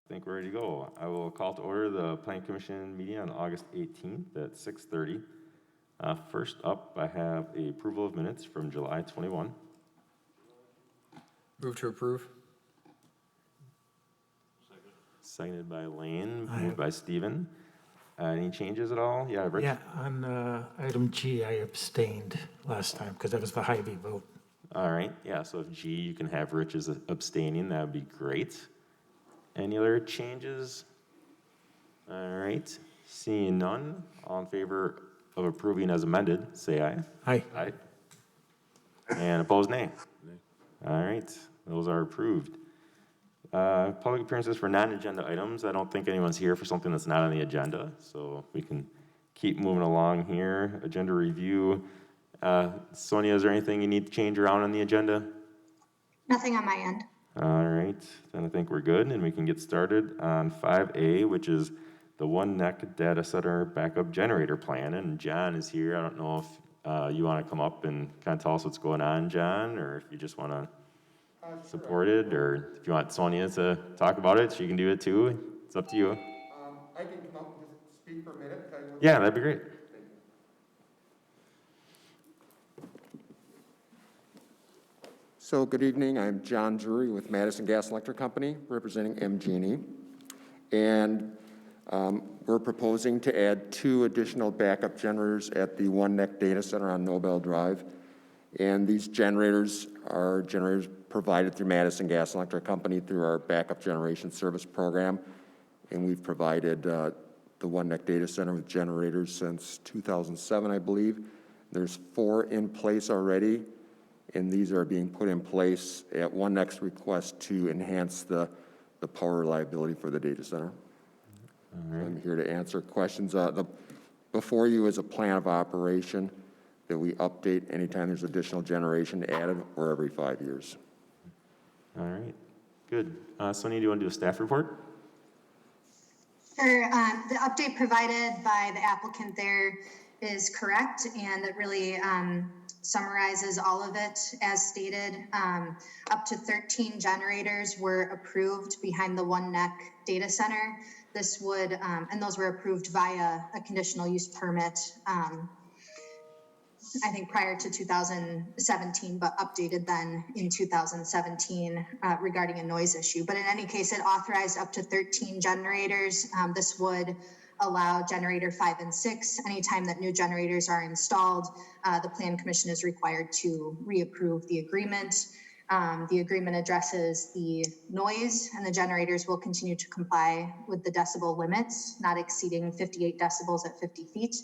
think we're ready to go. I will call to order the Planning Commission meeting on August 18th at 6:30. First up, I have a approval of minutes from July 21. Move to approve. Seconded by Lane, moved by Steven. Any changes at all? Yeah, Rich? Yeah, on item G, I abstained last time because that was the Hy-Vee vote. All right, yeah, so if G, you can have Rich as abstaining, that would be great. Any other changes? All right, seeing none, all in favor of approving as amended, say aye. Aye. Aye. And opposed, nay. All right, those are approved. Public appearances for non-agenda items. I don't think anyone's here for something that's not on the agenda, so we can keep moving along here. Agenda review. Sonia, is there anything you need to change around on the agenda? Nothing on my end. All right, then I think we're good, and we can get started on 5A, which is the One Neck Data Center Backup Generator Plan. And John is here. I don't know if you want to come up and kind of tell us what's going on, John, or if you just want to support it, or if you want Sonia to talk about it, she can do it too. It's up to you. I can come up and just speak for a minute. Yeah, that'd be great. So good evening, I'm John Drury with Madison Gas and Electric Company, representing MG&E. And we're proposing to add 2 additional backup generators at the One Neck Data Center on Nobel Drive. And these generators are generators provided through Madison Gas and Electric Company through our backup generation service program. And we've provided the One Neck Data Center with generators since 2007, I believe. There's 4 in place already, and these are being put in place at One Neck's request to enhance the power reliability for the data center. Right. I'm here to answer questions. Before you is a plan of operation that we update anytime there's additional generation added or every 5 years. All right, good. Sonia, do you want to do a staff report? Sure. The update provided by the applicant there is correct, and it really summarizes all of it as stated. Up to 13 generators were approved behind the One Neck Data Center. This would, and those were approved via a conditional use permit, I think prior to 2017, but updated then in 2017 regarding a noise issue. But in any case, it authorized up to 13 generators. This would allow generator 5 and 6. Anytime that new generators are installed, the Plan Commission is required to reapprove the agreement. The agreement addresses the noise, and the generators will continue to comply with the decibel limits, not exceeding 58 decibels at 50 feet.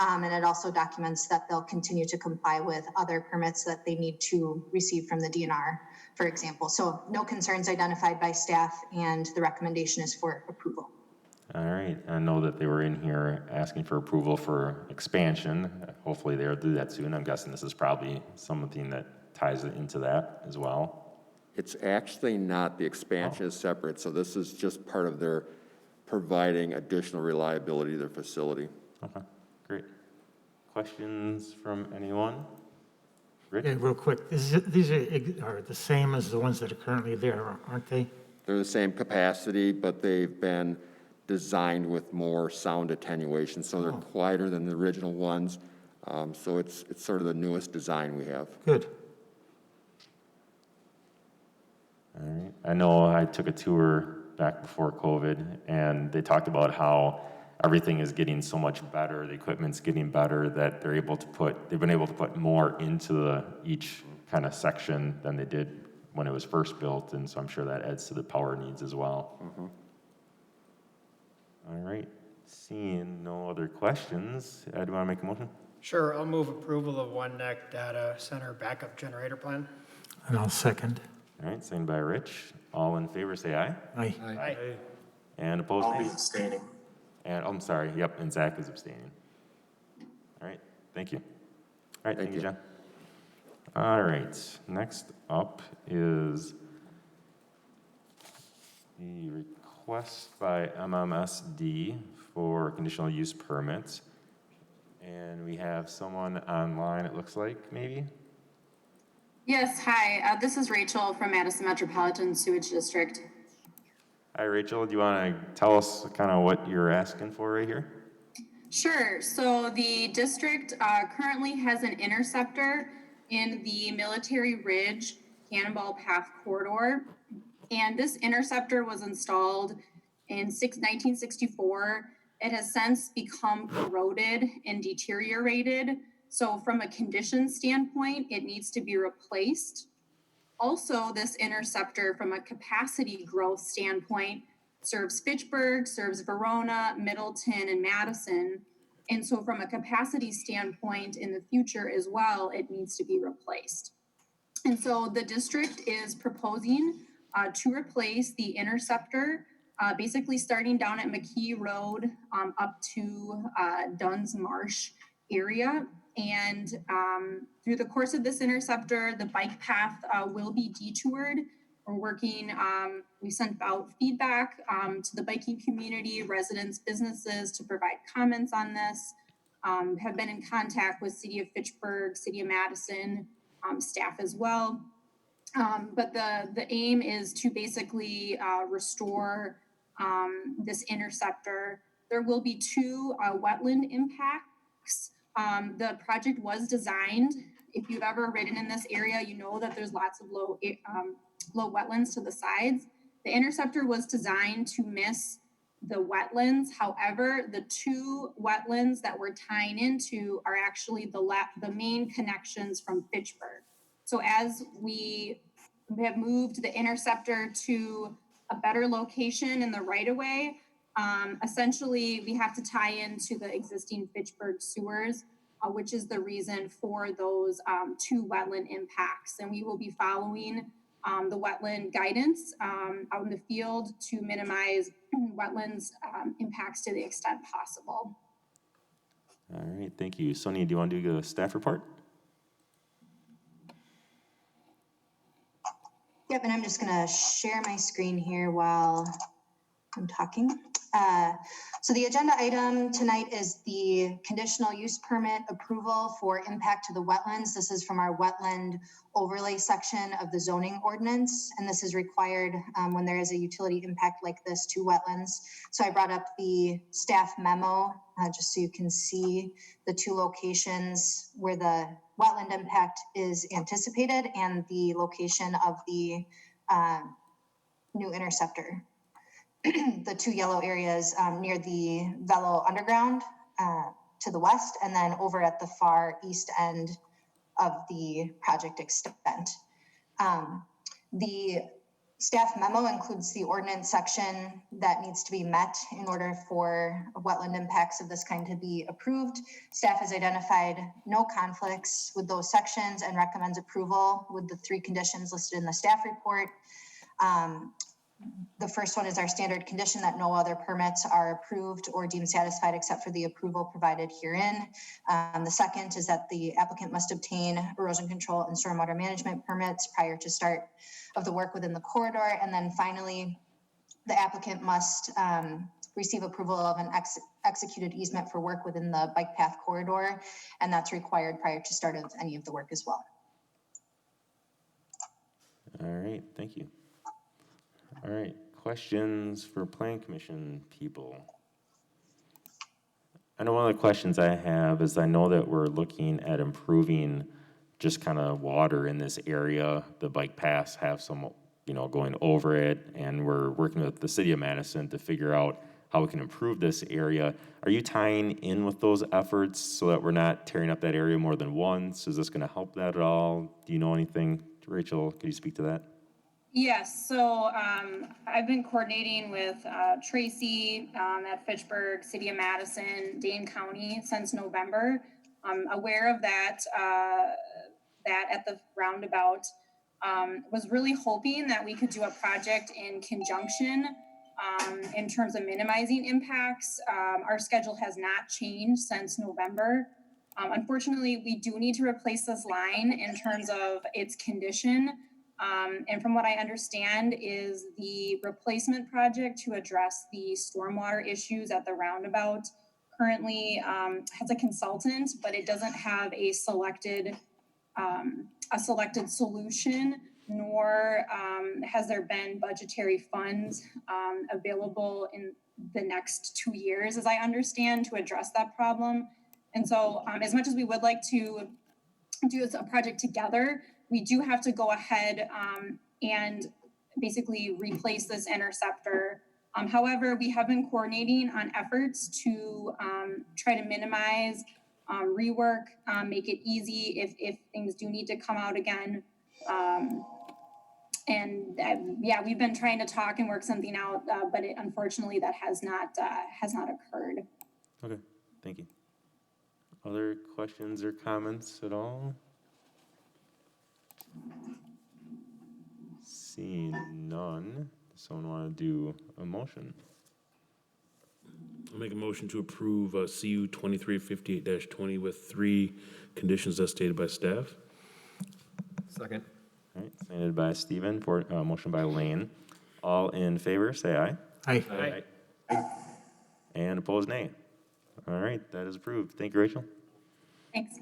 And it also documents that they'll continue to comply with other permits that they need to receive from the DNR, for example. So no concerns identified by staff, and the recommendation is for approval. All right, I know that they were in here asking for approval for expansion. Hopefully they'll do that soon. I'm guessing this is probably something that ties it into that as well. It's actually not. The expansion is separate, so this is just part of their providing additional reliability to their facility. Okay, great. Questions from anyone? Rich? Yeah, real quick, these are the same as the ones that are currently there, aren't they? They're the same capacity, but they've been designed with more sound attenuation, so they're quieter than the original ones. So it's sort of the newest design we have. Good. All right. I know I took a tour back before COVID, and they talked about how everything is getting so much better, the equipment's getting better, that they've been able to put more into each kind of section than they did when it was first built, and so I'm sure that adds to the power needs as well. Mm-hmm. All right, seeing no other questions, do you want to make a motion? Sure, I'll move approval of One Neck Data Center Backup Generator Plan. And I'll second. All right, signed by Rich. All in favor, say aye. Aye. Aye. And opposed, I'll be please. abstaining. And I'm sorry, yep, and Zach is abstaining. All right, thank you. All right, thank you, John. All right, next up is the request by MMSD for conditional use permits. And we have someone online, it looks like, maybe? Yes, hi. This is Rachel from Madison Metropolitan Sewage District. Hi, Rachel. Do you want to tell us kind of what you're asking for right here? Sure. So the district currently has an interceptor in the Military Ridge Cannonball Path corridor. And this interceptor was installed in 1964. It has since become corroded and deteriorated. So from a condition standpoint, it needs to be replaced. Also, this interceptor, from a capacity growth standpoint, serves Fitchburg, serves Verona, Middleton, and Madison. And so, from a capacity standpoint in the future as well, it needs to be replaced. And so, the district is proposing to replace the interceptor, basically starting down at McKee Road up to Dunn's Marsh area. And through the course of this interceptor, the bike path will be detoured. We're working, we sent out feedback to the biking community, residents, businesses to provide comments on this, have been in contact with City of Fitchburg, City of Madison, staff as well. But the aim is to basically restore this interceptor. There will be two wetland impacts. The project was designed, if you've ever ridden in this area, you know that there's lots of low wetlands to the sides. The interceptor was designed to miss the wetlands. However, the two wetlands that we're tying into are actually the main connections from Fitchburg. So as we have moved the interceptor to a better location in the right of way, essentially we have to tie into the existing Fitchburg sewers, which is the reason for those two wetland impacts. And we will be following the wetland guidance out in the field to minimize wetlands impacts to the extent possible. All right, thank you. Sonia, do you want to do the staff report? Yep, and I'm just gonna share my screen here while I'm talking. So the agenda item tonight is the conditional use permit approval for impact to the wetlands. This is from our wetland overlay section of the zoning ordinance, and this is required when there is a utility impact like this to wetlands. So I brought up the staff memo just so you can see the two locations where the wetland impact is anticipated and the location of the new interceptor. The two yellow areas near the Velo Underground to the west, and then over at the far east end of the project extent. The staff memo includes the ordinance section that needs to be met in order for wetland impacts of this kind to be approved. Staff has identified no conflicts with those sections and recommends approval with the three conditions listed in the staff report. The first one is our standard condition that no other permits are approved or deemed satisfied except for the approval provided herein. The second is that the applicant must obtain erosion control and stormwater management permits prior to start of the work within the corridor. And then finally, the applicant must receive approval of an executed easement for work within the bike path corridor, and that's required prior to start of any of the work as well. All right, thank you. All right, questions for Plan Commission people? I know one of the questions I have is I know that we're looking at improving just kind of water in this area. The bike paths have some, going over it, and we're working with the City of Madison to figure out how we can improve this area. Are you tying in with those efforts so that we're not tearing up that area more than once? Is this going to help that at all? Do you know anything? Rachel, could you speak to that? Yes, so I've been coordinating with Tracy at Fitchburg, City of Madison, Dane County since November. I'm aware of that at the roundabout. Was really hoping that we could do a project in conjunction in terms of minimizing impacts. Our schedule has not changed since November. Unfortunately, we do need to replace this line in terms of its condition. And from what I understand is the replacement project to address the stormwater issues at the roundabout currently has a consultant, but it doesn't have a selected solution nor has there been budgetary funds available in the next 2 years, as I understand, to address that problem. And so as much as we would like to do a project together, we do have to go ahead and basically replace this interceptor. However, we have been coordinating on efforts to try to minimize rework, make it easy if things do need to come out again. Yeah, we've been trying to talk and work something out, but unfortunately that has not occurred. Okay, thank you. Other questions or comments at all? Seeing none, does someone want to do a motion? I'll make a motion to approve CU 2358-20 with 3 conditions as stated by staff. Second. All right, seconded by Stephen, for motion by Lane. All in favor, say aye. Aye. And opposed, nay. All right, that is approved. Thank you, Rachel. Thanks.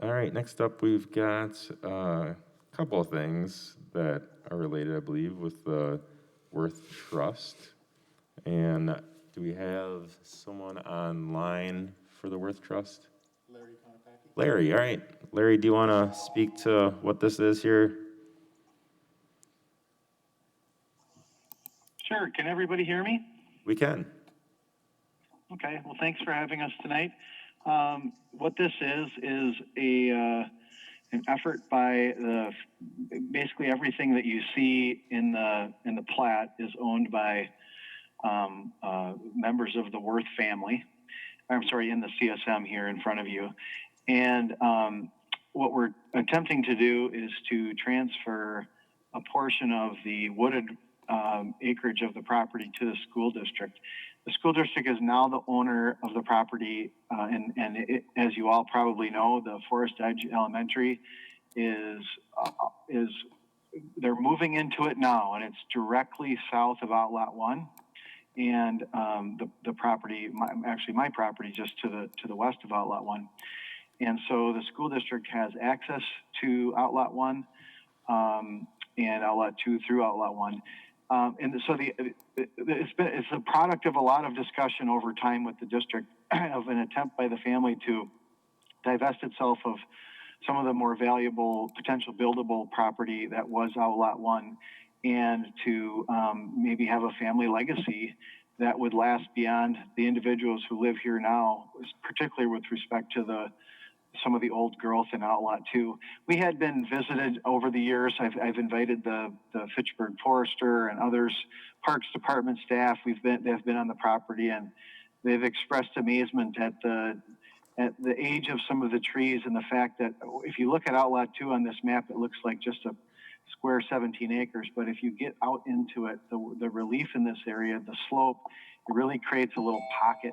All right, next up, we've got a couple of things that are related, I believe, with the Worth Trust. And do we have someone online for the Worth Trust? Larry, all right. Larry, do you want to speak to what this is here? Sure. Can everybody hear me? We can. Okay. Well, thanks for having us tonight. What this is an effort by basically everything that you see in the plat is owned by members of the Worth family. I'm sorry, in the CSM here in front of you. And what we're attempting to do is to transfer a portion of the wooded acreage of the property to the school district. The school district is now the owner of the property, and as you all probably know, the Forest Edge Elementary is they're moving into it now, and it's directly south of Outlot 1, and the property, my property, just to the west of Outlot 1, and so the school district has access to Outlot 1 and Outlot 2 through Outlot 1. And so it's a product of a lot of discussion over time with the district of an attempt by the family to divest itself of some of the more valuable potential buildable property that was Outlot 1 and to maybe have a family legacy that would last beyond the individuals who live here now, particularly with respect to some of the old growth in Outlot 2. We had been visited over the years. I've invited the Fitchburg Forester and others, Parks Department staff. They've been on the property, and they've expressed amazement at the age of some of the trees and the fact that if you look at Outlot 2 on this map, it looks like just a square 17 acres. But if you get out into it, the relief in this area, the slope, it really creates a little pocket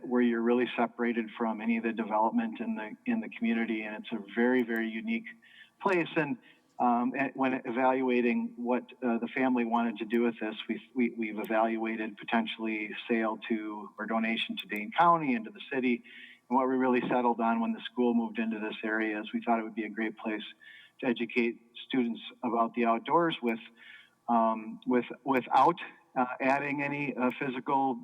where you're really separated from any of the development in the community, and it's a very, very unique place. And when evaluating what the family wanted to do with this, we've evaluated potentially sale to or donation to Dane County and to the city. And what we really settled on when the school moved into this area is we thought it would be a great place to educate students about the outdoors without adding any physical,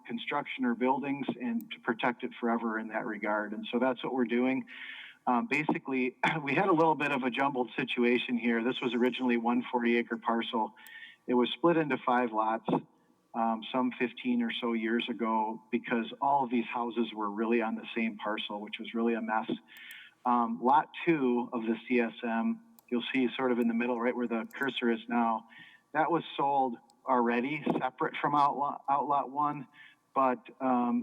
construction or buildings, and to protect it forever in that regard. And so that's what we're doing. Basically, we had a little bit of a jumbled situation here. This was originally one 40-acre parcel. It was split into 5 lots some 15 or so years ago because all of these houses were really on the same parcel, which was really a mess. Lot 2 of the CSM, you'll see sort of in the middle, right where the cursor is now, that was sold already separate from Outlot 1, but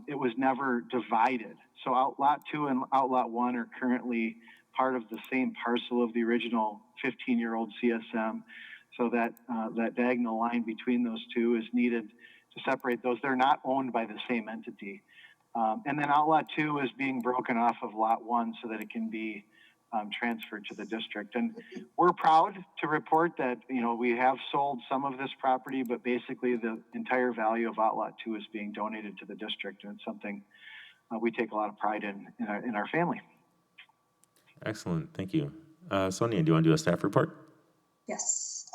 it was never divided. So Outlot 2 and Outlot 1 are currently part of the same parcel of the original 15-year-old CSM. So that diagonal line between those two is needed to separate those. They're not owned by the same entity. And then Outlot 2 is being broken off of Lot 1 so that it can be transferred to the district. And we're proud to report that, we have sold some of this property, but basically the entire value of Outlot 2 is being donated to the district. And it's something we take a lot of pride in our family. Excellent, thank you. Sonia, do you want to do a staff report? Yes.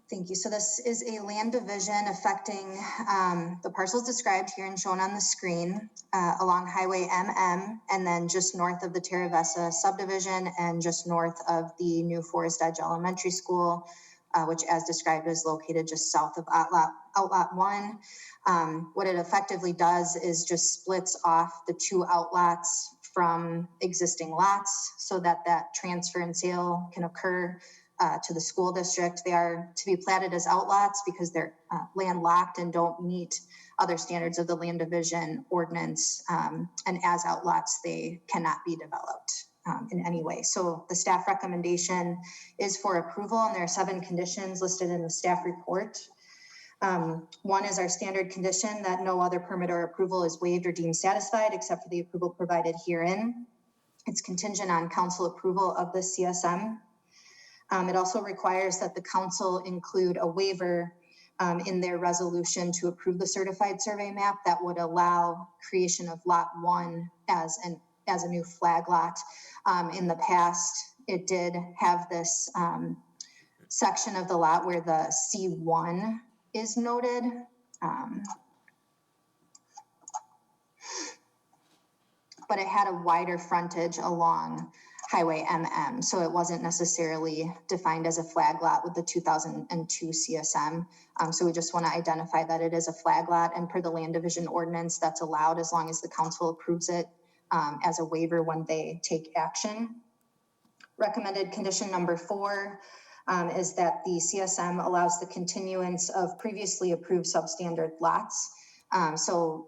Thank you. So this is a land division affecting the parcels described here and shown on the screen along Highway MM, and then just north of the Terra Vesta subdivision and just north of the new Forest Edge Elementary School, which as described is located just south of Outlot 1. What it effectively does is just splits off the two outlots from existing lots so that that transfer and sale can occur to the school district. They are to be platted as outlots because they're landlocked and don't meet other standards of the land division ordinance. And as outlots, they cannot be developed in any way. So the staff recommendation is for approval, and there are 7 conditions listed in the staff report. One is our standard condition that no other permit or approval is waived or deemed satisfied except for the approval provided herein. It's contingent on council approval of the CSM. It also requires that the council include a waiver in their resolution to approve the certified survey map that would allow creation of lot 1 as a new flag lot. In the past, it did have this section of the lot where the C1 is noted. But it had a wider frontage along Highway MM, so it wasn't necessarily defined as a flag lot with the 2002 CSM. So we just want to identify that it is a flag lot, and per the land division ordinance, that's allowed as long as the council approves it as a waiver when they take action. Recommended condition number 4 is that the CSM allows the continuance of previously approved substandard lots. So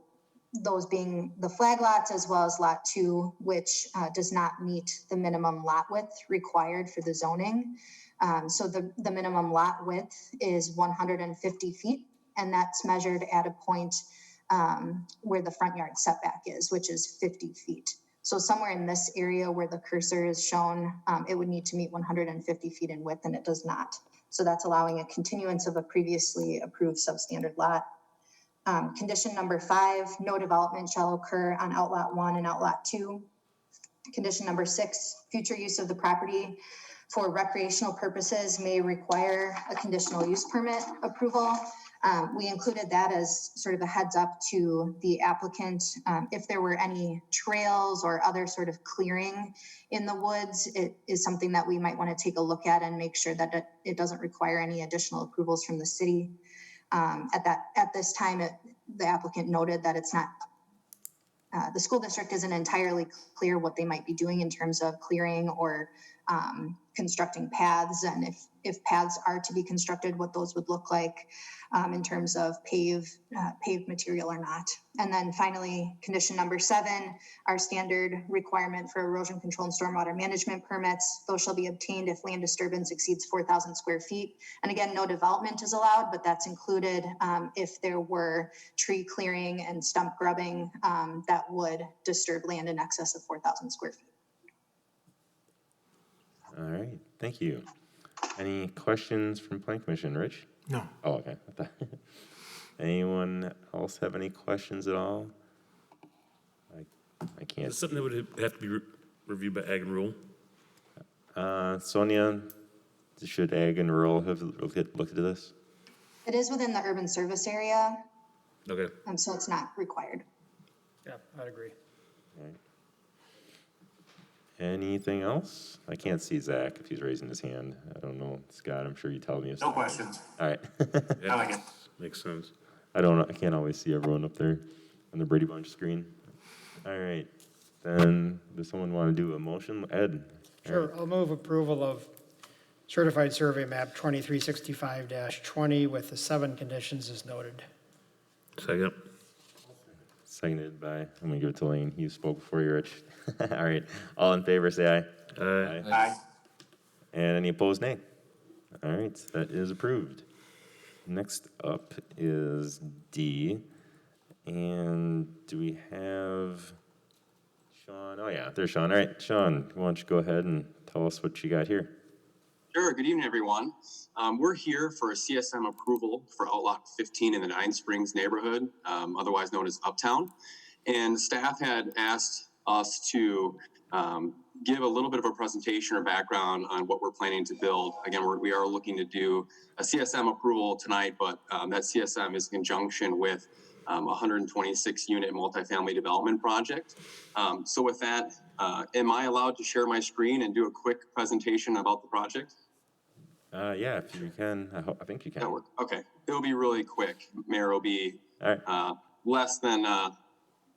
those being the flag lots as well as lot 2, which does not meet the minimum lot width required for the zoning. So the minimum lot width is 150 feet, and that's measured at a point where the front yard setback is, which is 50 feet. So somewhere in this area where the cursor is shown, it would need to meet 150 feet in width, and it does not. So that's allowing a continuance of a previously approved substandard lot. Condition number 5, no development shall occur on outlot 1 and outlot 2. Condition number 6, future use of the property for recreational purposes may require a conditional use permit approval. We included that as sort of a heads up to the applicant. If there were any trails or other sort of clearing in the woods, it is something that we might want to take a look at and make sure that it doesn't require any additional approvals from the city. At this time, the applicant noted that it's not, the school district isn't entirely clear what they might be doing in terms of clearing or constructing paths, and if paths are to be constructed, what those would look like in terms of paved material or not. And then finally, condition number 7, our standard requirement for erosion control and stormwater management permits. Those shall be obtained if land disturbance exceeds 4,000 square feet. And again, no development is allowed, but that's included if there were tree clearing and stump grubbing that would disturb land in excess of 4,000 square feet. All right, thank you. Any questions from Plan Commission? Rich? No. Oh, okay. Anyone else have any questions at all? I can't. Is it something that would have to be reviewed by Ag and Rule? Sonia, should Ag and Rural have looked into this? It is within the urban service area, Okay. so it's not required. Yeah, I'd agree. All right. Anything else? I can't see Zach if he's raising his hand. I don't know. Scott, I'm sure you tell me. No questions. All right. Yeah, I like it. Makes sense. I don't know. I can't always see everyone up there on the Brady Bunch screen. All right. Then does someone want to do a motion? Ed? Sure, I'll move approval of certified survey map 2365-20 with the 7 conditions as noted. Second. Seconded by, I'm going to give it to Lane. You spoke before you, Rich. All right. All in favor, say aye. Aye. Aye. And any opposed, nay. All right, that is approved. Next up is D. And do we have Sean? Oh, yeah, there's Sean. All right, Sean, why don't you go ahead and tell us what you got here? Sure. Good evening, everyone. We're here for a CSM approval for Outlot 15 in the Nine Springs neighborhood, otherwise known as Uptown. And staff had asked us to give a little bit of a presentation or background on what we're planning to build. Again, we are looking to do a CSM approval tonight, but that CSM is in conjunction with a 126 unit multifamily development project. So with that, am I allowed to share my screen and do a quick presentation about the project? Yeah, if you can, I think you can. That work? Okay, it'll be really quick. Mayor, will be All right. less than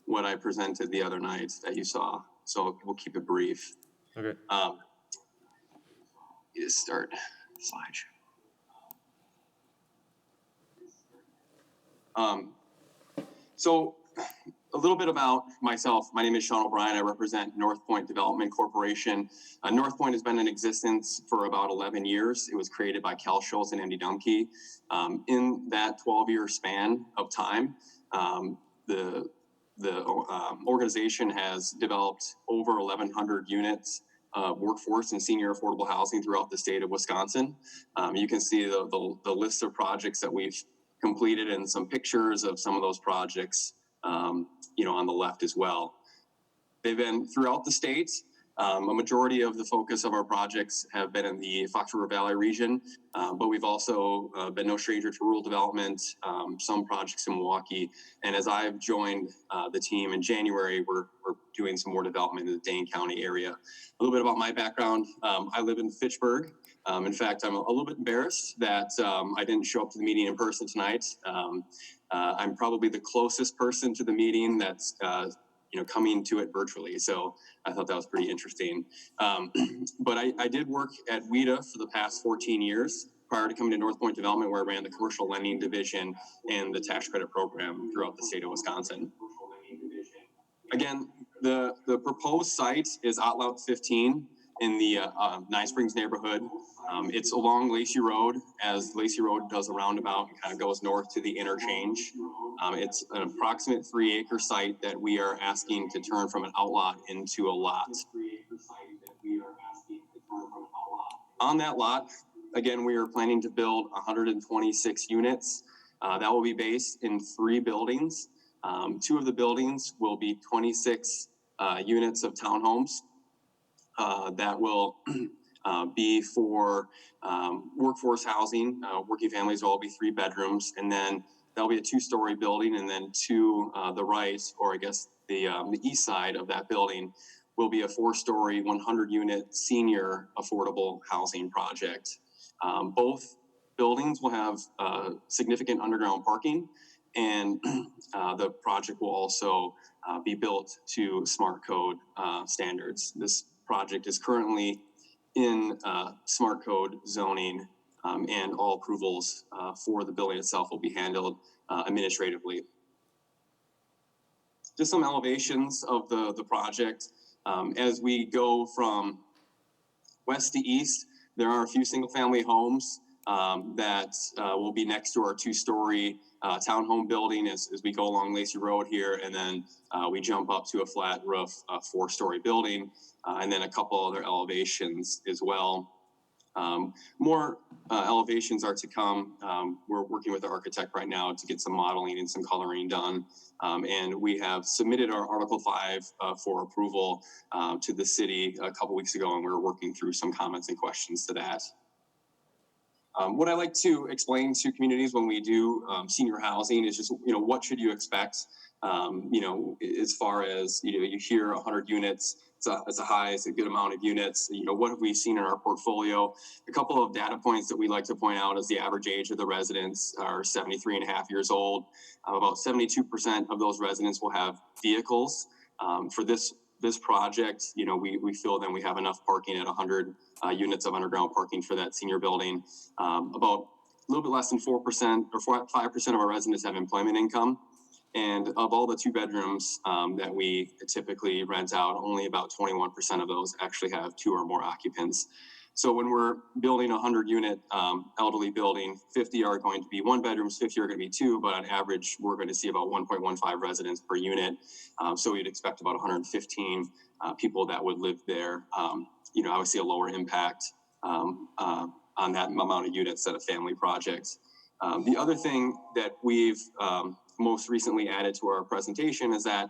what I presented the other night that you saw. So we'll keep it brief. Okay. You just start slideshow. So a little bit about myself. My name is Sean O'Brien. I represent North Point Development Corporation. North Point has been in existence for about 11 years. It was created by Cal Schultz and Andy Dumke. In that 12-year span of time, the organization has developed over 1,100 units of workforce and senior affordable housing throughout the state of Wisconsin. You can see the list of projects that we've completed and some pictures of some of those projects, on the left as well. They've been throughout the state. A majority of the focus of our projects have been in the Fox River Valley region, but we've also been no stranger to rural development, some projects in Milwaukee. And as I've joined the team in January, we're doing some more development in the Dane County area. A little bit about my background. I live in Fitchburg. In fact, I'm a little bit embarrassed that I didn't show up to the meeting in person tonight. I'm probably the closest person to the meeting that's coming to it virtually. So I thought that was pretty interesting. But I did work at WIDA for the past 14 years prior to coming to North Point Development, where I ran the commercial lending division and the tax credit program throughout the state of Wisconsin. Again, the proposed site is Outlet 15 in the Nine Springs neighborhood. It's along Lacey Road, as Lacey Road does a roundabout and kind of goes north to the interchange. It's an approximate 3-acre site that we are asking to turn from an outlot into a lot. On that lot, again, we are planning to build 126 units. That will be based in 3 buildings. 2 of the buildings will be 26 units of townhomes that will be for workforce housing. Working families will all be 3 bedrooms, and then that'll be a 2-story building, and then to the right, or I guess the east side of that building, will be a 4-story, 100-unit senior affordable housing project. Both buildings will have significant underground parking, and the project will also be built to smart code standards. This project is currently in smart code zoning, and all approvals for the building itself will be handled administratively. Just some elevations of the project. As we go from west to east, there are a few single-family homes that will be next to our 2-story townhome building as we go along Lacey Road here, and then we jump up to a flat roof 4-story building, and then a couple other elevations as well. More elevations are to come. We're working with the architect right now to get some modeling and some coloring done. And we have submitted our Article 5 for approval to the city a couple weeks ago, and we're working through some comments and questions to that. What I like to explain to communities when we do senior housing is just, what should you expect? As far as, you hear 100 units, it's a good amount of units. What have we seen in our portfolio? A couple of data points that we like to point out is the average age of the residents are 73 and a half years old. About 72% of those residents will have vehicles. For this project, we feel then we have enough parking at 100 units of underground parking for that senior building. About a little bit less than 4% or 5% of our residents have employment income. And of all the 2 bedrooms that we typically rent out, only about 21% of those actually have 2 or more occupants. So when we're building a 100-unit elderly building, 50 are going to be 1 bedrooms, 50 are going to be 2, but on average, we're going to see about 1.15 residents per unit. So we'd expect about 115 people that would live there. Obviously a lower impact on that amount of units at a family project. The other thing that we've most recently added to our presentation is that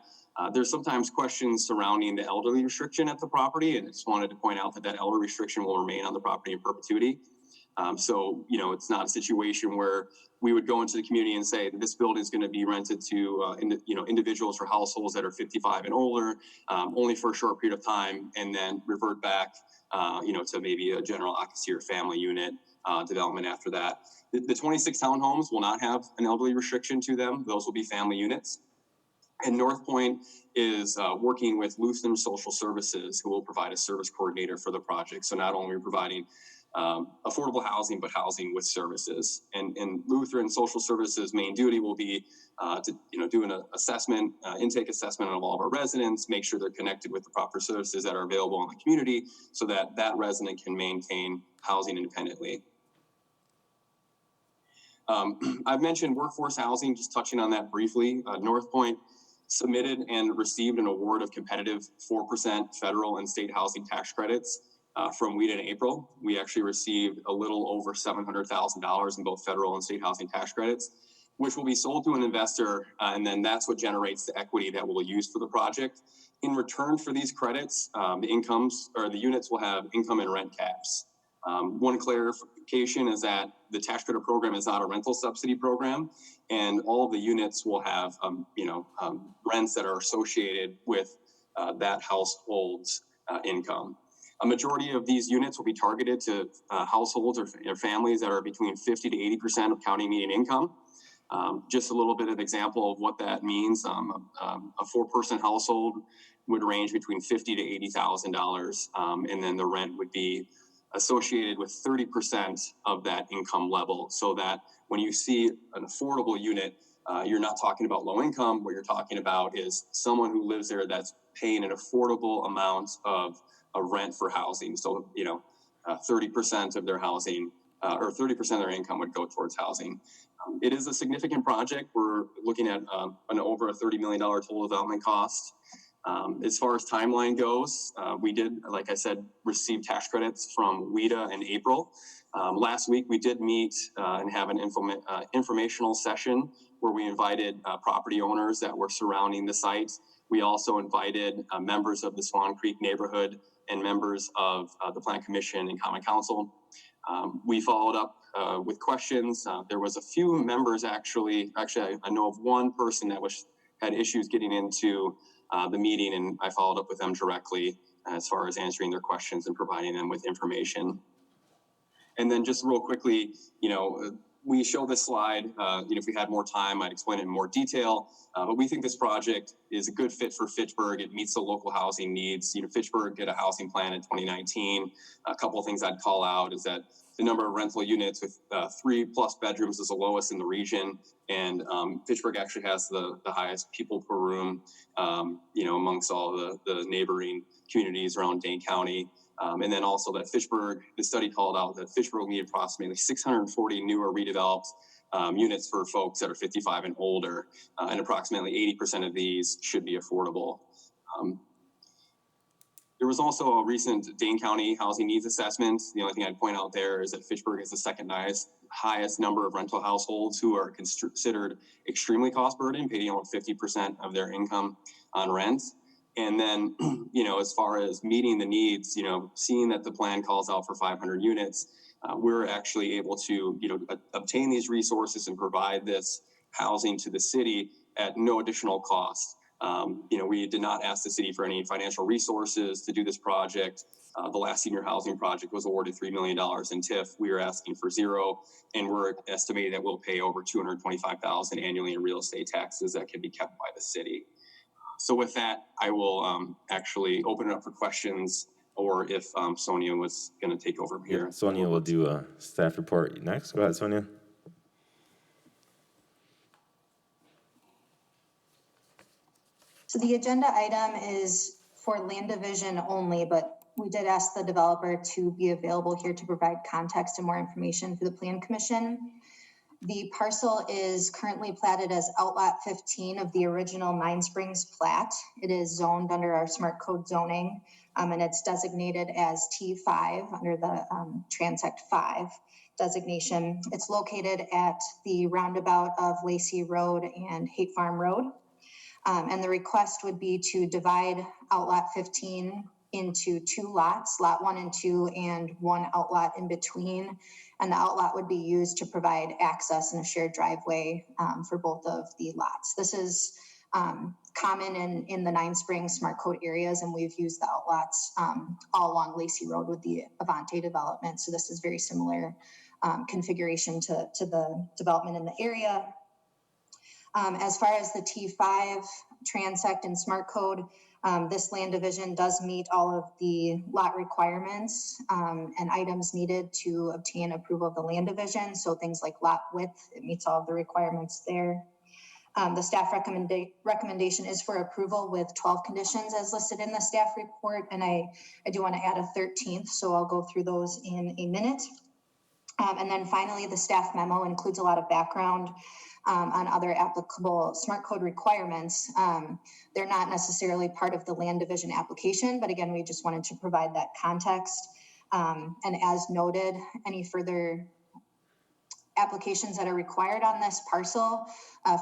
There's sometimes questions surrounding the elderly restriction at the property, and I just wanted to point out that that elder restriction will remain on the property in perpetuity. So, it's not a situation where we would go into the community and say that this building is going to be rented to, individuals or households that are 55 and older, only for a short period of time, and then revert back, to maybe a general occupancy or family unit development after that. The 26 townhomes will not have an elderly restriction to them. Those will be family units. And North Point is working with Lutheran Social Services, who will provide a service coordinator for the project. So not only are we providing affordable housing, but housing with services. And Lutheran Social Services' main duty will be to do an assessment, intake assessment of all of our residents, make sure they're connected with the proper services that are available in the community, so that that resident can maintain housing independently. I've mentioned workforce housing, just touching on that briefly. North Point submitted and received an award of competitive 4% federal and state housing tax credits from WEDA in April. We actually received a little over $700,000 in both federal and state housing tax credits, which will be sold to an investor, and then that's what generates the equity that we'll use for the project. In return for these credits, the units will have income and rent caps. One clarification is that the tax credit program is not a rental subsidy program, and all of the units will have, rents that are associated with that household's income. A majority of these units will be targeted to households or families that are between 50 to 80% of county median income. Just a little bit of example of what that means. A 4-person household would range between $50,000 to $80,000, and then the rent would be associated with 30% of that income level, so that when you see an affordable unit, you're not talking about low income. What you're talking about is someone who lives there that's paying an affordable amount of rent for housing. So, 30% of their housing or 30% of their income would go towards housing. It is a significant project. We're looking at an over a $30 million total development cost. As far as timeline goes, we did, like I said, receive tax credits from WEDA in April. Last week, we did meet and have an informational session where we invited property owners that were surrounding the site. We also invited members of the Swan Creek neighborhood and members of the Plan Commission and Common Council. We followed up with questions. There was a few members actually, I know of one person that had issues getting into the meeting, and I followed up with them directly as far as answering their questions and providing them with information. And then just real quickly, we show this slide. If we had more time, I'd explain it in more detail. But we think this project is a good fit for Fitchburg. It meets the local housing needs. Fitchburg did a housing plan in 2019. A couple of things I'd call out is that the number of rental units with 3+ bedrooms is the lowest in the region. And Fitchburg actually has the highest people per room, amongst all the neighboring communities around Dane County. And then also that Fitchburg, the study called out that Fitchburg will need approximately 640 new or redeveloped units for folks that are 55 and older, and approximately 80% of these should be affordable. There was also a recent Dane County housing needs assessment. The only thing I'd point out there is that Fitchburg is the second highest number of rental households who are considered extremely cost burdened, paying over 50% of their income on rent. And then, as far as meeting the needs, seeing that the plan calls out for 500 units, we're actually able to, obtain these resources and provide this housing to the city at no additional cost. We did not ask the city for any financial resources to do this project. The last senior housing project was awarded $3 million in TIF. We are asking for $0, and we're estimating that we'll pay over $225,000 annually in real estate taxes that can be kept by the city. So with that, I will actually open it up for questions, or if Sonia was going to take over here. Yeah, Sonia will do a staff report next. Go ahead, Sonia. So the agenda item is for land division only, but we did ask the developer to be available here to provide context and more information for the Plan Commission. The parcel is currently platted as Outlot 15 of the original Nine Springs plat. It is zoned under our Smart Code zoning, and it's designated as T5 under the Transect 5 designation. It's located at the roundabout of Lacey Road and Haight Farm Road. And the request would be to divide outlot 15 into 2 lots, lot 1 and 2, and 1 outlot in between. And the outlot would be used to provide access and a shared driveway for both of the lots. This is common in the Nine Springs Smart Code areas, and we've used the outlots all along Lacey Road with the Avante development. So this is very similar configuration to the development in the area. As far as the T5 transect and Smart Code, this land division does meet all of the lot requirements and items needed to obtain approval of the land division. So things like lot width, it meets all of the requirements there. The staff recommendation is for approval with 12 conditions as listed in the staff report, and I do want to add a 13th, so I'll go through those in a minute. And then finally, the staff memo includes a lot of background on other applicable Smart Code requirements. They're not necessarily part of the land division application, but again, we just wanted to provide that context. And as noted, any further applications that are required on this parcel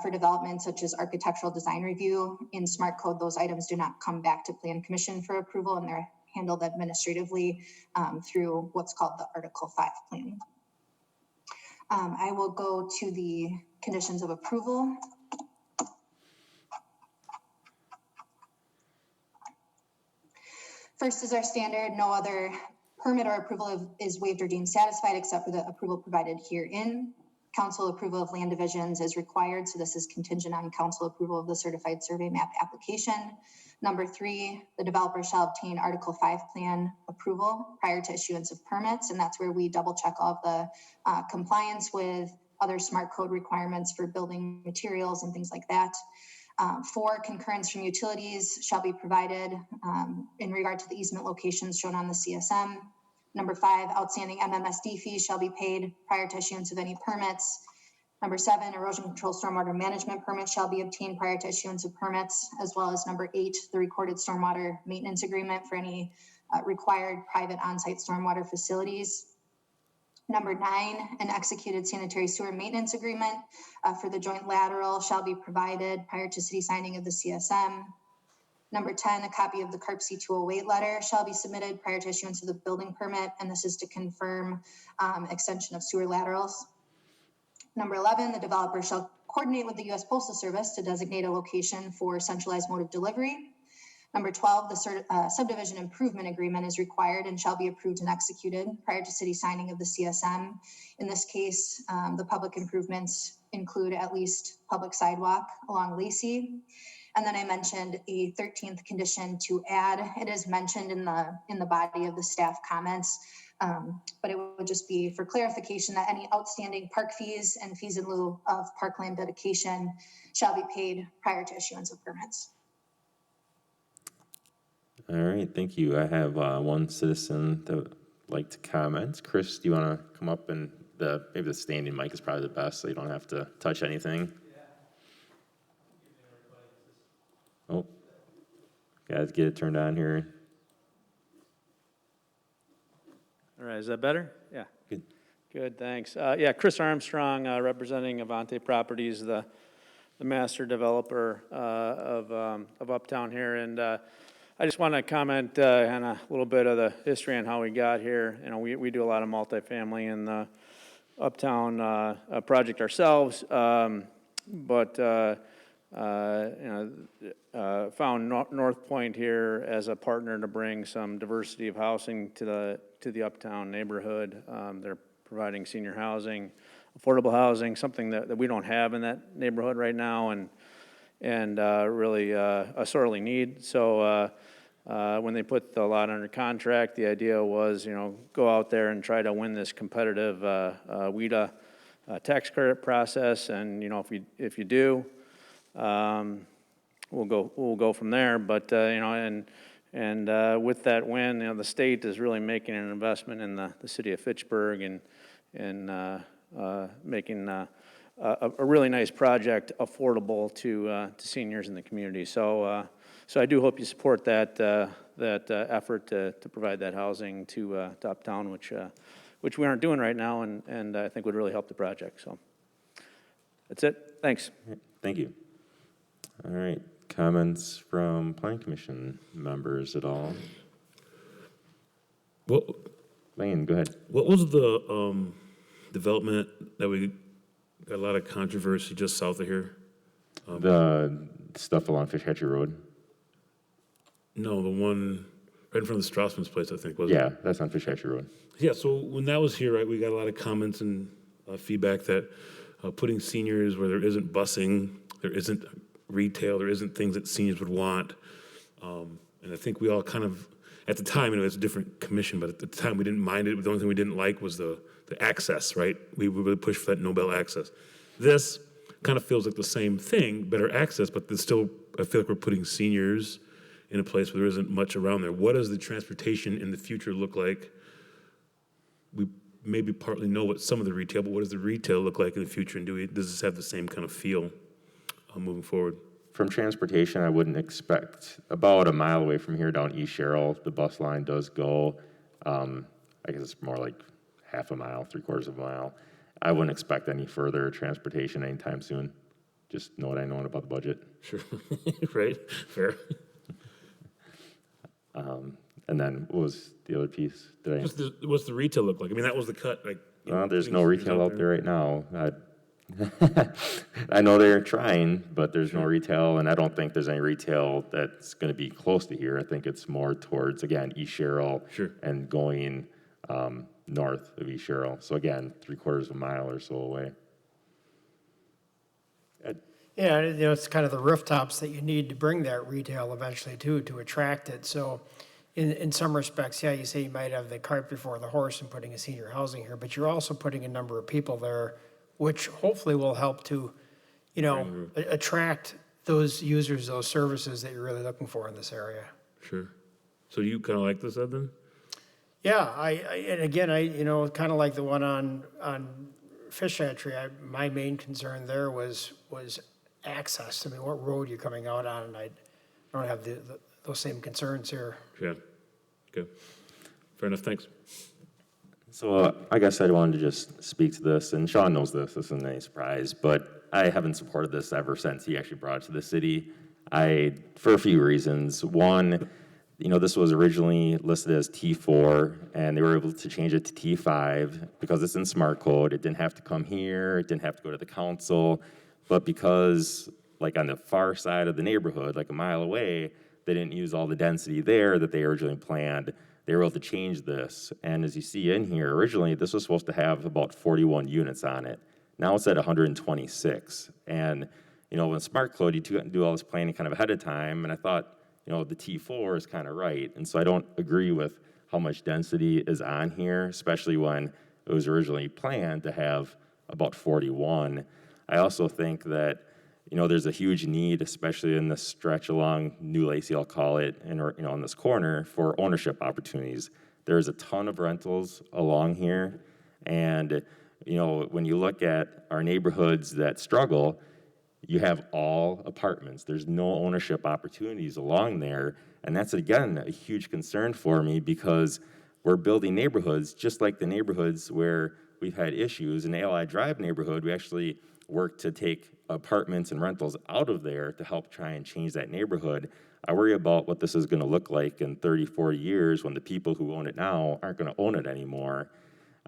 for development, such as architectural design review in Smart Code, those items do not come back to Plan Commission for approval, and they're handled administratively through what's called the Article 5 plan. I will go to the conditions of approval. First is our standard, no other permit or approval is waived or deemed satisfied except for the approval provided herein. Council approval of land divisions is required, so this is contingent on council approval of the certified survey map application. Number 3, the developer shall obtain Article 5 plan approval prior to issuance of permits, and that's where we double check all of the compliance with other Smart Code requirements for building materials and things like that. 4, concurrence from utilities shall be provided in regard to the easement locations shown on the CSM. Number 5, outstanding MMSD fees shall be paid prior to issuance of any permits. Number 7, erosion control stormwater management permit shall be obtained prior to issuance of permits, as well as number 8, the recorded stormwater maintenance agreement for any required private on-site stormwater facilities. Number 9, an executed sanitary sewer maintenance agreement for the joint lateral shall be provided prior to city signing of the CSM. Number 10, a copy of the CARP C208 letter shall be submitted prior to issuance of the building permit, and this is to confirm extension of sewer laterals. Number 11, the developer shall coordinate with the U.S. Postal Service to designate a location for centralized mode of delivery. Number 12, the subdivision improvement agreement is required and shall be approved and executed prior to city signing of the CSM. In this case, the public improvements include at least public sidewalk along Lacey. And then I mentioned a 13th condition to add. It is mentioned in the body of the staff comments, but it would just be for clarification that any outstanding park fees and fees in lieu of parkland dedication shall be paid prior to issuance of permits. All right, thank you. I have one citizen that would like to comment. Chris, do you want to come up and maybe the standing mic is probably the best, so you don't have to touch anything. Oh, guys, get it turned on here. All right, is that better? Yeah. Good. Good, thanks. Yeah, Chris Armstrong, representing Avante Properties, the master developer of Uptown here, and I just want to comment on a little bit of the history on how we got here. You know, we do a lot of multifamily in the Uptown project ourselves, but found North Point here as a partner to bring some diversity of housing to the Uptown neighborhood. They're providing senior housing, affordable housing, something that we don't have in that neighborhood right now, and really a sorely need. So when they put the lot under contract, the idea was, go out there and try to win this competitive WIDA tax credit process, and if you do, we'll go from there. But with that win, the state is really making an investment in the city of Fitchburg and making a really nice project affordable to seniors in the community. So I do hope you support that effort to provide that housing to Uptown, which we aren't doing right now, and I think would really help the project. So that's it. Thanks. Thank you. All right. Comments from Plan Commission members at all? What, Lane, go ahead. what was the development that we got a lot of controversy just south of here? The stuff along Fish Hatchery Road? No, the one right in front of the Strassman's place, I think, wasn't it? Yeah, that's on Fish Hatchery Road. Yeah, so when that was here, right, we got a lot of comments and feedback that putting seniors where there isn't busing, there isn't retail, there isn't things that seniors would want. And I think we all kind of, at the time, it's a different commission, but at the time we didn't mind it. The only thing we didn't like was the access, right? We really pushed for that no-bell access. This kind of feels like the same thing, better access, but there's still, I feel like we're putting seniors in a place where there isn't much around there. What does the transportation in the future look like? We maybe partly know what some of the retail, but what does the retail look like in the future? And does this have the same kind of feel moving forward? From transportation, I wouldn't expect, about a mile away from here down East Sherrill, the bus line does go, I guess it's more like half a mile, 3/4 of a mile. I wouldn't expect any further transportation anytime soon. Just know what I know about the budget. Sure, right, fair. And then what was the other piece? What's the retail look like? I mean, that was the cut, like. Well, there's no retail out there right now. I know they're trying, but there's no retail, and I don't think there's any retail that's going to be close to here. I think it's more towards, again, East Sherrill and going north of East Sherrill. So again, 3/4 of a mile or so away. Yeah, it's kind of the rooftops that you need to bring that retail eventually too, to attract it. So in some respects, yeah, you say you might have the cart before the horse and putting a senior housing here, but you're also putting a number of people there, which hopefully will help to, attract those users, those services that you're really looking for in this area. Sure. So you kind of like this, Ed, then? Yeah, and again, kind of like the one on Fish Hatchery, my main concern there was access. I mean, what road you're coming out on, and I don't have those same concerns here. Yeah, okay. Fair enough, thanks. So I guess I wanted to just speak to this, and Sean knows this isn't any surprise, but I haven't supported this ever since he actually brought it to the city. For a few reasons. One, this was originally listed as T4, and they were able to change it to T5 because it's in smart code. It didn't have to come here. It didn't have to go to the council. But because, like on the far side of the neighborhood, like a mile away, they didn't use all the density there that they originally planned, they were able to change this. And as you see in here, originally this was supposed to have about 41 units on it. Now it's at 126. And, in smart code, you do all this planning kind of ahead of time. And I thought, the T4 is kind of right. And so I don't agree with how much density is on here, especially when it was originally planned to have about 41. I also think that, there's a huge need, especially in this stretch along New Lacey, I'll call it, and on this corner, for ownership opportunities. There's a ton of rentals along here, and when you look at our neighborhoods that struggle, you have all apartments. There's no ownership opportunities along there, and that's again a huge concern for me because we're building neighborhoods just like the neighborhoods where we've had issues. In the Ally Drive neighborhood, we actually work to take apartments and rentals out of there to help try and change that neighborhood. I worry about what this is going to look like in 30, 40 years when the people who own it now aren't going to own it anymore.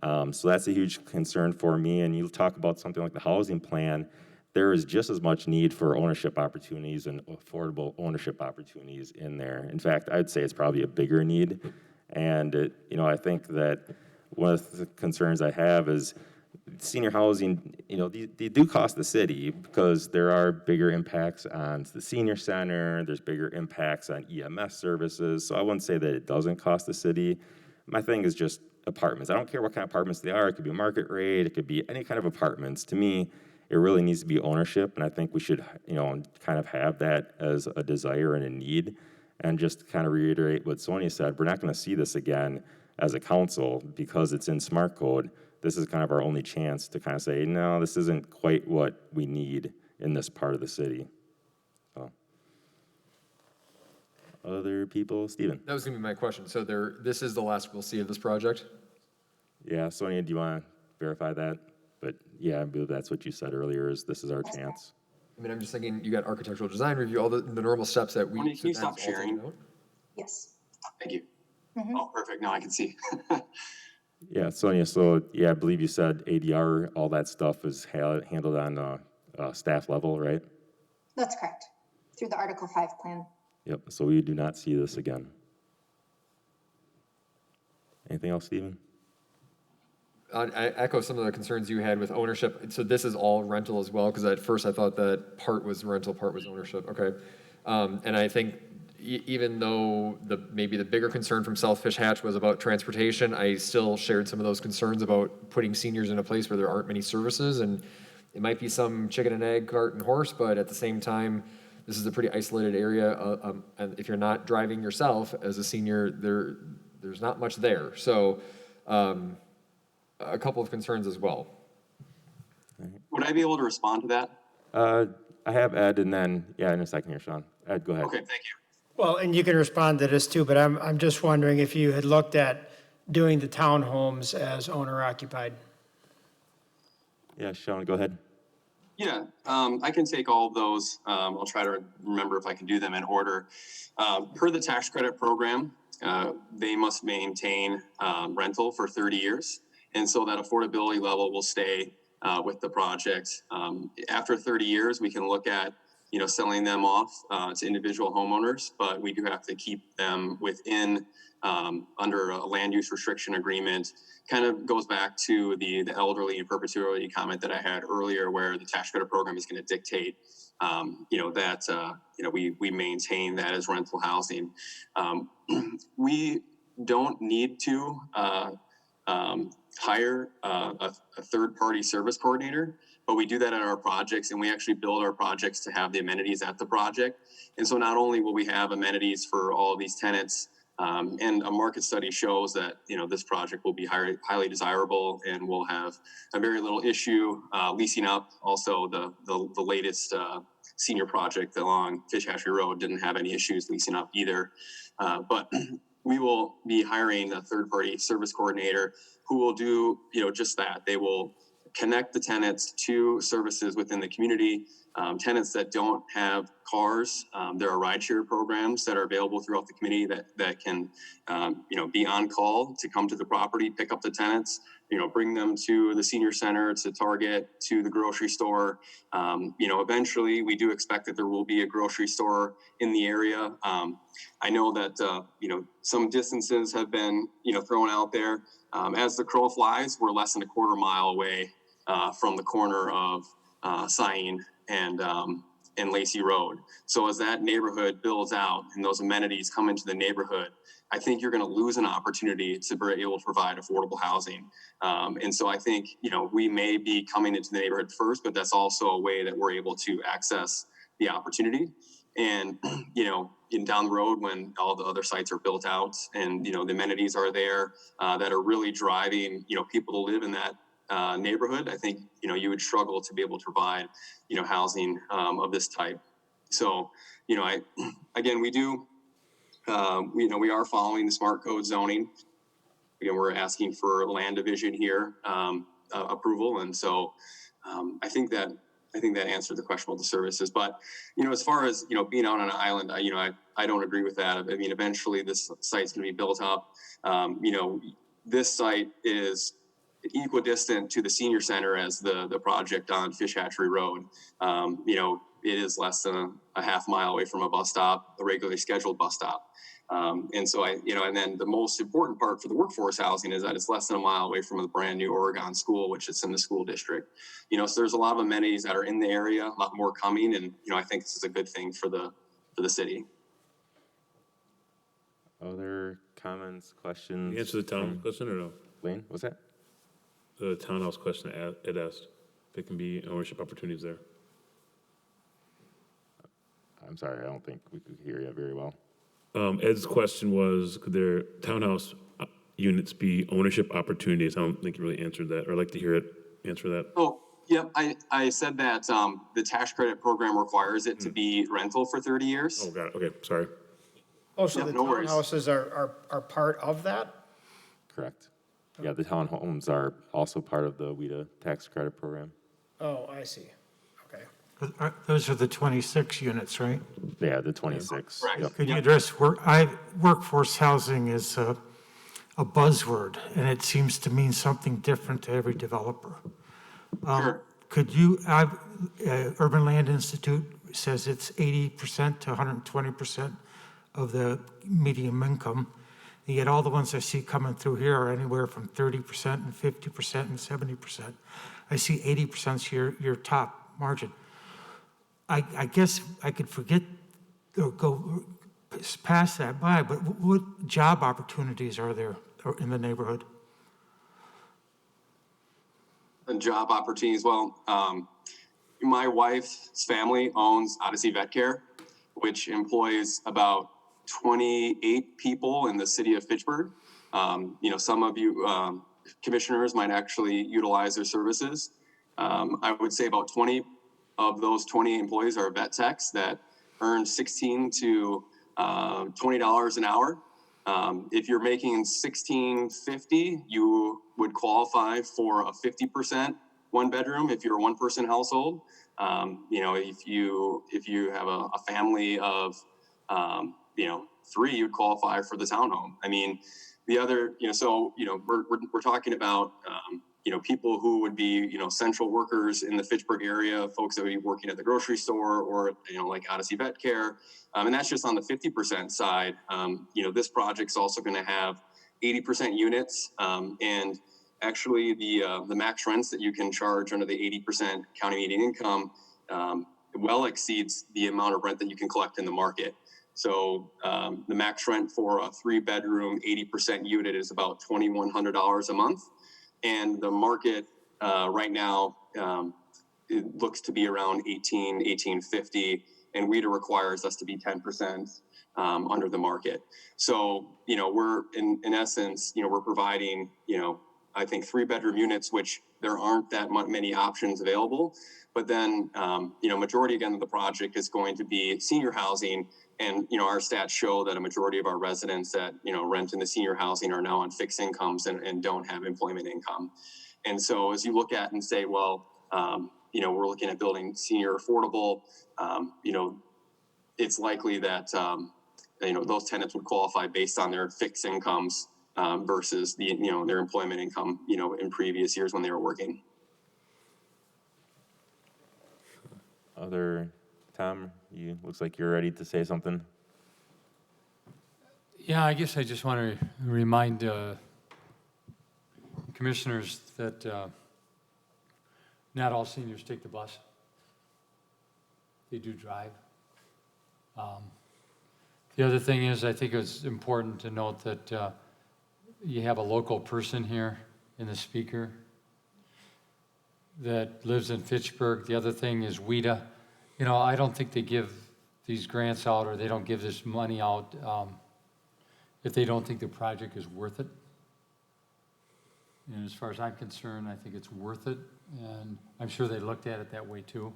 So that's a huge concern for me. And you talk about something like the housing plan, there is just as much need for ownership opportunities and affordable ownership opportunities in there. In fact, I'd say it's probably a bigger need. And, I think that one of the concerns I have is senior housing, they do cost the city because there are bigger impacts on the senior center, there's bigger impacts on EMS services, so I wouldn't say that it doesn't cost the city. My thing is just apartments. I don't care what kind of apartments they are. It could be market rate, it could be any kind of apartments. To me, it really needs to be ownership, and I think we should, kind of have that as a desire and a need. And just kind of reiterate what Sonia said, we're not going to see this again as a council because it's in smart code. This is kind of our only chance to kind of say, no, this isn't quite what we need in this part of the city. So. Other people? Steven? That was going to be my question. So this is the last we'll see of this project? Yeah, Sonia, do you want to verify that? But yeah, I believe that's what you said earlier, is this is our chance. I mean, I'm just thinking, you got architectural design review, all the normal steps that we. Wendy, can you so stop that's all taken sharing? out? Yes. Thank you. Oh, perfect. Now I can see. Yeah, Sonia, so, yeah, I believe you said ADR, all that stuff is handled on staff level, right? That's correct. Through the Article 5 plan. Yep, so we do not see this again. Anything else, Stephen? I echo some of the concerns you had with ownership. So this is all rental as well, because at first I thought that part was rental, part was ownership. Okay. And I think even though maybe the bigger concern from South Fish Hatch was about transportation, I still shared some of those concerns about putting seniors in a place where there aren't many services. And it might be some chicken and egg, cart and horse, but at the same time, this is a pretty isolated area. And if you're not driving yourself as a senior, there's not much there. So, a couple of concerns as well. Would I be able to respond to that? I have Ed, and then, yeah, in a second here, Sean. Ed, go ahead. Okay, thank you. Well, and you can respond to this too, but I'm just wondering if you had looked at doing the townhomes as owner occupied. Yeah, Sean, go ahead. Yeah, I can take all of those. I'll try to remember if I can do them in order. Per the tax credit program, they must maintain rental for 30 years. And so that affordability level will stay with the project. After 30 years, we can look at, selling them off to individual homeowners, but we do have to keep them within under a land use restriction agreement. Kind of goes back to the elderly and perpetuity comment that I had earlier, where the tax credit program is going to dictate, we maintain that as rental housing. We don't need to hire a third-party service coordinator, but we do that at our projects, and we actually build our projects to have the amenities at the project. And so not only will we have amenities for all of these tenants, and a market study shows that, this project will be highly desirable and will have a very little issue leasing up. Also, the latest senior project along Fish Hatchery Road didn't have any issues leasing up either. But we will be hiring a third-party service coordinator who will do, just that. They will connect the tenants to services within the community. Tenants that don't have cars, there are rideshare programs that are available throughout the community that can, be on call to come to the property, pick up the tenants, bring them to the senior center, to Target, to the grocery store. Eventually we do expect that there will be a grocery store in the area. I know that, some distances have been, thrown out there. As the crow flies, we're less than a quarter mile away from the corner of Sain and Lacey Road. So as that neighborhood builds out and those amenities come into the neighborhood, I think you're going to lose an opportunity to be able to provide affordable housing. And so I think, we may be coming into the neighborhood first, but that's also a way that we're able to access the opportunity. And, down the road when all the other sites are built out and, the amenities are there that are really driving, people to live in that neighborhood, I think, you would struggle to be able to provide, housing of this type. So, again, we do, we are following the smart code zoning. Again, we're asking for land division here, approval. And so I think that answered the question about the services. But, as far as, being out on an island, I don't agree with that. I mean, eventually this site's going to be built up. This site is equidistant to the senior center as the project on Fish Hatchery Road. It is less than a half mile away from a bus stop, a regularly scheduled bus stop. And so and then the most important part for the workforce housing is that it's less than a mile away from the brand new Oregon school, which is in the school district. So there's a lot of amenities that are in the area, a lot more coming. And, I think this is a good thing for the city. Other comments, questions? You answer the town question or no? Lane, what's that? The townhouse question Ed asked. There can be ownership opportunities there. I'm sorry, I don't think we could hear you very well. Ed's question was, could there townhouse units be ownership opportunities? I don't think you really answered that, or I'd like to hear it answer that. Oh, yeah, I said that the tax credit program requires it to be rental for 30 years. Oh, got it. Okay, sorry. Oh, so Yeah, the no worries. townhouses are part of that? Correct. Yeah, the townhomes are also part of the WIDA tax credit program. Oh, I see. Okay. Those are the 26 units, right? Yeah, the 26. Correct. Yep. Could you address workforce housing is a buzzword, and it seems to mean something different to every developer. Sure. Could you, Urban Land Institute says it's 80% to 120% of the median income. And yet all the ones I see coming through here are anywhere from 30% and 50% and 70%. I see 80% is your top margin. I guess I could forget or go past that by, but what job opportunities are there in the neighborhood? And job opportunities. Well, my wife's family owns Odyssey Vet Care, which employs about 28 people in the city of Fitchburg. Some of you commissioners might actually utilize their services. I would say about 20 of those 28 employees are vet techs that earn $16 to $20 an hour. If you're making $16.50, you would qualify for a 50% one bedroom if you're a one person household. If you have a family of three, you'd qualify for the townhome. I mean, the other, we're talking about people who would be central workers in the Fitchburg area, folks that would be working at the grocery store or like Odyssey Vet Care, and that's just on the 50% side. This project's also going to have 80% units, and actually the max rents that you can charge under the 80% county median income well exceeds the amount of rent that you can collect in the market. So the max rent for a 3-bedroom 80% unit is about $2,100 a month. And the market right now, it looks to be around $1,850, and WIDA requires us to be 10% under the market. So, we're in essence, we're providing, I think 3-bedroom units, which there aren't that many options available. But then, majority again of the project is going to be senior housing. And, our stats show that a majority of our residents that, rent in the senior housing are now on fixed incomes and don't have employment income. And so as you look at and say, well, we're looking at building senior affordable, it's likely that, those tenants would qualify based on their fixed incomes versus their employment income, in previous years when they were working. Tom, looks like you're ready to say something. Yeah, I guess I just want to remind commissioners that not all seniors take the bus. They do drive. The other thing is, I think it's important to note that you have a local person here in the speaker that lives in Fitchburg. The other thing is WIDA. I don't think they give these grants out or they don't give this money out if they don't think the project is worth it. And as far as I'm concerned, I think it's worth it. And I'm sure they looked at it that way too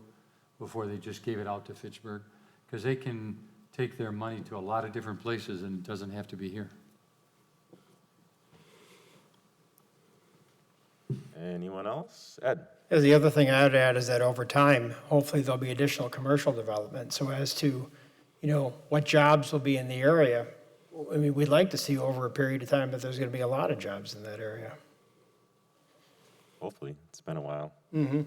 before they just gave it out to Fitchburg, because they can take their money to a lot of different places and it doesn't have to be here. Anyone else? Ed? The other thing I would add is that over time, hopefully there'll be additional commercial development. So as to, what jobs will be in the area, I mean, we'd like to see over a period of time that there's going to be a lot of jobs in that area. Hopefully. It's been a while. Mm-hmm.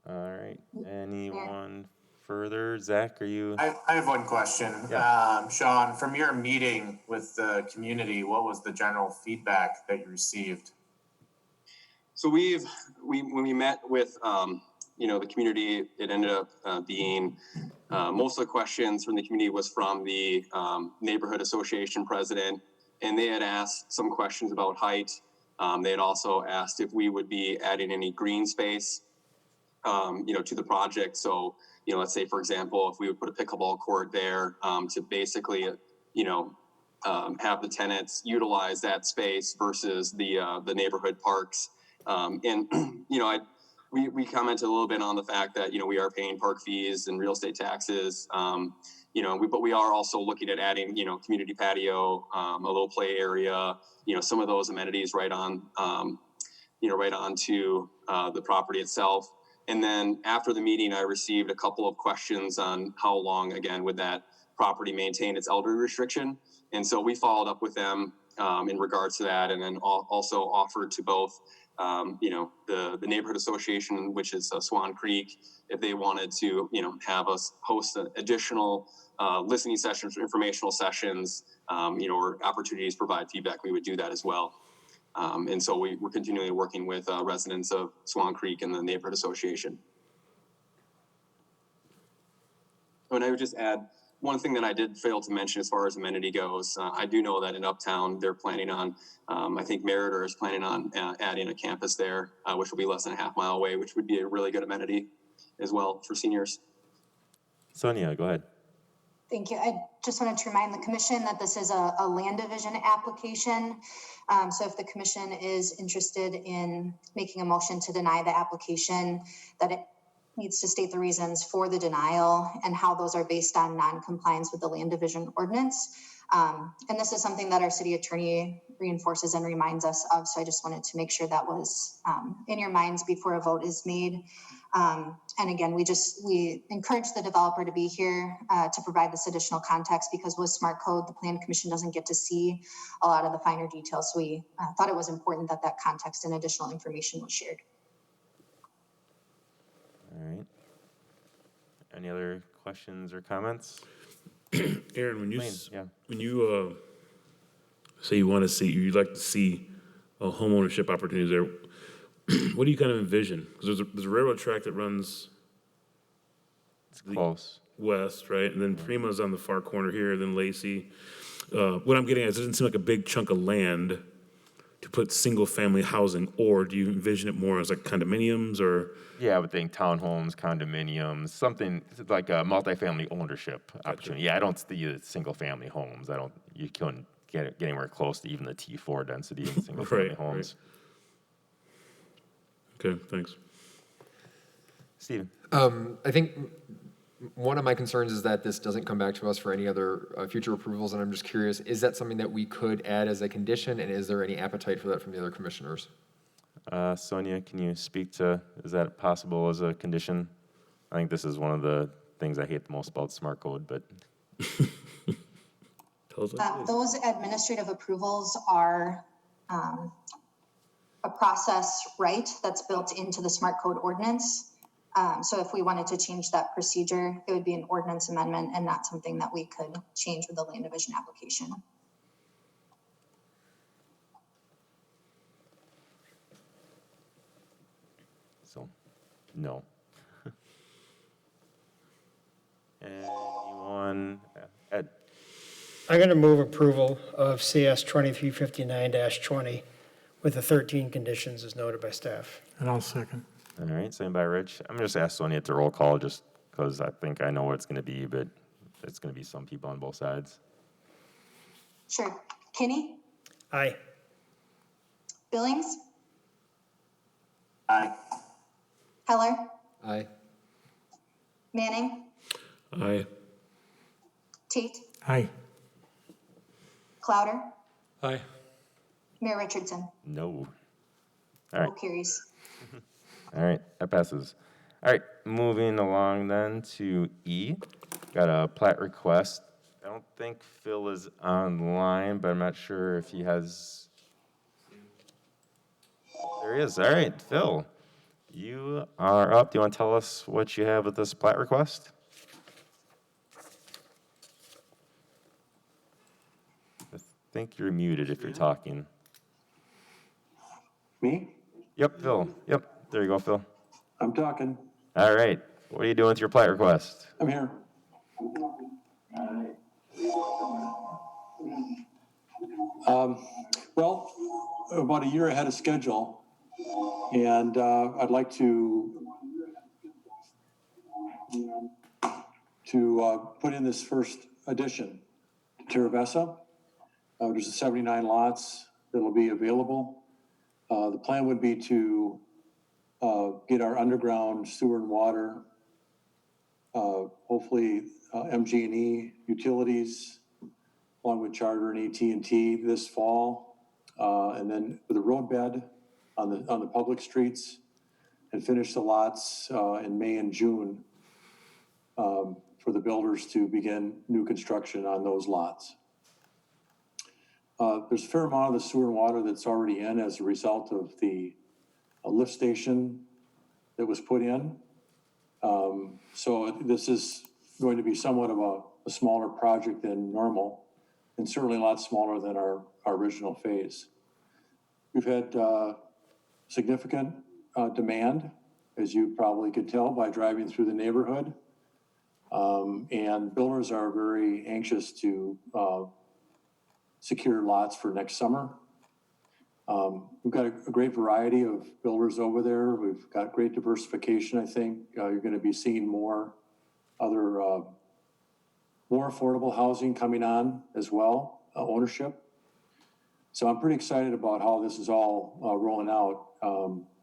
All right. Anyone further? Zach, are you? I have one question. Yeah. Sean, from your meeting with the community, what was the general feedback that you received? So when we met with, the community, it ended up being, most of the questions from the community was from the neighborhood association president, and they had asked some questions about height. They had also asked if we would be adding any green space, to the project. So, let's say, for example, if we would put a pickleball court there to basically, have the tenants utilize that space versus the neighborhood parks. We commented a little bit on the fact that, we are paying park fees and real estate taxes, but we are also looking at adding, community patio, a little play area, some of those amenities right on, right onto the property itself. And then after the meeting, I received a couple of questions on how long, again, would that property maintain its elderly restriction. And so we followed up with them in regards to that, and then also offered to both, the neighborhood association, which is Swan Creek, if they wanted to, have us host additional listening sessions, informational sessions, or opportunities to provide feedback, we would do that as well. And so we're continually working with residents of Swan Creek and the neighborhood association. And I would just add one thing that I did fail to mention as far as amenity goes. I do know that in Uptown, they're planning on, I think Meritor is planning on adding a campus there, which will be less than a half mile away, which would be a really good amenity as well for seniors. Sonia, go ahead. Thank you. I just wanted to remind the commission that this is a land division application. So if the commission is interested in making a motion to deny the application, that it needs to state the reasons for the denial and how those are based on non-compliance with the land division ordinance. And this is something that our city attorney reinforces and reminds us of. So I just wanted to make sure that was in your minds before a vote is made. And again, we encourage the developer to be here to provide this additional context, because with Smart Code, the Plan Commission doesn't get to see a lot of the finer details. So we thought it was important that that context and additional information was shared. All right. Any other questions or comments? Aaron, when you Wayne, yeah. when you say you'd like to see home ownership opportunities there, what do you kind of envision? Because there's a railroad track that runs Close. west, right, and then Prima's on the far corner here, then Lacey. What I'm getting at is, it doesn't seem like a big chunk of land to put single-family housing, or do you envision it more as like condominiums or? Yeah, I would think townhomes, condominiums, something like a multifamily ownership opportunity. Yeah, I don't see the single-family homes. You couldn't get anywhere close to even the T4 density in single-family homes. Okay, thanks. Steven? I think one of my concerns is that this doesn't come back to us for any other future approvals, and I'm just curious, is that something that we could add as a condition, and is there any appetite for that from the other commissioners? Sonia, can you speak to, is that possible as a condition? I think this is one of the things I hate the most about Smart Code, but. Tell us what it is. Those administrative approvals are a process, right, that's built into the Smart Code ordinance. So if we wanted to change that procedure, it would be an ordinance amendment and not something that we could change with the land division application. So, no. Anyone? Ed? I'm going to move approval of CS 2359-20 with the 13 conditions as noted by staff. And I'll second. All right, second by Rich. I'm going to just ask Sonia to roll call just because I think I know what it's going to be, but it's going to be some people on both sides. Sure. Kinney? Aye. Billings? Aye. Heller? Aye. Manning? Aye. Tate? Aye. Clouder? Aye. Mayor Richardson? No. All right. Vote carries. All right, that passes. All right, moving along then to E. Got a plat request. I don't think Phil is online, but I'm not sure if he has. There he is. All right, Phil, you are up. Do you want to tell us what you have with this plat request? I think you're muted if you're talking. Me? Yep, Phil. Yep, there you go, Phil. I'm talking. All right, what are you doing with your plat request? I'm here. Well, about a year ahead of schedule, and I'd like to put in this first addition to Terravesa. There's 79 lots that'll be available. The plan would be to get our underground sewer and water, hopefully MG&E utilities, along with Charter and AT&T this fall, and then with a roadbed on the public streets, and finish the lots in May and June for the builders to begin new construction on those lots. There's a fair amount of the sewer and water that's already in as a result of the lift station that was put in. So this is going to be somewhat of a smaller project than normal, and certainly a lot smaller than our original phase. We've had significant demand, as you probably could tell by driving through the neighborhood. And builders are very anxious to secure lots for next summer. We've got a great variety of builders over there. We've got great diversification, I think. You're going to be seeing more other, more affordable housing coming on as well, ownership. So I'm pretty excited about how this is all rolling out.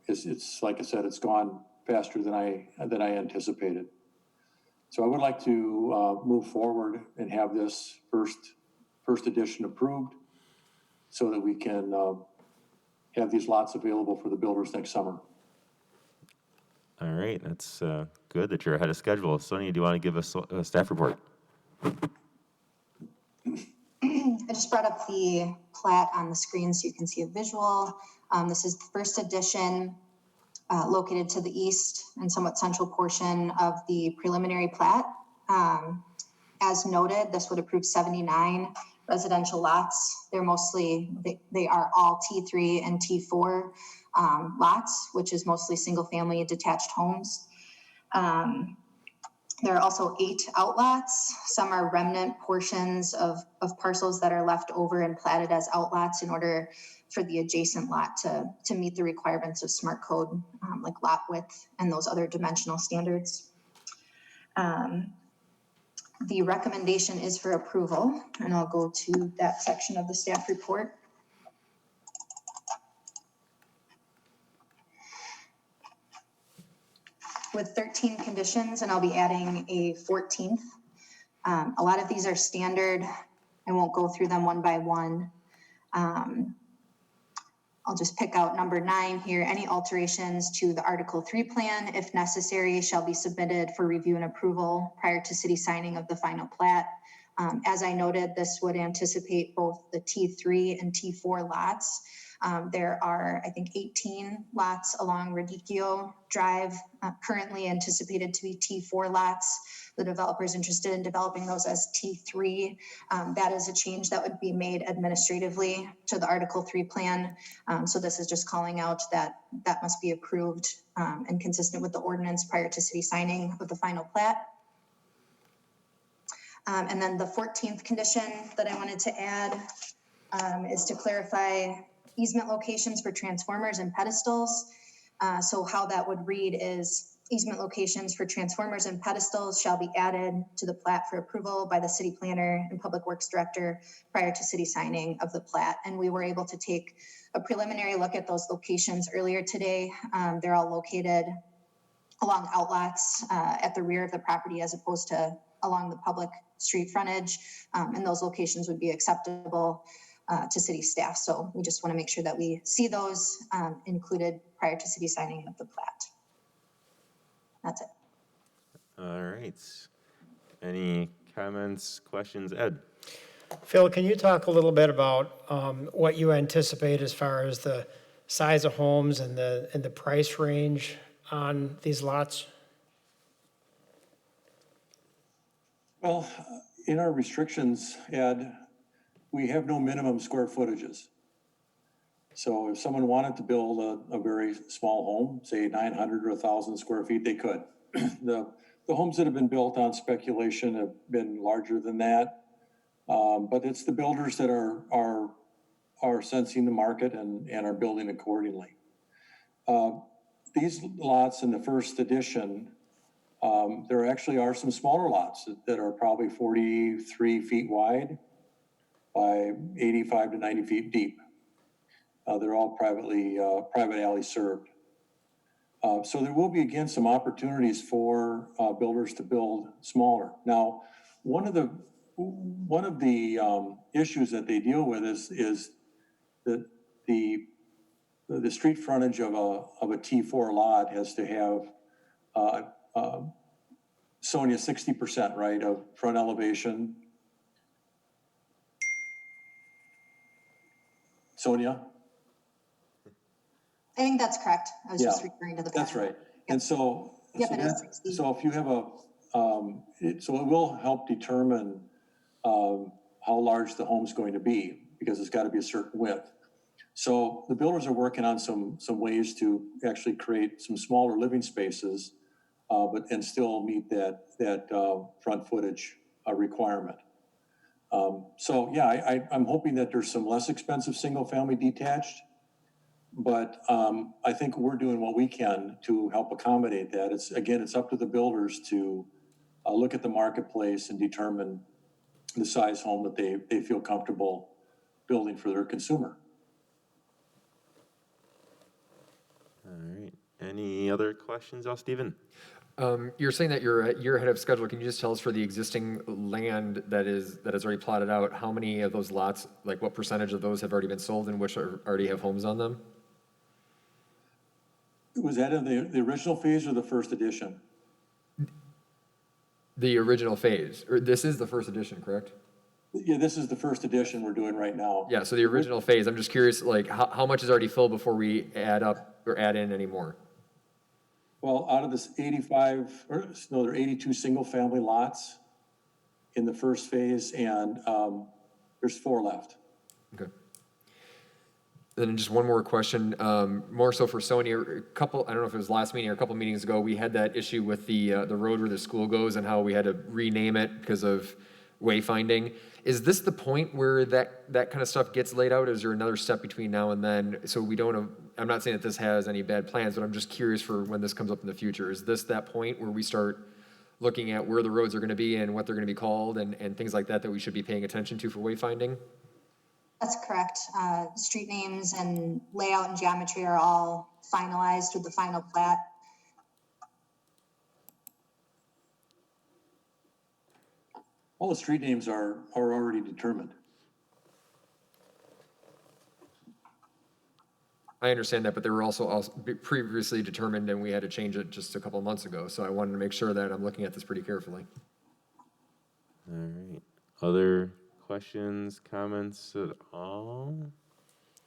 It's like I said, it's gone faster than I anticipated. So I would like to move forward and have this first edition approved so that we can have these lots available for the builders next summer. All right, that's good that you're ahead of schedule. Sonia, do you want to give us a staff report? I just brought up the plat on the screen so you can see a visual. This is the first edition located to the east and somewhat central portion of the preliminary plat. As noted, this would approve 79 residential lots. They're mostly, they are all T3 and T4 lots, which is mostly single family detached homes. There are also 8 outlots. Some are remnant portions of parcels that are left over and platted as outlots in order for the adjacent lot to meet the requirements of smart code, like lot width and those other dimensional standards. The recommendation is for approval, and I'll go to that section of the staff report. With 13 conditions, and I'll be adding a 14th. A lot of these are standard. I won't go through them one by one. I'll just pick out number 9 here. Any alterations to the Article 3 plan, if necessary, shall be submitted for review and approval prior to city signing of the final plat. As I noted, this would anticipate both the T3 and T4 lots. There are, I think, 18 lots along Radicchio Drive, currently anticipated to be T4 lots. The developer is interested in developing those as T3. That is a change that would be made administratively to the Article 3 plan. So this is just calling out that that must be approved and consistent with the ordinance prior to city signing of the final plat. And then the 14th condition that I wanted to add is to clarify easement locations for transformers and pedestals. So how that would read is easement locations for transformers and pedestals shall be added to the plat for approval by the city planner and public works director prior to city signing of the plat. And we were able to take a preliminary look at those locations earlier today. They're all located along outlots at the rear of the property as opposed to along the public street frontage. And those locations would be acceptable to city staff. So we just want to make sure that we see those included prior to city signing of the plat. That's it. All right. Any comments, questions? Ed? Phil, can you talk a little bit about what you anticipate as far as the size of homes and the price range on these lots? Well, in our restrictions, Ed, we have no minimum square footages. So if someone wanted to build a very small home, say 900 or 1,000 square feet, they could. The homes that have been built on speculation have been larger than that. But it's the builders that are sensing the market and are building accordingly. These lots in the first edition, there actually are some smaller lots that are probably 43 feet wide by 85 to 90 feet deep. They're all private alley served. So there will be, again, some opportunities for builders to build smaller. Now, one of the issues that they deal with is that the the street frontage of a T4 lot has to have, Sonia, 60%, right, of front elevation. Sonia? I think that's correct. I was just Yeah, referring to the. that's right. And so, Yep, so it is that, 60. so if you have so it will help determine how large the home's going to be, because it's got to be a certain width. So the builders are working on some ways to actually create some smaller living spaces, and still meet that front footage requirement. So yeah, I'm hoping that there's some less expensive single-family detached, but I think we're doing what we can to help accommodate that. It's up to the builders to look at the marketplace and determine the size home that they feel comfortable building for their consumer. All right. Any other questions, Stephen? You're saying that you're ahead of schedule. Can you just tell us for the existing land that is already plotted out, how many of those lots, like what percentage of those have already been sold and which already have homes on them? Was that in the original phase or the first edition? The original phase, or this is the first edition, correct? Yeah, this is the first edition we're doing right now. Yeah, so the original phase, I'm just curious, like how much is already filled before we add up or add in any more? Well, out of this 85, or no, there are 82 single-family lots in the first phase, and there's 4 left. Okay. Then just one more question, more so for Sonia. I don't know if it was last meeting or a couple meetings ago, we had that issue with the road where the school goes and how we had to rename it because of wayfinding. Is this the point where that kind of stuff gets laid out? Is there another step between now and then? So we don't, I'm not saying that this has any bad plans, but I'm just curious for when this comes up in the future. Is this that point where we start looking at where the roads are going to be and what they're going to be called and things like that we should be paying attention to for wayfinding? That's correct. Street names and layout and geometry are all finalized with the final plat. All the street names are already determined. I understand that, but they were also previously determined and we had to change it just a couple of months ago. So I wanted to make sure that I'm looking at this pretty carefully. All right. Other questions, comments at all?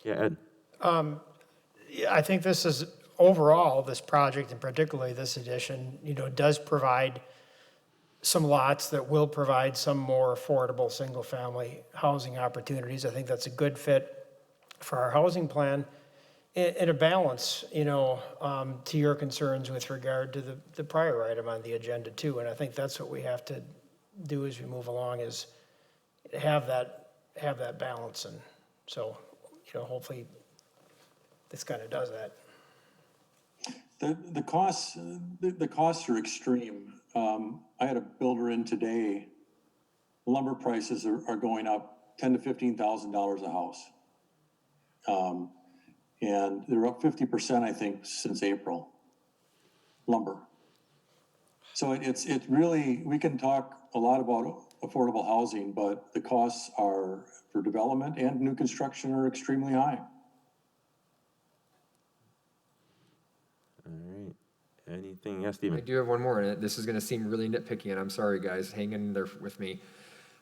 Yeah, Ed. Yeah, I think this is, overall, this project and particularly this addition, does provide some lots that will provide some more affordable single-family housing opportunities. I think that's a good fit for our housing plan in a balance, to your concerns with regard to the prior item on the agenda too. And I think that's what we have to do as we move along, is have that balance. And so, hopefully this kind of does that. The costs are extreme. I had a builder in today. Lumber prices are going up $10,000 to $15,000 a house, and they're up 50%, I think, since April. Lumber. So it's really, we can talk a lot about affordable housing, but the costs are for development and new construction are extremely high. All right. Anything? Yes, Stephen. I do have one more, and this is going to seem really nitpicky, and I'm sorry, guys. Hang in there with me.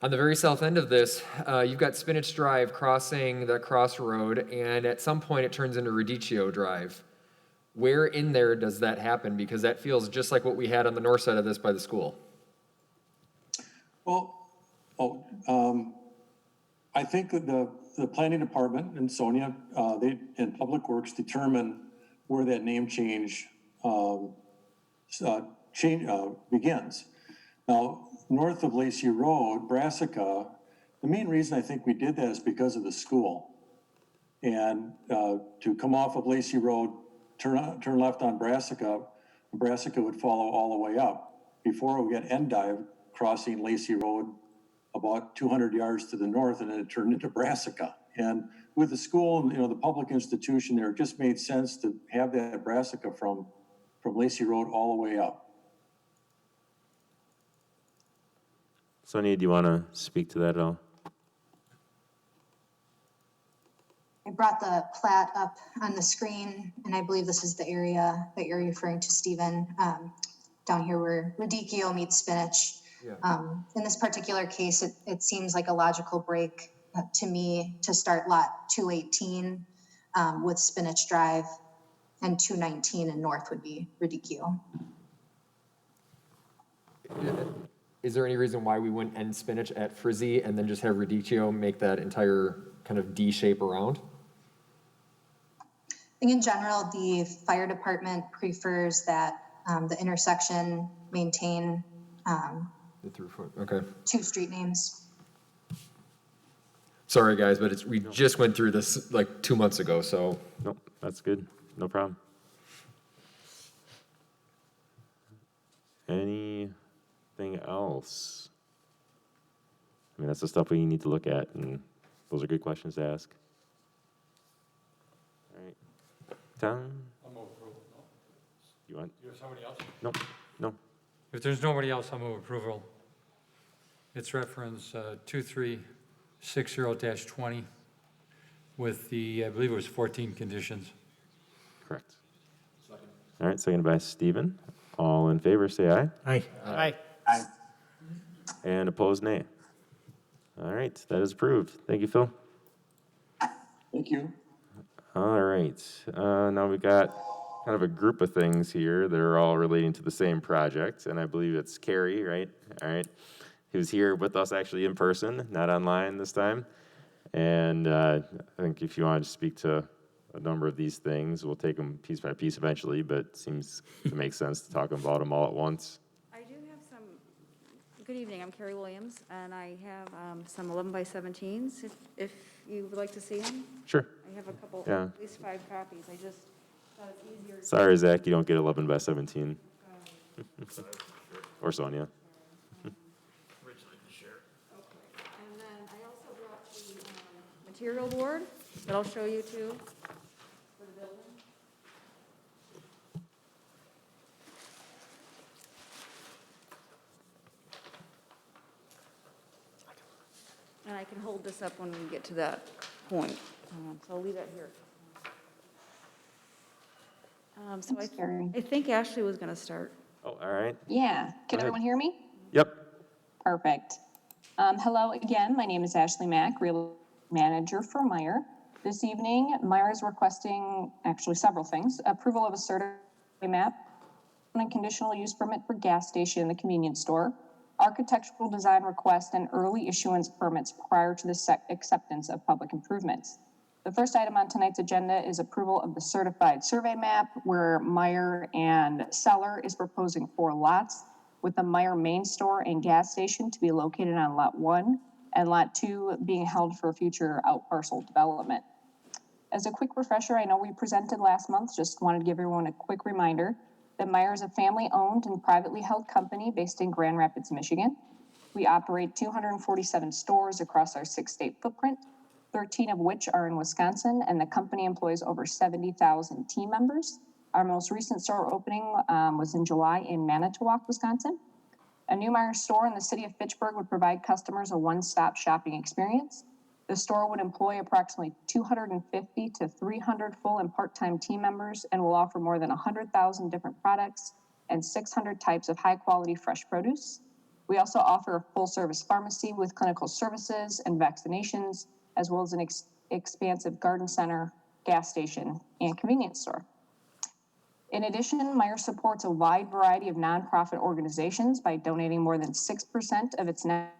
On the very south end of this, you've got Spinach Drive crossing the crossroad, and at some point it turns into Radicchio Drive. Where in there does that happen? Because that feels just like what we had on the north side of this by the school. Well, I think that the planning department and Sonia, and Public Works determine where that name change begins. Now, north of Lacey Road, Brassica, the main reason I think we did that is because of the school. And to come off of Lacey Road, turn left on Brassica, Brassica would follow all the way up before we get Endive crossing Lacey Road about 200 yards to the north, and then it turned into Brassica. And with the school, the public institution there, it just made sense to have that Brassica from Lacey Road all the way up. Sonia, do you want to speak to that at all? I brought the plat up on the screen, and I believe this is the area that you're referring to, Stephen, down here where Radicchio meets Spinach. Yeah. In this particular case, it seems like a logical break to me to start lot 218 with Spinach Drive, and 219 and north would be Radicchio. Is there any reason why we wouldn't end Spinach at Frizzy and then just have Radicchio make that entire kind of D shape around? I think in general, the fire department prefers that the intersection maintain The throughput, okay. 2 street names. Sorry, guys, but we just went through this like 2 months ago, so. Nope, that's good. No problem. Anything else? I mean, that's the stuff we need to look at, and those are good questions to ask. All right. Tom? I'll move approval, no? You want? You have somebody else? No, no. If there's nobody else, I'll move approval. It's reference 2360-20 with the, I believe it was 14 conditions. Correct. All right, seconded by Stephen. All in favor, say aye. Aye. Aye. Aye. And opposed, nay. All right, that is approved. Thank you, Phil. Thank you. All right, now we've got kind of a group of things here that are all relating to the same project, and I believe it's Carrie, right? All right, who's here with us actually in person, not online this time. And I think if you want to speak to a number of these things, we'll take them piece by piece eventually, but it seems to make sense to talk about them all at once. I do have some, good evening, I'm Carrie Williams, and I have some 11 by 17s, if you would like to see them. Sure. I have a couple, Yeah. at least 5 copies, I just thought it's easier. Sorry, Zach, you don't get 11 by 17. Or Sonia. And then I also brought the material board that I'll show you too, for the building. And I can hold this up when we get to that point, so I'll leave that here. So I think Ashley was going to start. Oh, all right. Yeah. Can ahead. everyone hear me? Yep. Perfect. Hello again. My name is Ashley Mack, Real Manager for Meyer. This evening, Meyer is requesting actually several things. Approval of a certified map and conditional use permit for gas station and the convenience store, architectural design request, and early issuance permits prior to the acceptance of public improvements. The first item on tonight's agenda is approval of the certified survey map, where Meyer and Seller is proposing 4 lots, with the Meyer main store and gas station to be located on Lot 1, and Lot 2 being held for future out-parcel development. As a quick refresher, I know we presented last month, just wanted to give everyone a quick reminder that Meyer is a family-owned and privately held company based in Grand Rapids, Michigan. We operate 247 stores across our 6-state footprint, 13 of which are in Wisconsin, and the company employs over 70,000 team members. Our most recent store opening was in July in Manitowoc, Wisconsin. A new Meyer store in the city of Fitchburg would provide customers a one-stop shopping experience. The store would employ approximately 250 to 300 full and part-time team members and will offer more than 100,000 different products and 600 types of high-quality fresh produce. We also offer a full-service pharmacy with clinical services and vaccinations, as well as an expansive garden center, gas station, and convenience store. In addition, Meyer supports a wide variety of nonprofit organizations by donating more than 6% of its net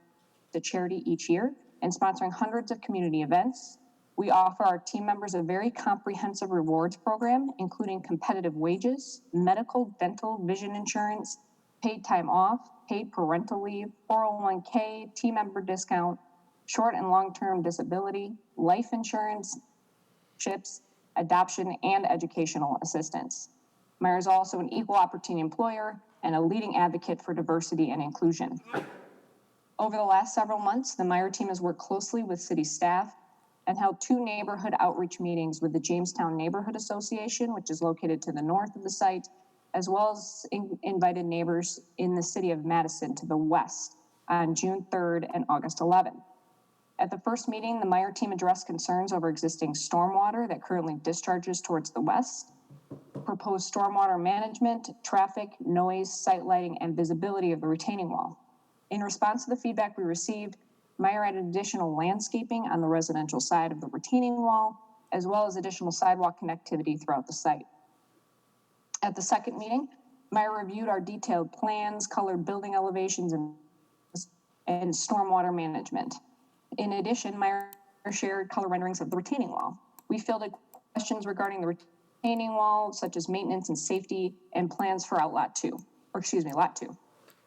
to charity each year and sponsoring hundreds of community events. We offer our team members a very comprehensive rewards program, including competitive wages, medical, dental, vision insurance, paid time off, paid parental leave, 401k, team member discount, short and long-term disability, life insurance, chips, adoption, and educational assistance. Meyer is also an equal opportunity employer and a leading advocate for diversity and inclusion. Over the last several months, the Meyer team has worked closely with city staff and held 2 neighborhood outreach meetings with the Jamestown Neighborhood Association, which is located to the north of the site, as well as invited neighbors in the city of Madison to the west on June 3rd and August 11th. At the first meeting, the Meyer team addressed concerns over existing stormwater that currently discharges towards the west, proposed stormwater management, traffic, noise, site lighting, and visibility of the retaining wall. In response to the feedback we received, Meyer added additional landscaping on the residential side of the retaining wall, as well as additional sidewalk connectivity throughout the site. At the second meeting, Meyer reviewed our detailed plans, colored building elevations, and stormwater management. In addition, Meyer shared color renderings of the retaining wall. We fielded questions regarding the retaining wall, such as maintenance and safety, and plans for lot 2.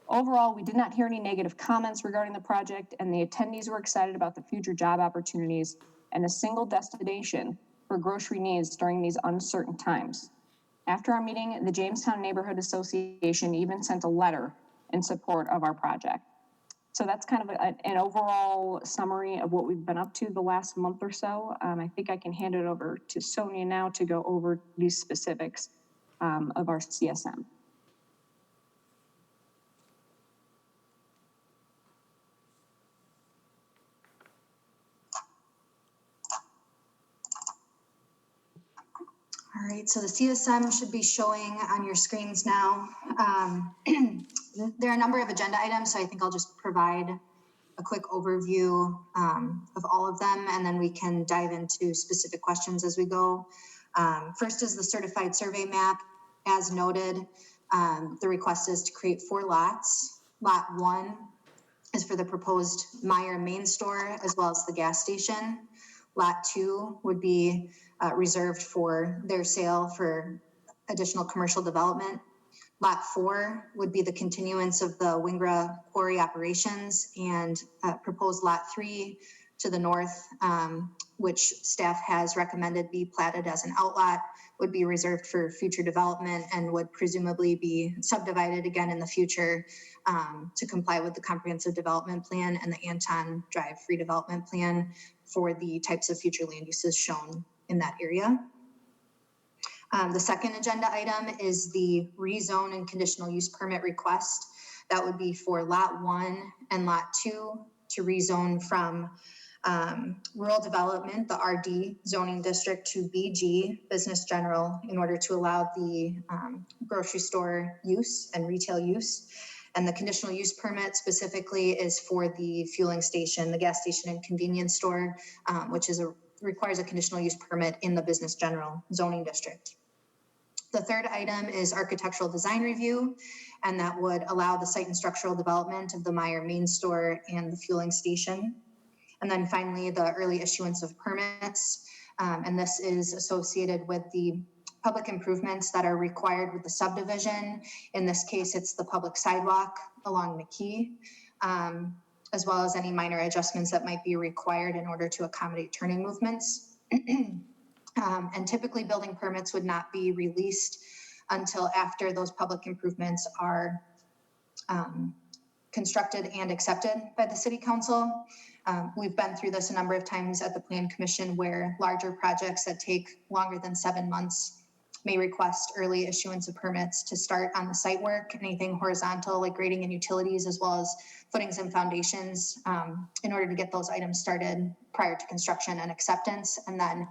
Overall, we did not hear any negative comments regarding the project, and the attendees were excited about the future job opportunities and a single destination for grocery needs during these uncertain times. After our meeting, the Jamestown Neighborhood Association even sent a letter in support of our project. So that's kind of an overall summary of what we've been up to the last month or so. I think I can hand it over to Sonia now to go over these specifics of our CSM. All right, so the CSM should be showing on your screens now. There are a number of agenda items, so I think I'll just provide a quick overview of all of them, and then we can dive into specific questions as we go. First is the certified survey map. As noted, the request is to create 4 lots. Lot 1 is for the proposed Meyer main store as well as the gas station. Lot 2 would be reserved for their sale for additional commercial development. Lot 4 would be the continuance of the Wingra quarry operations, and proposed Lot 3 to the north, which staff has recommended be platted as an outlot, would be reserved for future development and would presumably be subdivided again in the future to comply with the comprehensive development plan and the Anton Drive redevelopment plan for the types of future land uses shown in that area. The second agenda item is the rezone and conditional use permit request. That would be for Lot 1 and Lot 2 to rezone from rural development, the RD zoning district, to BG, business general, in order to allow the grocery store use and retail use. And the conditional use permit specifically is for the fueling station, the gas station and convenience store, which requires a conditional use permit in the business general zoning district. The third item is architectural design review, and that would allow the site and structural development of the Meyer main store and the fueling station. And then finally, the early issuance of permits, and this is associated with the public improvements that are required with the subdivision. In this case, it's the public sidewalk along McKee, as well as any minor adjustments that might be required in order to accommodate turning movements. And typically building permits would not be released until after those public improvements are constructed and accepted by the city council. We've been through this a number of times at the Plan Commission, where larger projects that take longer than 7 months may request early issuance of permits to start on the site work, anything horizontal like grading and utilities, as well as footings and foundations, in order to get those items started prior to construction and acceptance. And then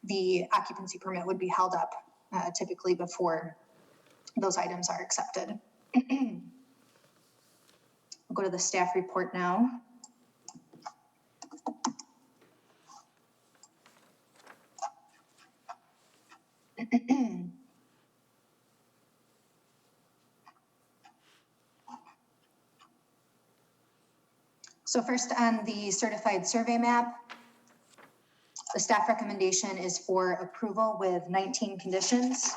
the occupancy permit would be held up typically before those items are accepted. We'll go to the staff report now. So first, on the certified survey map, the staff recommendation is for approval with 19 conditions.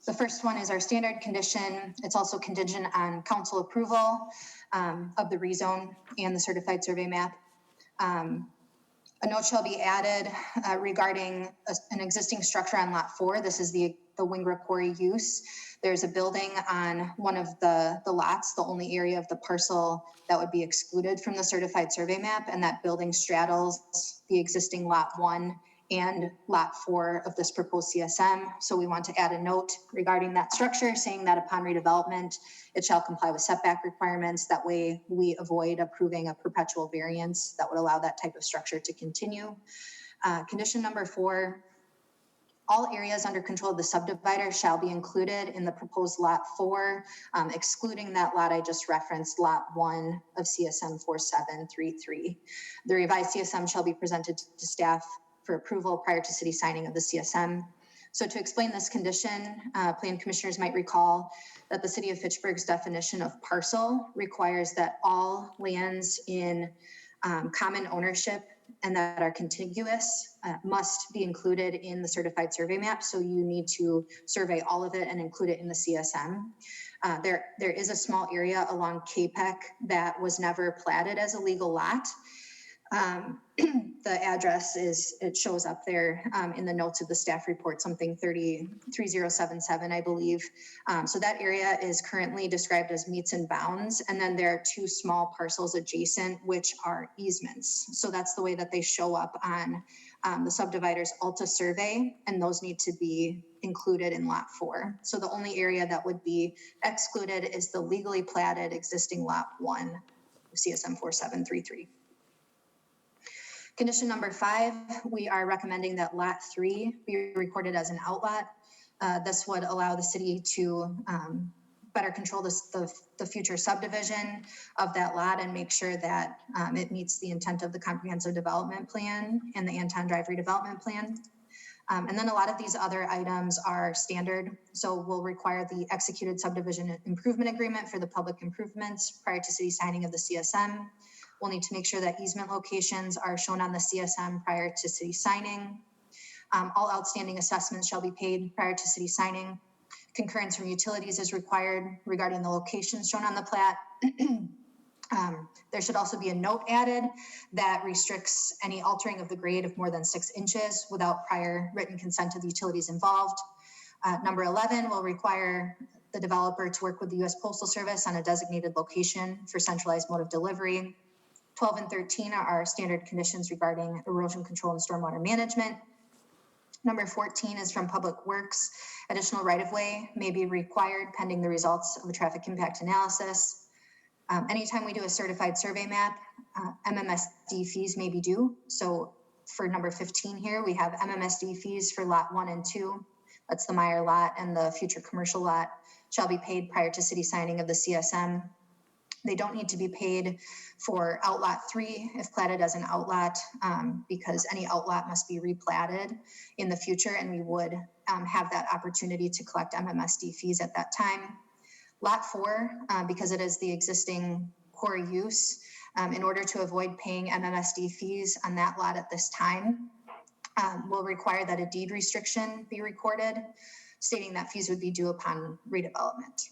The first one is our standard condition. It's also contingent on council approval of the rezone and the certified survey map. A note shall be added regarding an existing structure on Lot 4. This is the Wingra quarry use. There's a building on one of the lots, the only area of the parcel that would be excluded from the certified survey map, and that building straddles the existing Lot 1 and Lot 4 of this proposed CSM. So we want to add a note regarding that structure saying that upon redevelopment, it shall comply with setback requirements. That way we avoid approving a perpetual variance that would allow that type of structure to continue. Condition number 4, all areas under control of the subdivider shall be included in the proposed Lot 4, excluding that lot I just referenced, Lot 1 of CSM 4733. The revised CSM shall be presented to staff for approval prior to city signing of the CSM. So to explain this condition, plan commissioners might recall that the city of Fitchburg's definition of parcel requires that all lands in common ownership and that are contiguous must be included in the certified survey map. So you need to survey all of it and include it in the CSM. There is a small area along KPEC that was never platted as a legal lot. The address it shows up there in the notes of the staff report, something 3077, I believe. So that area is currently described as meets and bounds. And then there are 2 small parcels adjacent, which are easements. So that's the way that they show up on the subdivider's ALTA survey, and those need to be included in Lot 4. So the only area that would be excluded is the legally platted existing Lot 1 of CSM 4733. Condition number 5, we are recommending that Lot 3 be recorded as an outlot. This would allow the city to better control the future subdivision of that lot and make sure that it meets the intent of the comprehensive development plan and the Anton Drive redevelopment plan. And then a lot of these other items are standard. So we'll require the executed subdivision improvement agreement for the public improvements prior to city signing of the CSM. We'll need to make sure that easement locations are shown on the CSM prior to city signing. All outstanding assessments shall be paid prior to city signing. Concurrence from utilities is required regarding the locations shown on the plat. There should also be a note added that restricts any altering of the grade of more than 6 inches without prior written consent of the utilities involved. Number 11 will require the developer to work with the U.S. Postal Service on a designated location for centralized mode of delivery. 12 and 13 are standard conditions regarding erosion control and stormwater management. Number 14 is from Public Works. Additional right-of-way may be required pending the results of the traffic impact analysis. Anytime we do a certified survey map, MMSD fees may be due. So for number 15 here, we have MMSD fees for lot 1 and 2. That's the Meyer lot, and the future commercial lot shall be paid prior to city signing of the CSM. They don't need to be paid for outlot 3 if platted as an outlot, because any outlot must be replatted in the future, and we would have that opportunity to collect MMSD fees at that time. Lot 4, because it is the existing core use, in order to avoid paying MMSD fees on that lot at this time, will require that a deed restriction be recorded, stating that fees would be due upon redevelopment.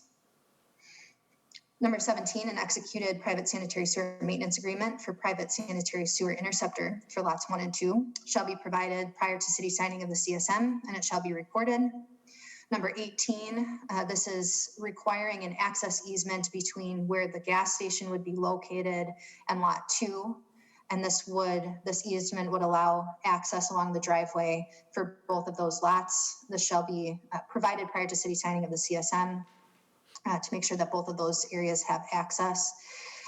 Number 17, an executed private sanitary sewer maintenance agreement for private sanitary sewer interceptor for lots 1 and 2 shall be provided prior to city signing of the CSM, and it shall be recorded. Number 18, this is requiring an access easement between where the gas station would be located and lot 2. And this easement would allow access along the driveway for both of those lots. This shall be provided prior to city signing of the CSM. To make sure that both of those areas have access.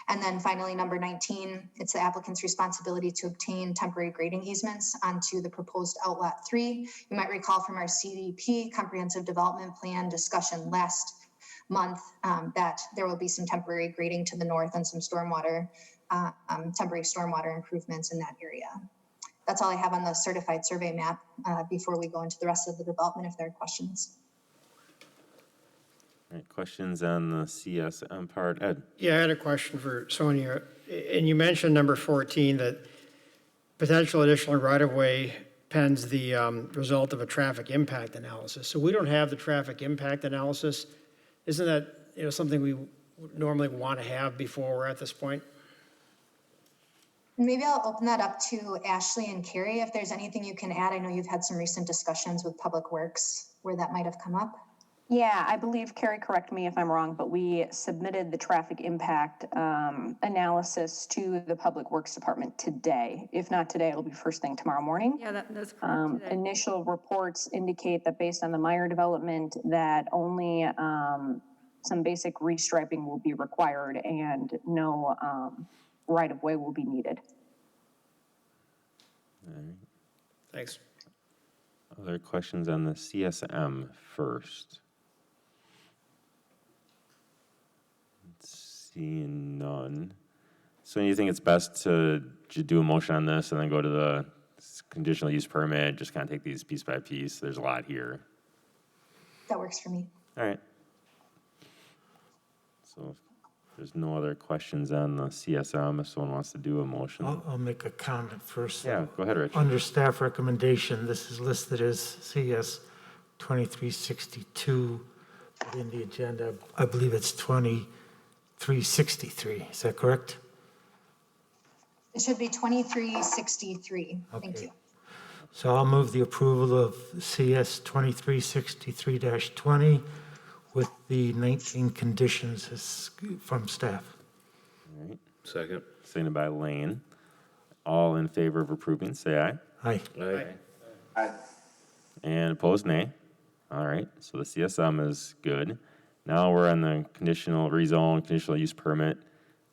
And then finally, number 19, it's the applicant's responsibility to obtain temporary grading easements onto the proposed outlot 3. You might recall from our CDP, Comprehensive Development Plan discussion last month, that there will be some temporary grading to the north and some stormwater, temporary stormwater improvements in that area. That's all I have on the certified survey map before we go into the rest of the development if there are questions. All right, questions on the CSM part? Ed? Yeah, I had a question for Sonia. And you mentioned number 14, that potential additional right-of-way pends the result of a traffic impact analysis. So we don't have the traffic impact analysis. Isn't that something we would normally want to have before we're at this point? Maybe I'll open that up to Ashley and Carrie if there's anything you can add. I know you've had some recent discussions with Public Works where that might have come up. Yeah, I believe, Carrie, correct me if I'm wrong, but we submitted the traffic impact analysis to the Public Works Department today. If not today, it'll be first thing tomorrow morning. Yeah, that's correct today. Initial reports indicate that based on the Meyer development, that only some basic restriping will be required and no right-of-way will be needed. Thanks. Other questions on the CSM first? Seeing none. So you think it's best to do a motion on this and then go to the conditional use permit, just kind of take these piece by piece? There's a lot here. That works for me. All right. So if there's no other questions on the CSM, if someone wants to do a motion. I'll make a comment first. Yeah, go ahead, Rich. Under staff recommendation, this is listed as CS 2362, but in the agenda, I believe it's 2363. Is that correct? It should be 2363. Thank Okay. you. So I'll move the approval of CS 2363-20 with the 19 conditions from staff. All right. Second. Seconded by Lane. All in favor of approving, say aye. Aye. Aye. And opposed, nay. All right, so the CSM is good. Now we're on the conditional rezone, conditional use permit.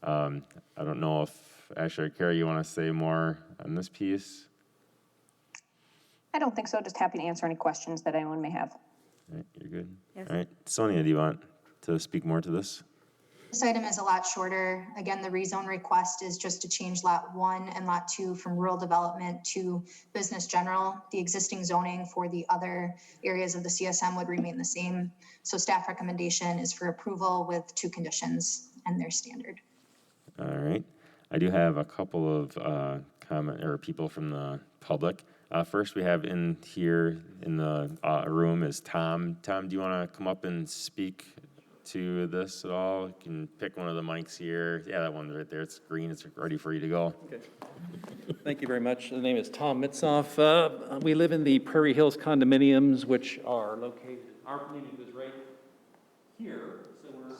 I don't know if Ashley or Carrie, you want to say more on this piece? I don't think so. Just happy to answer any questions that anyone may have. All right, you're good. Yes. All right, Sonia, do you want to speak more to this? This item is a lot shorter. Again, the rezone request is just to change lot 1 and lot 2 from rural development to business general. The existing zoning for the other areas of the CSM would remain the same. So staff recommendation is for approval with 2 conditions, and they're standard. All right, I do have a couple of comment or people from the public. First, we have in here in the room is Tom. Tom, do you want to come up and speak to this at all? You can pick one of the mics here. Yeah, that one right there. It's green. It's ready for you to go. Okay. Thank you very much. The name is Tom Mitzoff. We live in the Prairie Hills condominiums, which are located, our community is right here. So we're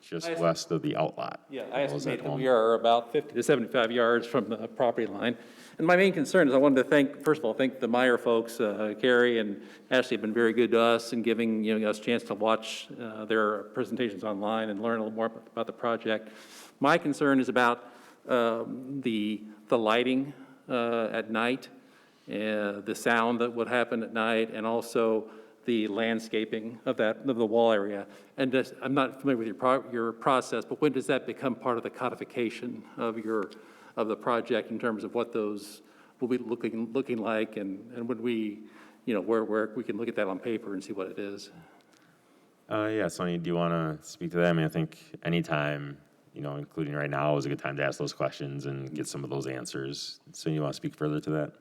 Just west of the outlot. Yeah, I Those at estimate that home. we are about 50 to 75 yards from the property line. And my main concern is I wanted to thank, first of all, thank the Meyer folks, Carrie and Ashley have been very good to us in giving us a chance to watch their presentations online and learn a little more about the project. My concern is about the lighting at night, the sound that would happen at night, and also the landscaping of the wall area. And just, I'm not familiar with your process, but when does that become part of the codification of the project in terms of what those will be looking like, and when we, where we can look at that on paper and see what it is? Yeah, Sonia, do you want to speak to that? I mean, I think anytime, including right now, is a good time to ask those questions and get some of those answers. So you want to speak further to that?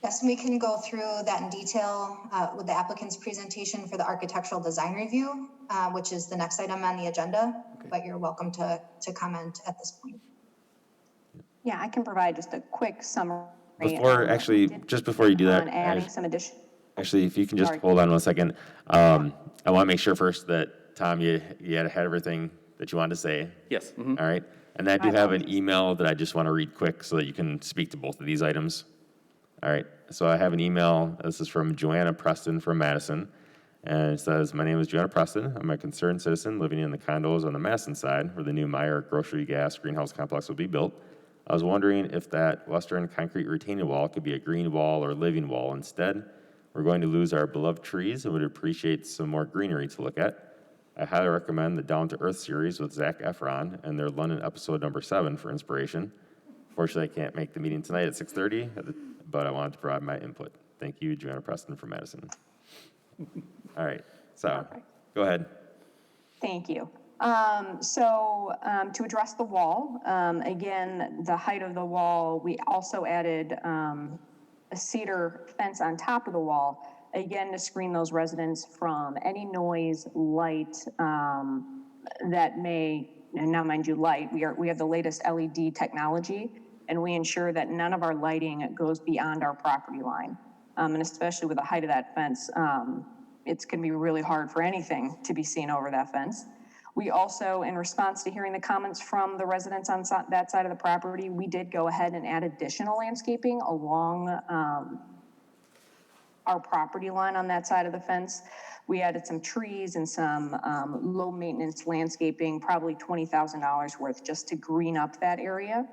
Yes, we can go through that in detail with the applicant's presentation for the architectural design review, which is the next item on the agenda, but you're welcome to comment at this point. Yeah, I can provide just a quick summary. Just before you do that, On adding some addition. actually, if you can just Sorry. hold on 1 second. I want to make sure first that, Tom, you had everything that you wanted to say. Yes. Mhm. All right. And I do have an email that I just want to read quick so that you can speak to both of these items. All right. So I have an email. This is from Joanna Preston from Madison. And it says, my name is Joanna Preston. I'm a concerned citizen living in the condos on the Madison side where the new Meyer grocery gas greenhouse complex will be built. I was wondering if that western concrete retaining wall could be a green wall or living wall instead. We're going to lose our beloved trees and would appreciate some more greenery to look at. I highly recommend the Down to Earth series with Zac Efron and their London episode number 7 for inspiration. Fortunately, I can't make the meeting tonight at 6:30, but I wanted to provide my input. Thank you, Joanna Preston from Madison. All right, so go ahead. Thank you. To address the wall, again, the height of the wall, we also added a cedar fence on top of the wall, again, to screen those residents from any noise, light that may, and now mind you, light, we have the latest LED technology, and we ensure that none of our lighting goes beyond our property line. And especially with the height of that fence, it's going to be really hard for anything to be seen over that fence. We also, in response to hearing the comments from the residents on that side of the property, we did go ahead and add additional landscaping along our property line on that side of the fence. We added some trees and some low-maintenance landscaping, probably $20,000 worth, just to green up that area.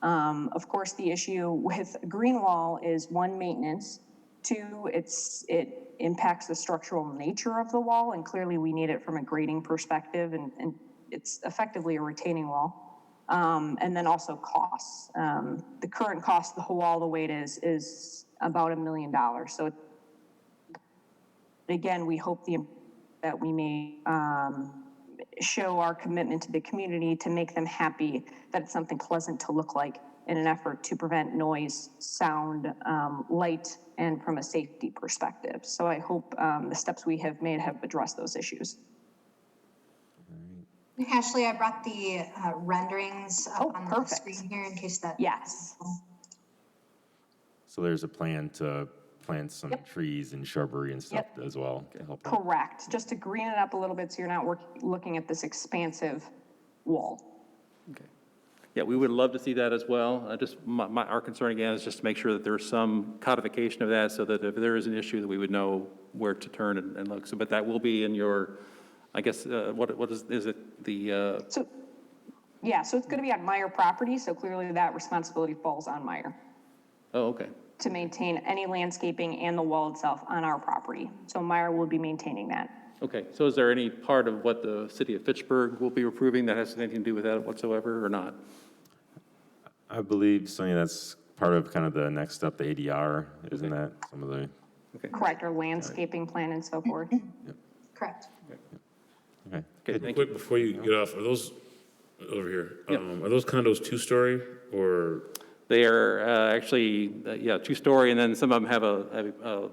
Of course, the issue with green wall is, one, maintenance. Two, it impacts the structural nature of the wall, and clearly we need it from a grading perspective, and it's effectively a retaining wall. And then also costs. The current cost of the whole wall, the way it is about $1 million. So again, we hope that we may show our commitment to the community to make them happy, that it's something pleasant to look like, in an effort to prevent noise, sound, light, and from a safety perspective. So I hope the steps we have made have addressed those issues. Ashley, I brought the renderings up on the perfect. screen here in case that. Yes. So there's a plan to plant some trees and shrubbery and stuff as well to help out. Correct, just to green it up a little bit so you're not looking at this expansive wall. Okay. Yeah, we would love to see that as well. Just our concern again is just to make sure that there's some codification of that so that if there is an issue that we would know where to turn and look. So, but that will be in your, I guess, what is it, the? So it's going to be on Meyer property, so clearly that responsibility falls on Meyer Oh, okay. to maintain any landscaping and the wall itself on our property. So Meyer will be maintaining that. Okay, so is there any part of what the city of Fitchburg will be approving that has anything to do with that whatsoever or not? I believe, Sonia, that's part of kind of the next step, the ADR, isn't that some of the? Okay. Correct, our landscaping plan and so forth. Correct. Okay. Thank Quick, before you get off, are those, over here, are those condos two-story or? They are actually, two-story, and then some of them have a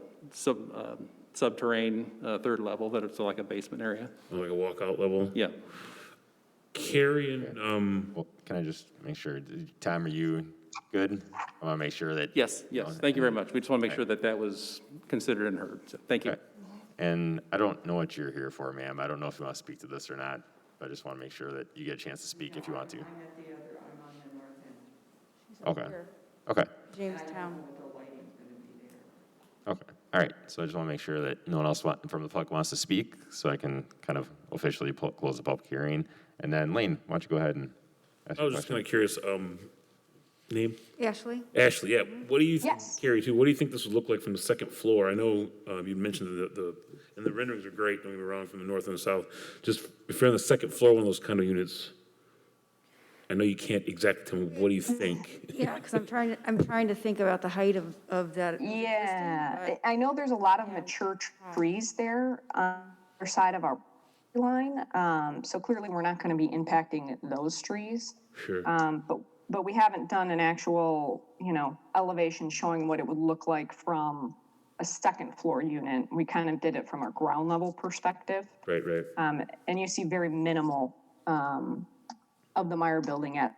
subterranean third level that it's like a basement area. Like a walkout level? Yeah. Carrie and, Well, can I just make sure, Tom, are you good? I want to make sure that. Yes, thank you very much. We just want to make sure that that was considered and heard, so thank you. Okay. And I don't know what you're here for, ma'am. I don't know if you want to speak to this or not, but I just want to make sure that you get a chance to speak if you want to. Okay, okay, Jamestown. okay. All right, so I just want to make sure that no one else from the public wants to speak, so I can kind of officially close the public hearing. And then Lane, why don't you go ahead and ask I your was just question? kind of curious, name? Ashley? Ashley, yeah. What do you think, Yes. Carrie, too, what do you think this would look like from the second floor? I know you mentioned and the renderings are great, don't get me wrong, from the north and the south. Just if you're on the second floor, one of those condo units, I know you can't exactly tell me, what do you think? Yeah, because I'm trying to think about the height of that. Yeah, I know there's a lot of mature trees there on the other side of our line. So clearly we're not going to be impacting those trees. Sure. But we haven't done an actual, elevation showing what it would look like from a second floor unit. We kind of did it from a ground level perspective. Right. And you see very minimal of the Meyer building at.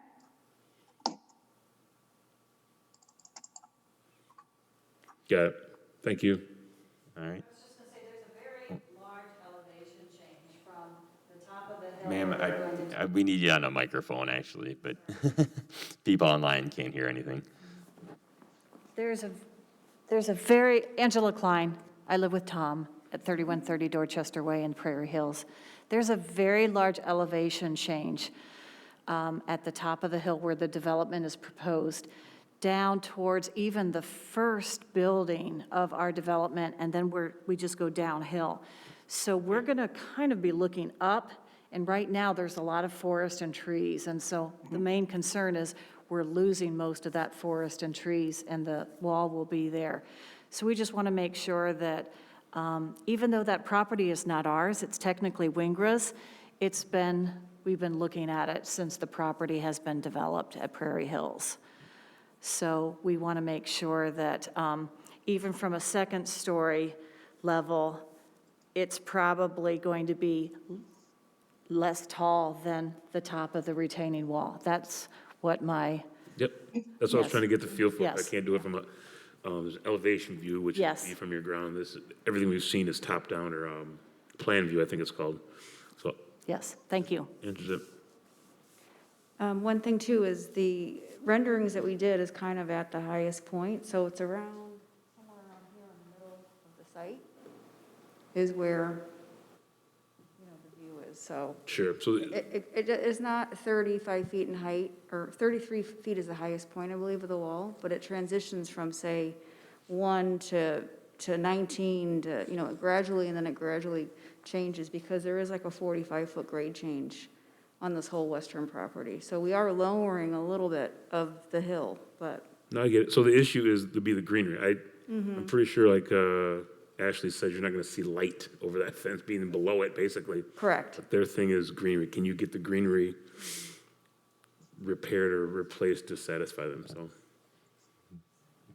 Got it. Thank you. All right. I was just going to say, there's a very large elevation change from the top of the hill. Ma'am, we need you on a microphone, actually, but people online can't hear anything. There's a very, Angela Klein, I live with Tom at 3130 Dorchester Way in Prairie Hills. There's a very large elevation change at the top of the hill where the development is proposed, down towards even the first building of our development, and then we just go downhill. So we're going to kind of be looking up, and right now there's a lot of forest and trees, and so the main concern is we're losing most of that forest and trees, and the wall will be there. So we just want to make sure that even though that property is not ours, it's technically Wingra's, we've been looking at it since the property has been developed at Prairie Hills. So we want to make sure that even from a second story level, it's probably going to be less tall than the top of the retaining wall. That's what my. Yep, that's what I was trying to get the feel for. I Yes. can't do it from There's an elevation view, which Yes. is view from your ground. Everything we've seen is top down or plan view, I think it's called. So Yes, thank you. answers it. One thing too is the renderings that we did is kind of at the highest point, so it's around, somewhere around here in the middle of the site is where, the view is, so. Sure. So It is not 35 feet in height, or 33 feet is the highest point, I believe, of the wall, but it transitions from, say, 1 to 19 to, gradually, and then it gradually changes because there is like a 45-foot grade change on this whole western property. So we are lowering a little bit of the hill, but. no, I get it. So the issue is to be the greenery. I'm pretty sure, like Ashley said, you're not going to see light over that fence being below it, basically. Correct. But their thing is greenery. Can you get the greenery repaired or replaced to satisfy them? So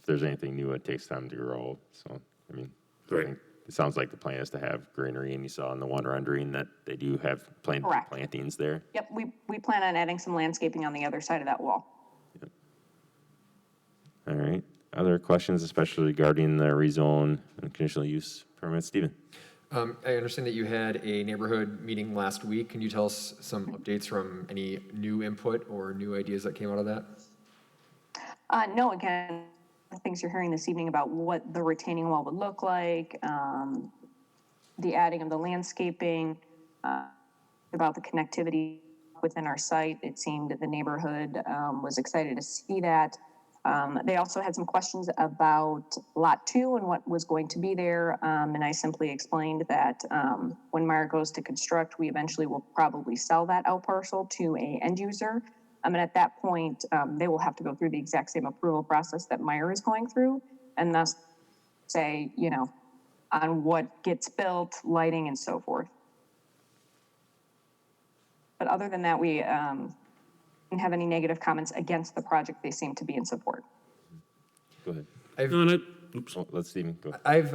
If there's anything new, it takes time to grow. So, I mean, I Right. think it sounds like the plan is to have greenery, and you saw in the one rendering that they do have Correct. plantings there. Yep, we plan on adding some landscaping on the other side of that wall. All right. Other questions, especially regarding the rezone and conditional use permit? Stephen? I understand that you had a neighborhood meeting last week. Can you tell us some updates from any new input or new ideas that came out of that? No, again, things you're hearing this evening about what the retaining wall would look like, the adding of the landscaping, about the connectivity within our site. It seemed that the neighborhood was excited to see that. They also had some questions about Lot 2 and what was going to be there, and I simply explained that when Meyer goes to construct, we eventually will probably sell that out parcel to a end user. And at that point, they will have to go through the exact same approval process that Meyer is going through, and thus say, on what gets built, lighting, and so forth. But other than that, we didn't have any negative comments against the project. They seem to be in support. Go ahead. Let's Stephen go. I've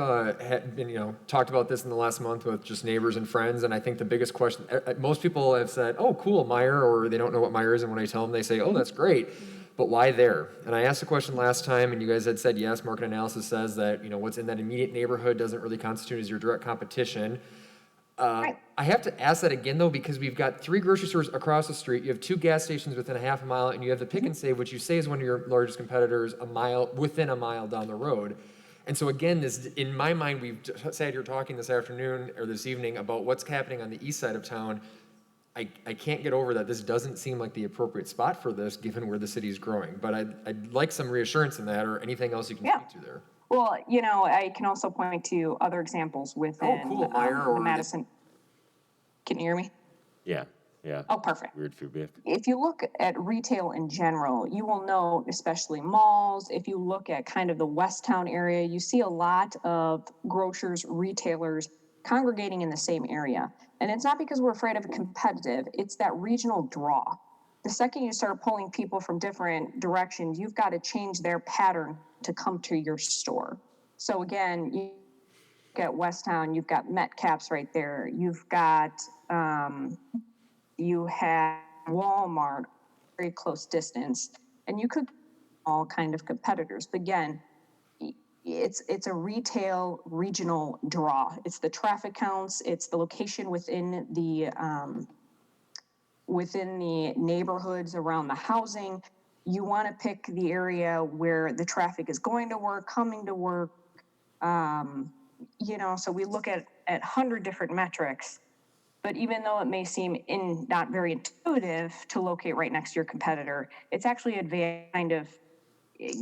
been, talked about this in the last month with just neighbors and friends, and I think the biggest question, most people have said, oh, cool, Meyer, or they don't know what Meyer is, and when I tell them, they say, oh, that's great, but why there? And I asked the question last time, and you guys had said, yes, market analysis says that, what's in that immediate neighborhood doesn't really constitute as your direct competition. I have to ask that again, though, because we've got 3 grocery stores across the street, you have 2 gas stations within a half a mile, and you have the Pick and Save, which you say is one of your largest competitors within a mile down the road. And so again, in my mind, we've sat here talking this afternoon or this evening about what's happening on the east side of town. I can't get over that. This doesn't seem like the appropriate spot for this, given where the city is growing. But I'd like some reassurance in that, or anything else you can speak to there. Well, I can also point to other examples within Meyer, the Madison. Can you hear me? Yeah. Oh, perfect. Weird feedback. If you look at retail in general, you will know, especially malls, if you look at kind of the West Town area, you see a lot of grocers, retailers congregating in the same area. And it's not because we're afraid of competitive, it's that regional draw. The second you start pulling people from different directions, you've got to change their pattern to come to your store. So again, you at West Town, you've got Metcaps right there. You've got, you have Walmart, very close distance, and you could all kind of competitors. But again, it's a retail regional draw. It's the traffic counts. It's the location within the neighborhoods around the housing. You want to pick the area where the traffic is going to work, coming to work. So we look at 100 different metrics, but even though it may seem not very intuitive to locate right next to your competitor, it's actually advanced kind of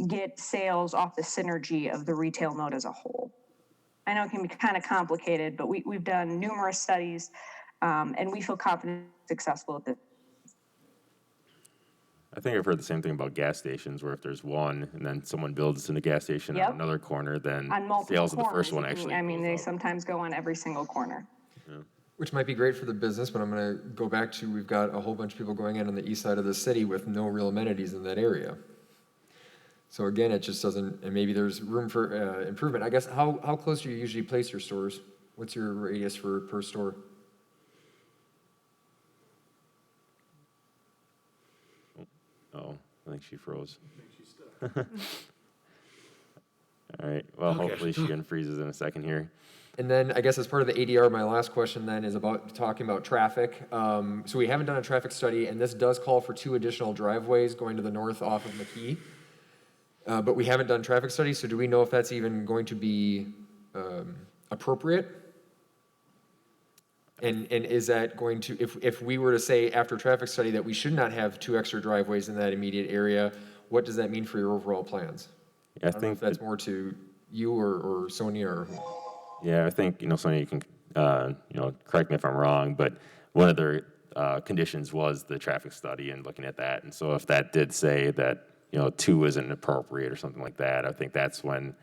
get sales off the synergy of the retail node as a whole. I know it can be kind of complicated, but we've done numerous studies, and we feel confident and successful at this. I think I've heard the same thing about gas stations, where if there's one and then someone builds in a gas station on another corner, then On multiple sales of the corners, first one actually. they sometimes go on every single corner. Which might be great for the business, but I'm going to go back to, we've got a whole bunch of people going in on the east side of the city with no real amenities in that area. So again, it just doesn't, and maybe there's room for improvement. I guess, how close do you usually place your stores? What's your radius per store? Oh, I think she froze. All right, well, Okay. hopefully she unfreezes in a second here. And then I guess as part of the ADR, my last question then is about talking about traffic. So we haven't done a traffic study, and this does call for 2 additional driveways going to the north off of McKee. But we haven't done traffic studies, so do we know if that's even going to be appropriate? And is that going to, if we were to say after traffic study that we should not have 2 extra driveways in that immediate area, what does that mean for your overall plans? Yeah, I don't know if that's more to you or Sonia or. Yeah, I think, Sonia, you can, correct me if I'm wrong, but one of their conditions was the traffic study and looking at that. And so if that did say that, 2 isn't appropriate or something like that, I think that's when,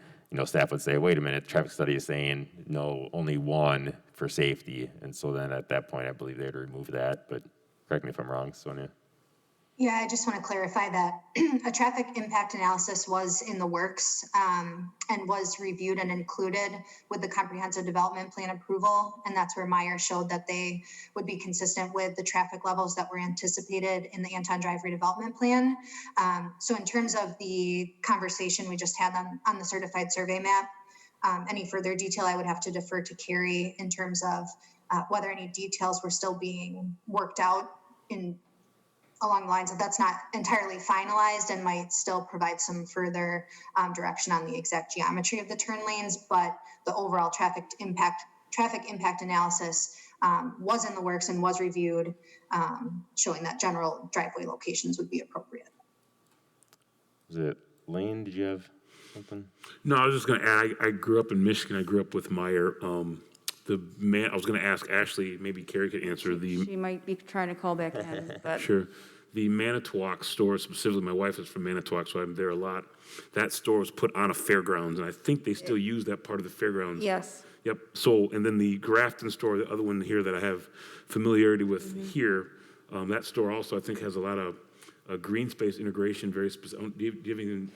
staff would say, wait a minute, the traffic study is saying, no, only 1 for safety. And so then at that point, I believe they'd remove that, but correct me if I'm wrong, Sonia. Yeah, I just want to clarify that a traffic impact analysis was in the works and was reviewed and included with the comprehensive development plan approval. And that's where Meyer showed that they would be consistent with the traffic levels that were anticipated in the Anton Drive redevelopment plan. So in terms of the conversation we just had on the certified survey map, any further detail I would have to defer to Carrie in terms of whether any details were still being worked out along the lines of that's not entirely finalized and might still provide some further direction on the exact geometry of the turn lanes, but the overall traffic impact analysis was in the works and was reviewed, showing that general driveway locations would be appropriate. Was it Lane? Did you have something? No, I was just going to add, I grew up in Michigan. I grew up with Meyer. I was going to ask Ashley, maybe Carrie could answer She might be trying to call back in, but. Sure. The Manitowoc store, specifically, my wife is from Manitowoc, so I'm there a lot. That store was put on a fairgrounds, and I think they still use that part of the fairgrounds. Yes. Yep. So, and then the Grafton store, the other one here that I have familiarity with here, that store also, I think, has a lot of green space integration, very specific. Do you even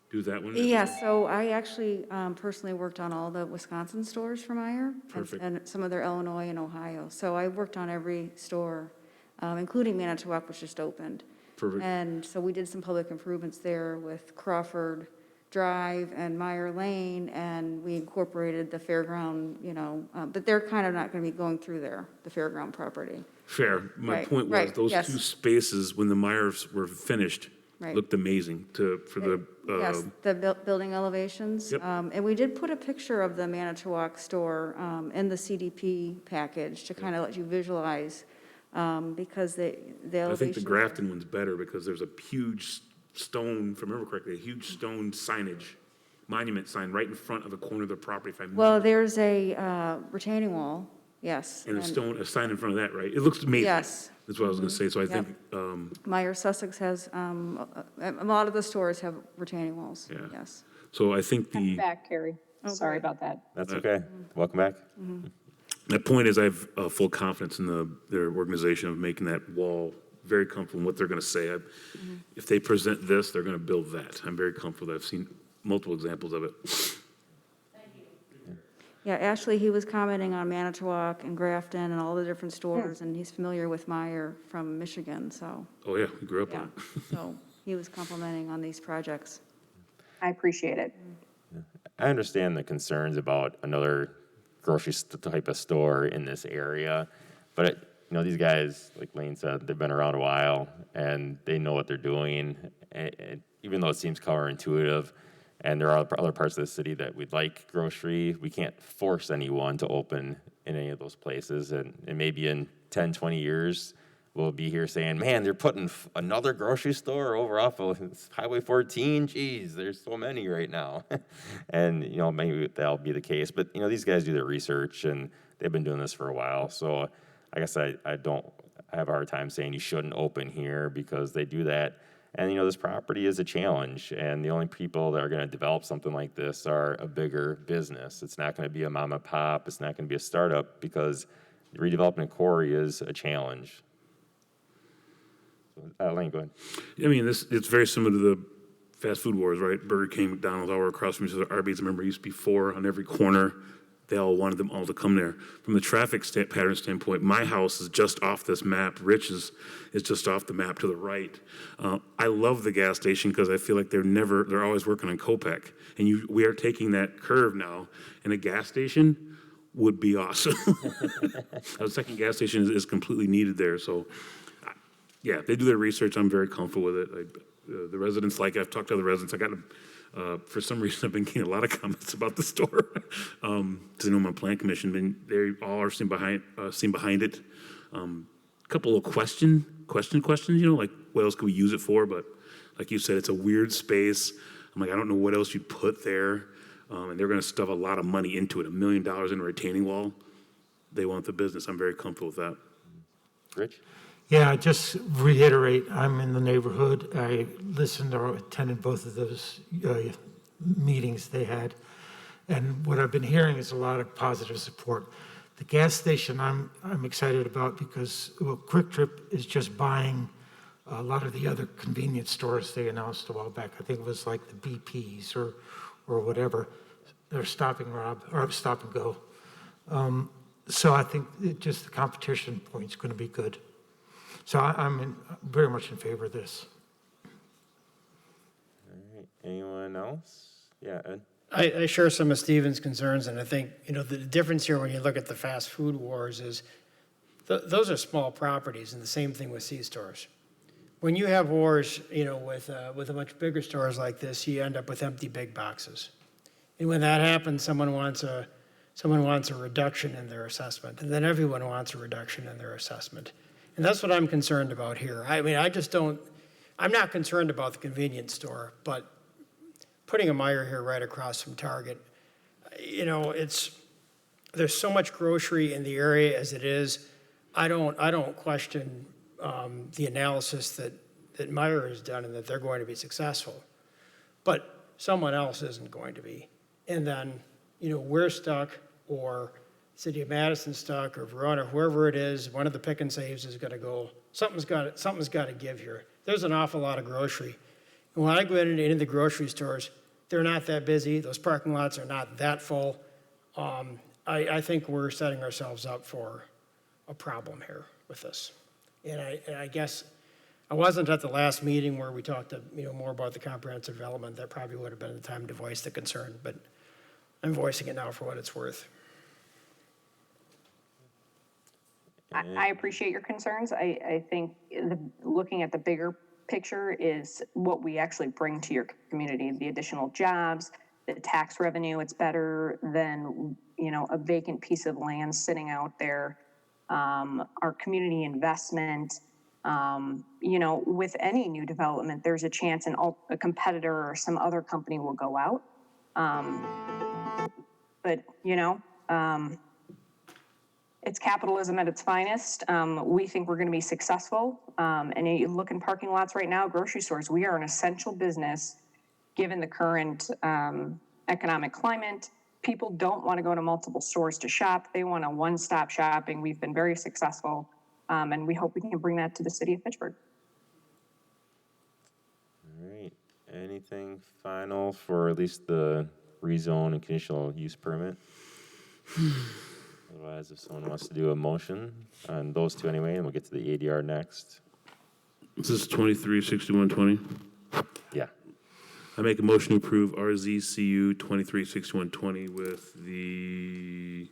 do that one? Yeah, so I actually personally worked on all the Wisconsin stores for Meyer. Perfect. And some of their Illinois and Ohio. So I worked on every store, including Manitowoc, which just opened. Perfect. And so we did some public improvements there with Crawford Drive and Meyer Lane, and we incorporated the fairground, but they're kind of not going to be going through there, the fairground property. Fair. My Right, point was right, those yes. 2 spaces, when the Myers were finished, Right. looked amazing for the. Yes, the building elevations. Yep. And we did put a picture of the Manitowoc store in the CDP package to kind of let you visualize, because the I elevation. think the Grafton one's better because there's a huge stone, if I remember correctly, a huge stone signage, monument sign right in front of the corner of the property, if I remember. Well, there's a retaining wall, yes. And a sign in front of that, right? It looks amazing. Yes. That's what I was gonna say, so I Yep. think, Meyer Sussex has, a lot of the stores have retaining walls, Yeah. yes. so I think I'm back, Carrie. Sorry about that. That's okay. Welcome back. the point is I have full confidence in their organization of making that wall very comfortable in what they're gonna say. If they present this, they're gonna build that. I'm very comfortable. I've seen multiple examples of it. Yeah, Ashley, he was commenting on Manitowoc and Grafton and all the different stores, and he's familiar with Meyer from Michigan, so, Oh, yeah, we grew up yeah. on it. So he was complimenting on these projects. I appreciate it. I understand the concerns about another grocery type of store in this area, but these guys, like Lane said, they've been around a while and they know what they're doing. And even though it seems counterintuitive, and there are other parts of the city that we'd like grocery, we can't force anyone to open in any of those places. And maybe in 10, 20 years, we'll be here saying, man, they're putting another grocery store over off of Highway 14. Geez, there's so many right now. And, maybe that'll be the case. But, these guys do their research and they've been doing this for a while. So I guess I have a hard time saying you shouldn't open here because they do that. And, this property is a challenge. And the only people that are going to develop something like this are a bigger business. It's not going to be a mom and pop. It's not going to be a startup because redeveloping a quarry is a challenge. Lane, go ahead. I mean, it's very similar to the fast food wars, right? Burger King, McDonald's, all across from each other. Arby's, I remember, used to be 4 on every corner. they all wanted them all to come there. From the traffic pattern standpoint, my house is just off this map. Rich's is just off the map to the right. I love the gas station because I feel like they're always working on Kopek. And we are taking that curve now, and a gas station would be awesome. A second gas station is completely needed there. So, yeah, they do their research. I'm very comfortable with it. The residents I've talked to other residents. I got for some reason, I've been getting a lot of comments about the store. Because I know my plan commission, they all are seen behind it. A couple of questions, like what else could we use it for? But like you said, it's a weird space. I'm like, I don't know what else you'd put there. And they're going to stuff a lot of money into it, $1 million in a retaining wall. They want the business. I'm very comfortable with that. Rich? Yeah, just reiterate, I'm in the neighborhood. I listened or attended both of those meetings they had. And what I've been hearing is a lot of positive support. The gas station I'm excited about because, Quick Trip is just buying a lot of the other convenience stores they announced a while back. I think it was like the BPs or whatever. They're Stop and Go. So I think just the competition point is going to be good. So I'm very much in favor of this. All right. Anyone else? Yeah, Ed? I share some of Stephen's concerns, and I think, the difference here when you look at the fast food wars is those are small properties, and the same thing with C-stores. When you have wars, with a much bigger stores like this, you end up with empty big boxes. And when that happens, someone wants a reduction in their assessment, and then everyone wants a reduction in their assessment. And that's what I'm concerned about here. I'm not concerned about the convenience store, but putting a Meijer here right across from Target, there's so much grocery in the area as it is. I don't question the analysis that Meijer has done and that they're going to be successful, but someone else isn't going to be. And then, we're stuck, or City of Madison stuck, or Verona, whoever it is, one of the pick and saves is gonna go, something's gotta give here. There's an awful lot of grocery. And when I go into the grocery stores, they're not that busy, those parking lots are not that full. I think we're setting ourselves up for a problem here with this. And I guess, I wasn't at the last meeting where we talked more about the comprehensive development. That probably would have been the time to voice the concern, but I'm voicing it now for what it's worth. I appreciate your concerns. I think looking at the bigger picture is what we actually bring to your community, the additional jobs, the tax revenue. It's better than, a vacant piece of land sitting out there. Our community investment, with any new development, there's a chance a competitor or some other company will go out. But it's capitalism at its finest. We think we're going to be successful. And you look in parking lots right now, grocery stores, we are an essential business given the current economic climate. People don't want to go to multiple stores to shop. They want a one-stop shopping. We've been very successful, and we hope we can bring that to the city of Fitchburg. All right. Anything final for at least the rezone and conditional use permit? Otherwise, if someone wants to do a motion on those two anyway, and we'll get to the ADR next. This is 236120. Yeah. I make a motion to approve RZCU 236120 with the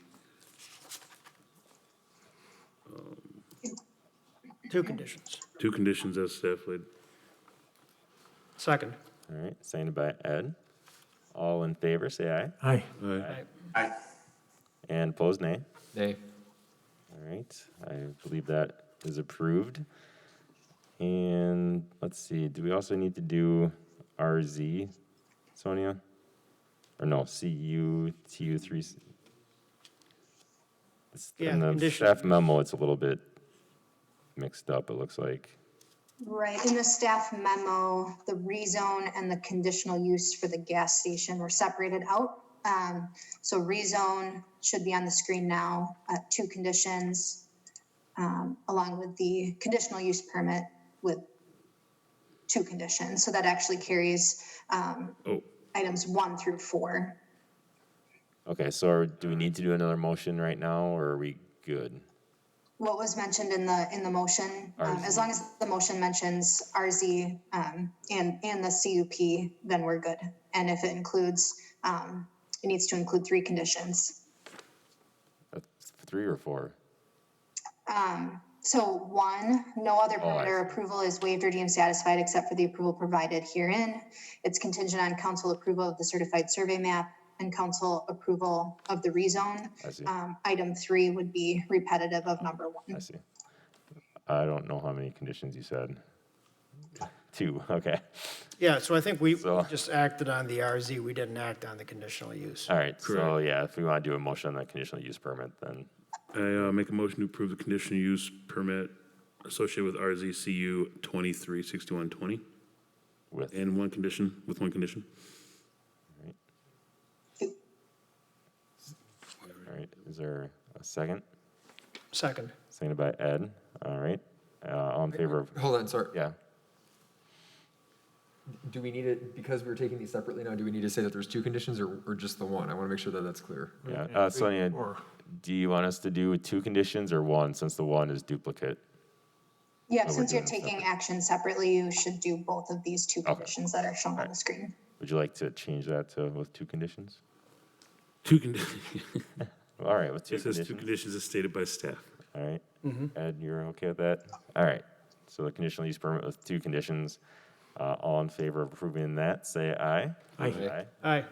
Two conditions. two conditions as staff laid. Second. All right. Seconded by Ed. All in favor, say aye. Aye. Aye. Aye. And opposed, nay. Nay. All right. I believe that is approved. And let's see. Do we also need to do RZ, Sonia? Or no, CU, TU3. Yeah, in the condition- staff memo, it's a little bit mixed up, it looks like. Right, in the staff memo, the rezone and the conditional use for the gas station were separated out. So rezone should be on the screen now, two conditions, along with the conditional use permit with two conditions. So that actually carries items 1 through 4. Okay, so do we need to do another motion right now, or are we good? What was mentioned in the motion, as RZ. long as the motion mentions RZ, and the CUP, then we're good. And if it includes, it needs to include 3 conditions. That's 3 or 4? So 1, no other Oh, permit I or see. approval is waived or deemed satisfied except for the approval provided herein. It's contingent on council approval of the certified survey map and council approval of the rezone. I see. Item 3 would be repetitive of number 1. I see. I don't know how many conditions you said. 2, okay. Yeah, so I think we So- just acted on the RZ, we didn't act on the conditional use. All right, so yeah, if we want to do a motion on that conditional use permit, then I make a motion to approve the conditional use permit associated with RZCU 236120 with, and one condition. all right, is there a second? Second. Seconded by Ed, all right. All in favor of, Hold on, sorry. yeah. Do we need it, because we're taking these separately now, do we need to say that there's 2 conditions or just the 1? I want to make sure that that's clear. Yeah, Sonia, do you want us to do 2 conditions or 1, since the 1 is duplicate? Yeah, Oh, we're since you're doing them taking action separately, you should do both of these 2 conditions that are shown on the screen. Would you like to change that to with 2 conditions? 2 conditions. All right, with 2 It says 2 conditions. conditions as stated by staff. All right, Ed, you're okay with that? All right, so the conditional use permit with 2 conditions. All in favor of approving that, say aye. Aye. Aye.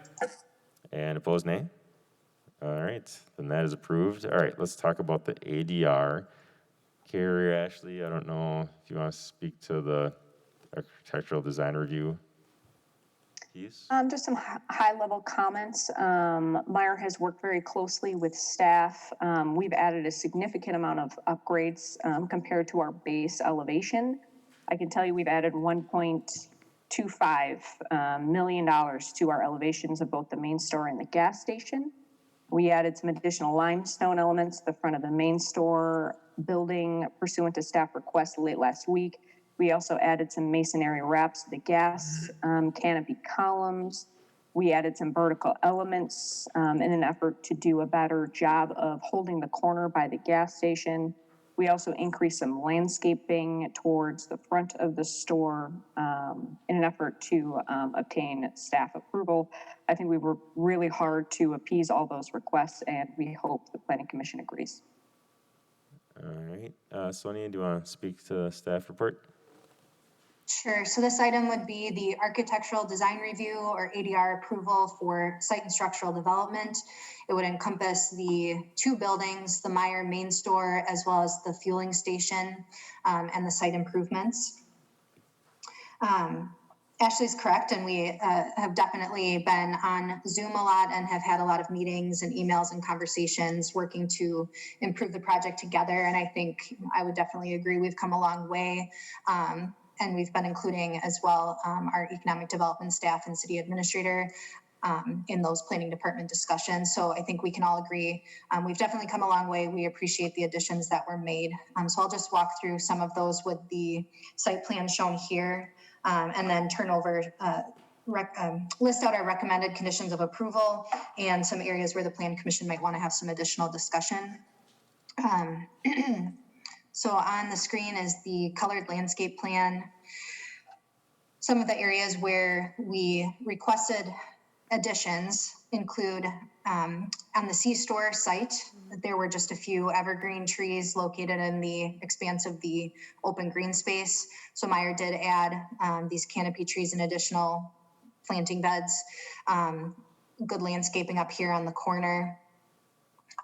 And opposed, nay? All right, then that is approved. All right, let's talk about the ADR. Carrie or Ashley, I don't know if you want to speak to the architectural design review piece? Just some high-level comments. Meyer has worked very closely with staff. We've added a significant amount of upgrades compared to our base elevation. I can tell you we've added $1.25 million to our elevations of both the main store and the gas station. We added some additional limestone elements to the front of the main store building pursuant to staff request late last week. We also added some masonry wraps to the gas canopy columns. We added some vertical elements in an effort to do a better job of holding the corner by the gas station. We also increased some landscaping towards the front of the store in an effort to obtain staff approval. I think we worked really hard to appease all those requests, and we hope the Planning Commission agrees. All right, Sonia, do you want to speak to the staff report? Sure. So this item would be the architectural design review or ADR approval for site and structural development. It would encompass the 2 buildings, the Meyer main store, as well as the fueling station and the site improvements. Ashley's correct, and we have definitely been on Zoom a lot and have had a lot of meetings and emails and conversations working to improve the project together. And I think I would definitely agree we've come a long way. And we've been including as well our economic development staff and city administrator in those planning department discussions. So I think we can all agree we've definitely come a long way. We appreciate the additions that were made. So I'll just walk through some of those with the site plan shown here and then turn over, list out our recommended conditions of approval and some areas where the Plan Commission might want to have some additional discussion. So on the screen is the colored landscape plan. Some of the areas where we requested additions include on the C-store site, there were just a few evergreen trees located in the expanse of the open green space. So Meyer did add these canopy trees and additional planting beds, good landscaping up here on the corner.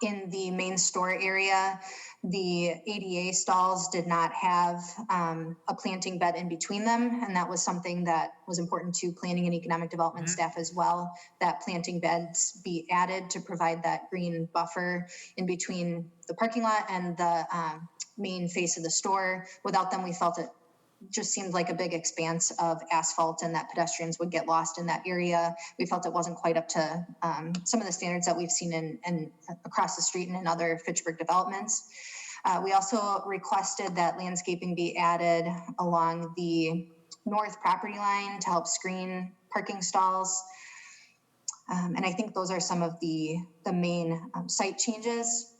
In the main store area, the ADA stalls did not have a planting bed in between them, and that was something that was important to planning and economic development staff as well, that planting beds be added to provide that green buffer in between the parking lot and the main face of the store. Without them, we felt it just seemed like a big expanse of asphalt and that pedestrians would get lost in that area. We felt it wasn't quite up to some of the standards that we've seen in across the street and in other Fitchburg developments. We also requested that landscaping be added along the north property line to help screen parking stalls. And I think those are some of the main site changes.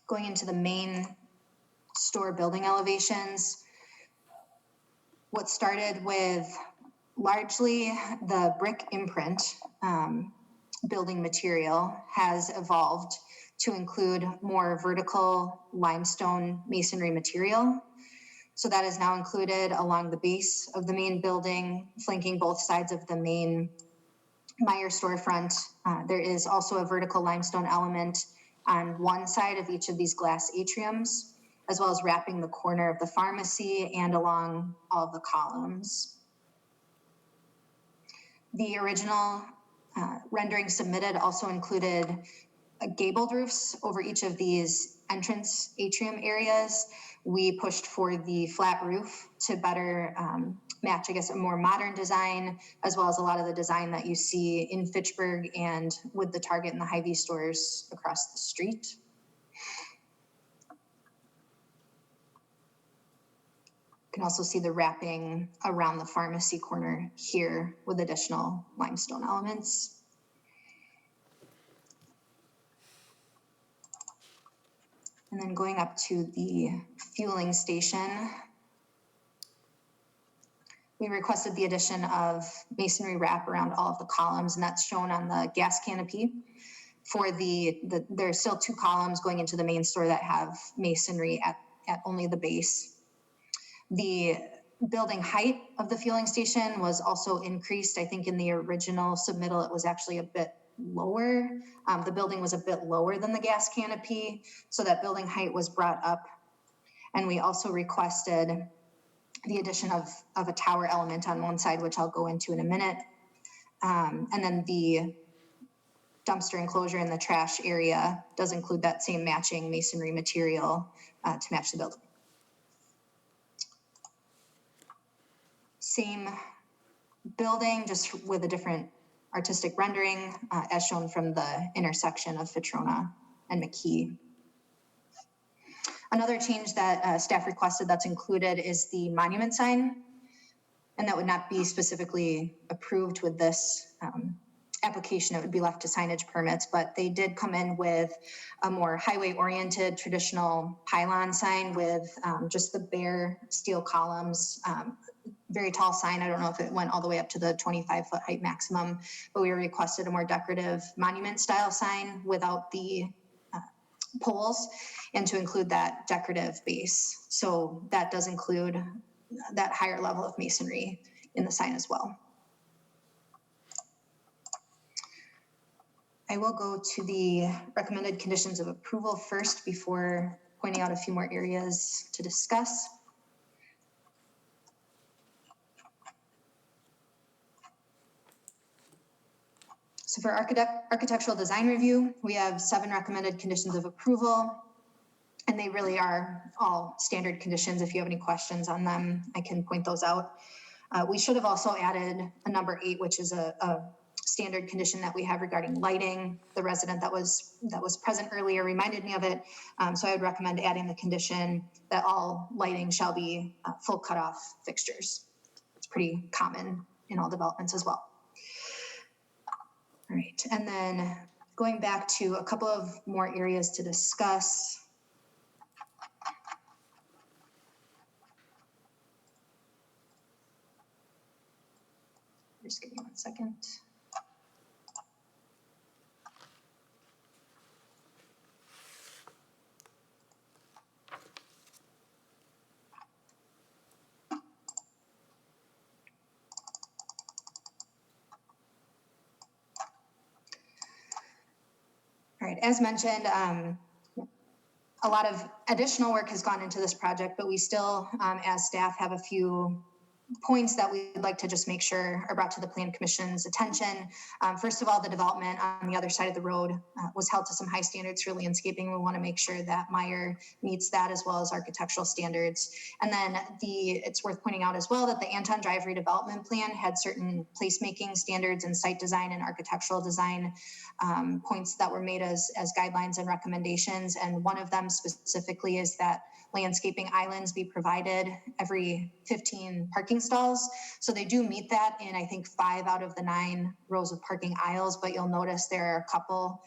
Going into the main store building elevations, what started with largely the brick imprint building material has evolved to include more vertical limestone masonry material. So that is now included along the base of the main building, flanking both sides of the main Meijer storefront. There is also a vertical limestone element on one side of each of these glass atriums, as well as wrapping the corner of the pharmacy and along all of the columns. The original rendering submitted also included gabled roofs over each of these entrance atrium areas. We pushed for the flat roof to better match, I guess, a more modern design, as well as a lot of the design that you see in Fitchburg and with the Target and the Hy-Vee stores across the street. You can also see the wrapping around the pharmacy corner here with additional limestone elements. And then going up to the fueling station, we requested the addition of masonry wrap around all of the columns, and that's shown on the gas canopy. For there's still 2 columns going into the main store that have masonry at only the base. The building height of the fueling station was also increased. I think in the original submittal, it was actually a bit lower. The building was a bit lower than the gas canopy, so that building height was brought up. And we also requested the addition of a tower element on one side, which I'll go into in a minute. And then the dumpster enclosure in the trash area does include that same matching masonry material to match the building. Same building, just with a different artistic rendering, as shown from the intersection of Fitrona and McKee. Another change that staff requested that's included is the monument sign, and that would not be specifically approved with this application. It would be left to signage permits, but they did come in with a more highway-oriented traditional pylon sign with just the bare steel columns, very tall sign. I don't know if it went all the way up to the 25-foot height maximum, but we requested a more decorative monument-style sign without the poles and to include that decorative base. So that does include that higher level of masonry in the sign as well. I will go to the recommended conditions of approval first before pointing out a few more areas to discuss. So for architectural design review, we have 7 recommended conditions of approval, and they really are all standard conditions. If you have any questions on them, I can point those out. We should have also added a number 8, which is a standard condition that we have regarding lighting. The resident that was present earlier reminded me of it, so I would recommend adding the condition that all lighting shall be full cutoff fixtures. It's pretty common in all developments as well. All right, and then going back to a couple of more areas to discuss. Just give me 1 second. All right, as mentioned, a lot of additional work has gone into this project, but we still, as staff, have a few points that we'd like to just make sure are brought to the Plan Commission's attention. First of all, the development on the other side of the road was held to some high standards for landscaping. We want to make sure that Meijer meets that as well as architectural standards. And then it's worth pointing out as well that the Anton Drive redevelopment plan had certain placemaking standards and site design and architectural design points that were made as guidelines and recommendations. And one of them specifically is that landscaping islands be provided every 15 parking parking stalls. So they do meet that in, I think, 5 out of the 9 rows of parking aisles, but you'll notice there are a couple,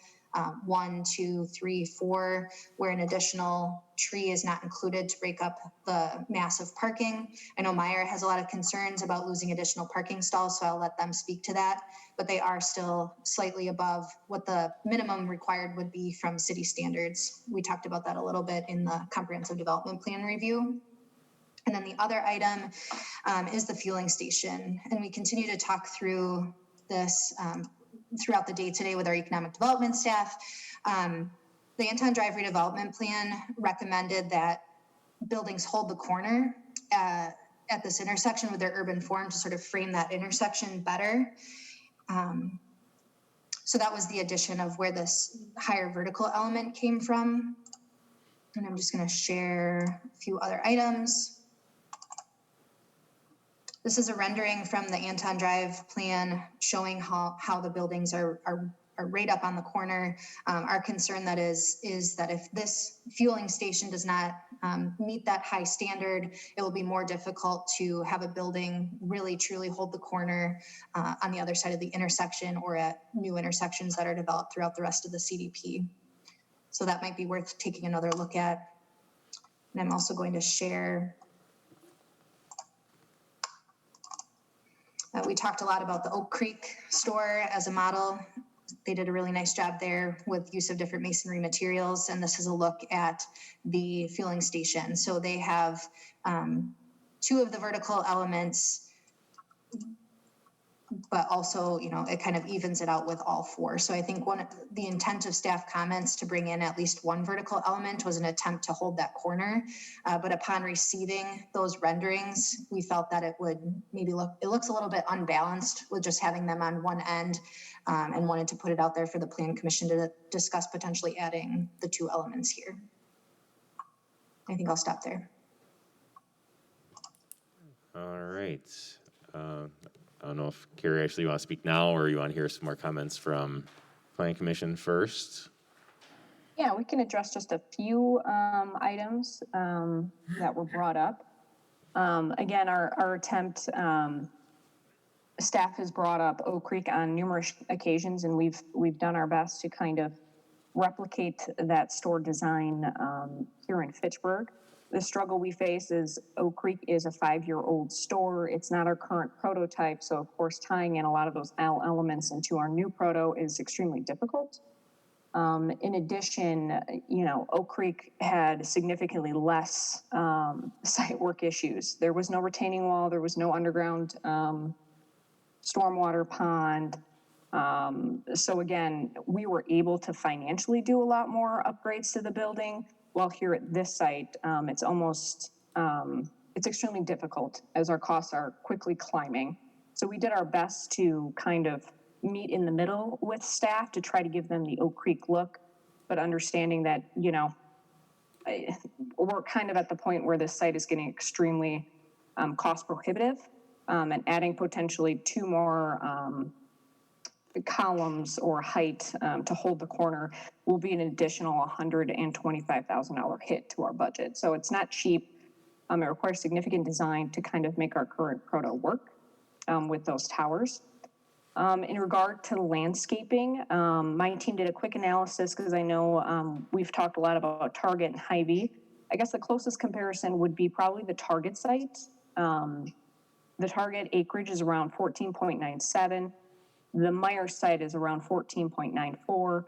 1, 2, 3, 4, where an additional tree is not included to break up the massive parking. I know Meyer has a lot of concerns about losing additional parking stalls, so I'll let them speak to that, but they are still slightly above what the minimum required would be from city standards. We talked about that a little bit in the comprehensive development plan review. And then the other item is the fueling station. And we continue to talk through this throughout the day today with our economic development staff. The Anton Drive redevelopment plan recommended that buildings hold the corner at this intersection with their urban form to sort of frame that intersection better. So that was the addition of where this higher vertical element came from. And I'm just going to share a few other items. This is a rendering from the Anton Drive plan showing how the buildings are right up on the corner. Our concern that is that if this fueling station does not meet that high standard, it will be more difficult to have a building really truly hold the corner on the other side of the intersection or at new intersections that are developed throughout the rest of the CDP. So that might be worth taking another look at. And I'm also going to share. We talked a lot about the Oak Creek store as a model. They did a really nice job there with use of different masonry materials, and this is a look at the fueling station. So they have 2 of the vertical elements, but also, you know, it kind of evens it out with all 4. So I think the intent of staff comments to bring in at least 1 vertical element was an attempt to hold that corner. But upon receiving those renderings, we felt that it would maybe it looks a little bit unbalanced with just having them on one end, and wanted to put it out there for the Plan Commission to discuss potentially adding the 2 elements here. I think I'll stop there. All right. I don't know if Carrie, actually you want to speak now or you want to hear some more comments from Planning Commission first? Yeah, we can address just a few items that were brought up. Again, our attempt, staff has brought up Oak Creek on numerous occasions, and we've done our best to kind of replicate that store design here in Fitchburg. The struggle we face is Oak Creek is a 5-year-old store. It's not our current prototype, so of course tying in a lot of those elements into our new proto is extremely difficult. In addition, you know, Oak Creek had significantly less site work issues. There was no retaining wall, there was no underground stormwater pond. So again, we were able to financially do a lot more upgrades to the building. While here at this site, it's almost, it's extremely difficult as our costs are quickly climbing. So we did our best to kind of meet in the middle with staff to try to give them the Oak Creek look, but understanding that, you know, we're kind of at the point where this site is getting extremely cost prohibitive, and adding potentially 2 more columns or height to hold the corner will be an additional $125,000 hit to our budget. So it's not cheap. It requires significant design to kind of make our current proto work with those towers. In regard to landscaping, my team did a quick analysis because I know we've talked a lot about Target and Hy-Vee. I guess the closest comparison would be probably the Target site. The Target acreage is around 14.97. The Meyer site is around 14.94.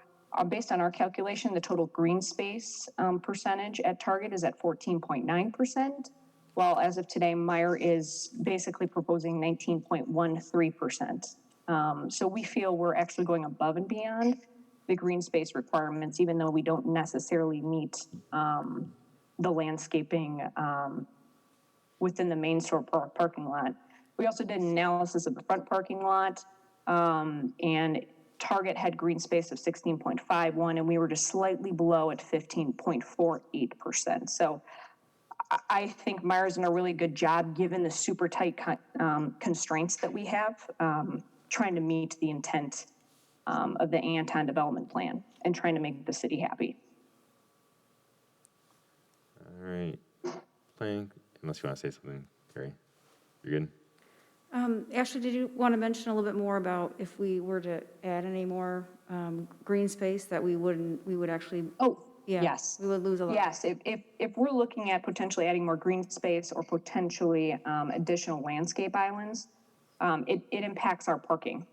Based on our calculation, the total green space percentage at Target is at 14.9%, while as of today, Meyer is basically proposing 19.13%. So we feel we're actually going above and beyond the green space requirements, even though we don't necessarily meet the landscaping within the main store parking lot. We also did an analysis of the front parking lot, and Target had green space of 16.51, and we were just slightly below at 15.48%. So I think Meyer's done a really good job, given the super tight constraints that we have, trying to meet the intent of the Anton development plan and trying to make the city happy. All right. Planning, unless you want to say something, Carrie. You're good? Ashley, did you want to mention a little bit more about if we were to add any more green space that we would actually, Oh, yeah, yes. we would lose a lot? Yes, if we're looking at potentially adding more green space or potentially additional landscape islands, it impacts our parking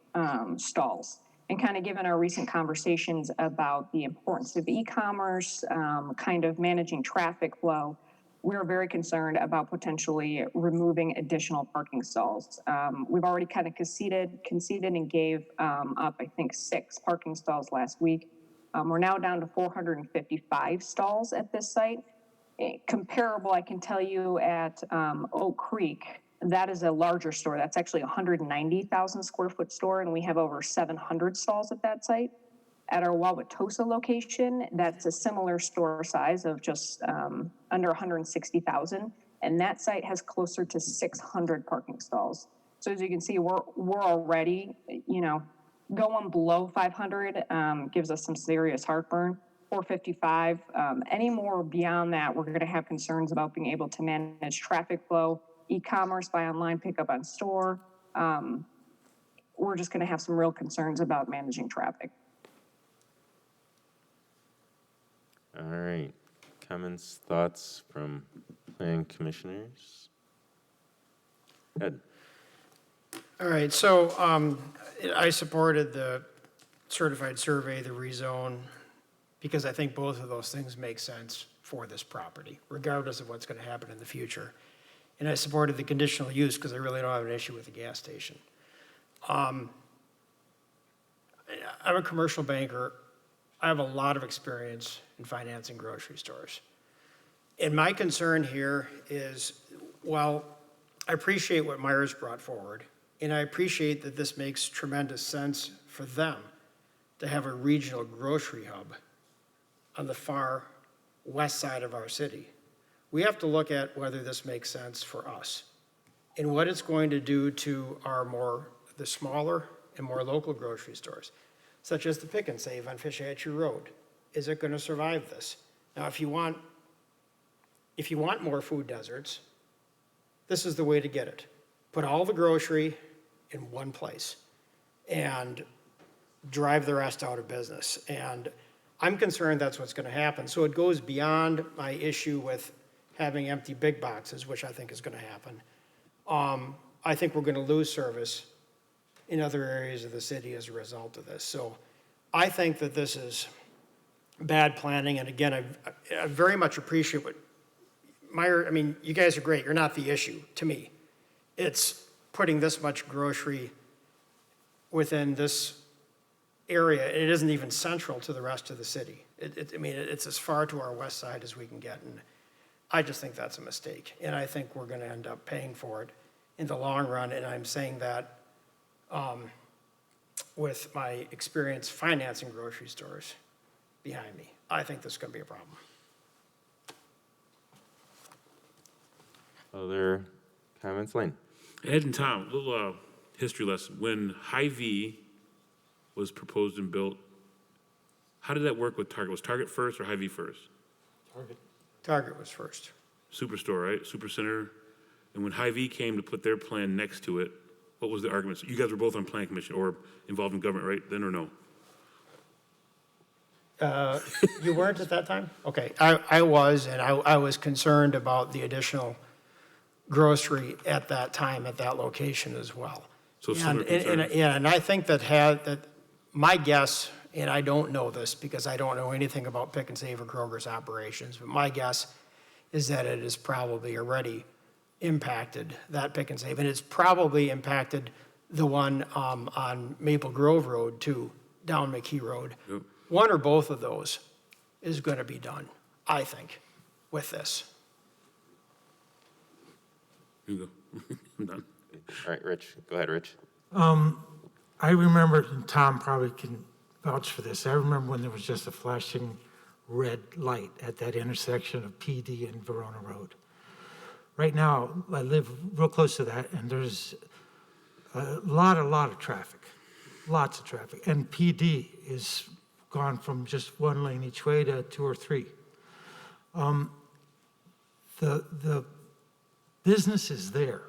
stalls. And kind of given our recent conversations about the importance of e-commerce, kind of managing traffic flow, we're very concerned about potentially removing additional parking stalls. We've already kind of conceded and gave up, I think, 6 parking stalls last week. We're now down to 455 stalls at this site. Comparable, I can tell you, at Oak Creek, that is a larger store. That's actually a 190,000 square foot store, and we have over 700 stalls at that site. At our Wauwatosa location, that's a similar store size of just under 160,000, and that site has closer to 600 parking stalls. So as you can see, we're already, going below 500 gives us some serious heartburn. 455, any more beyond that, we're going to have concerns about being able to manage traffic flow, e-commerce, buy online, pick up on store. We're just going to have some real concerns about managing traffic. All right. Comments, thoughts from planning commissioners? Ed? All right, so I supported the certified survey, the rezone, because I think both of those things make sense for this property, regardless of what's going to happen in the future. And I supported the conditional use because I really don't have an issue with the gas station. I'm a commercial banker. I have a lot of experience in financing grocery stores. And my concern here is, while I appreciate what Myers brought forward, and I appreciate that this makes tremendous sense for them to have a regional grocery hub on the far west side of our city. We have to look at whether this makes sense for us and what it's going to do to the smaller and more local grocery stores, such as the Pick and Save on Fishhatchee Road. Is it going to survive this? Now, if you want more food deserts, this is the way to get it. Put all the grocery in one place and drive the rest out of business. And I'm concerned that's what's going to happen. So it goes beyond my issue with having empty big boxes, which I think is going to happen. I think we're going to lose service in other areas of the city as a result of this. So I think that this is bad planning. And again, I very much appreciate what you guys are great. You're not the issue to me. It's putting this much grocery within this area. It isn't even central to the rest of the city. It's as far to our west side as we can get. And I just think that's a mistake. And I think we're going to end up paying for it in the long run. And I'm saying that with my experience financing grocery stores behind me. I think this is going to be a problem. Other comments, Lane? Ed and Tom, a little history lesson. When Hy-Vee was proposed and built, how did that work with Target? Was Target first or Hy-Vee first? Target was first. Superstore, right? Supercenter. And when Hy-Vee came to put their plan next to it, what was the argument? So you guys were both on planning commission or involved in government, right? Then or no? You weren't at that time? Okay, I was, and I was concerned about the additional grocery at that time at that location as well. So similar concerns. And I think that my guess, and I don't know this because I don't know anything about Pick and Save or Kroger's operations, but my guess is that it has probably already impacted that Pick and Save, and it's probably impacted the one on Maple Grove Road too, down McKee Road. Yep. One or both of those is going to be done, I think, with this. Here you go. I'm done. All right, Rich. Go ahead, Rich. I remember, and Tom probably can vouch for this, I remember when there was just a flashing red light at that intersection of PD and Verona Road. Right now, I live real close to that, and there's a lot of traffic, lots of traffic. And PD is gone from just one lane each way to 2 or 3. The business is there.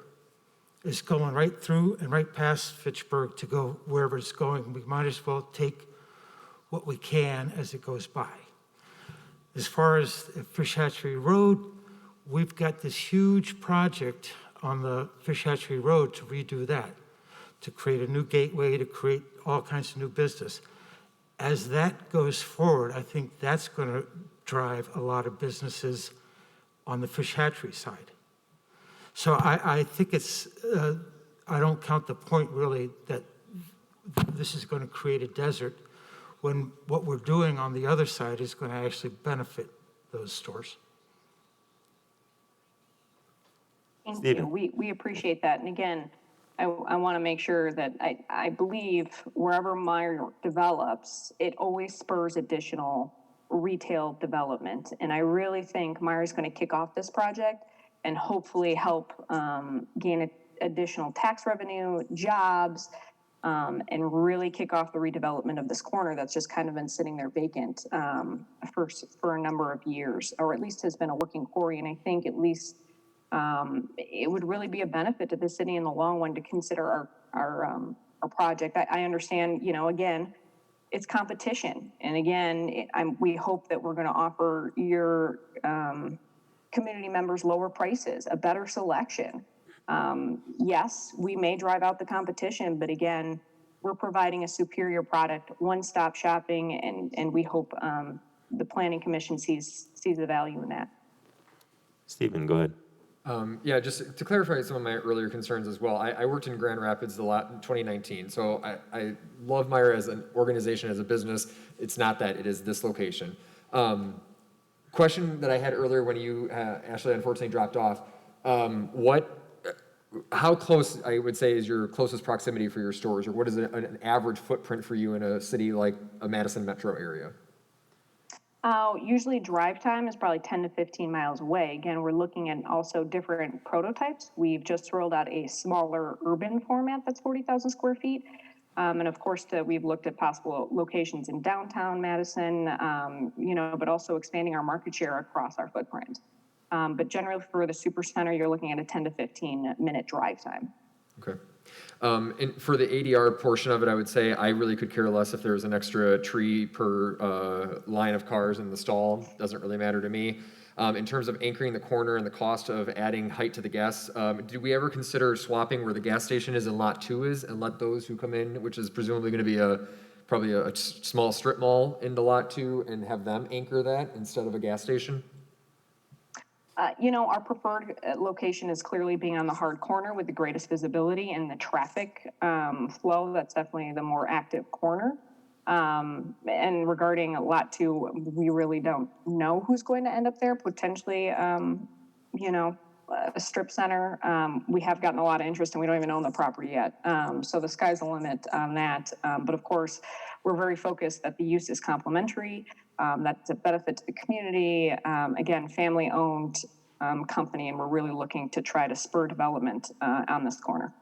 is going right through and right past Fitchburg to go wherever it's going. We might as well take what we can as it goes by. As far as Fish Hatchery Road, we've got this huge project on the Fish Hatchery Road to redo that, to create a new gateway, to create all kinds of new business. As that goes forward, I think that's going to drive a lot of businesses on the fish hatchery side. So I think it's, I don't count the point really that this is going to create a desert when what we're doing on the other side is going to actually benefit those stores. Thank Stephen. you. We appreciate that. And again, I want to make sure that I believe wherever Meyer develops, it always spurs additional retail development. And I really think Meyer's going to kick off this project and hopefully help gain additional tax revenue, jobs, and really kick off the redevelopment of this corner that's just kind of been sitting there vacant for a number of years, or at least has been a working quarry. And I think at least it would really be a benefit to the city in the long run to consider our project. I understand, you know, again, it's competition. And again, we hope that we're going to offer your community members lower prices, a better selection. Yes, we may drive out the competition, but again, we're providing a superior product, one-stop shopping, and we hope the Planning Commission sees the value in that. Stephen, go ahead. Yeah, just to clarify some of my earlier concerns as well. I worked in Grand Rapids a lot in 2019, so I love Meyer as an organization, as a business. It's not that, it is this location. Question that I had earlier when you, Ashley, unfortunately dropped off. How close, I would say, is your closest proximity for your stores, or what is an average footprint for you in a city like a Madison metro area? Usually drive time is probably 10 to 15 miles away. Again, we're looking at also different prototypes. We've just rolled out a smaller urban format that's 40,000 square feet. And of course, we've looked at possible locations in downtown Madison, you know, but also expanding our market share across our footprint. But generally for the super center, you're looking at a 10 to 15 minute drive time. Okay. And for the ADR portion of it, I would say I really could care less if there was an extra tree per line of cars in the stall. Doesn't really matter to me. In terms of anchoring the corner and the cost of adding height to the gas, do we ever consider swapping where the gas station is and lot 2 is, and let those who come in, which is presumably going to be probably a small strip mall, into lot 2 and have them anchor that instead of a gas station? You know, our preferred location is clearly being on the hard corner with the greatest visibility and the traffic flow. That's definitely the more active corner. And regarding lot 2, we really don't know who's going to end up there. Potentially, you know, a strip center. We have gotten a lot of interest and we don't even own the property yet. So the sky's the limit on that. But of course, we're very focused that the use is complementary. That's a benefit to the community. Again, family-owned company, and we're really looking to try to spur development on this corner.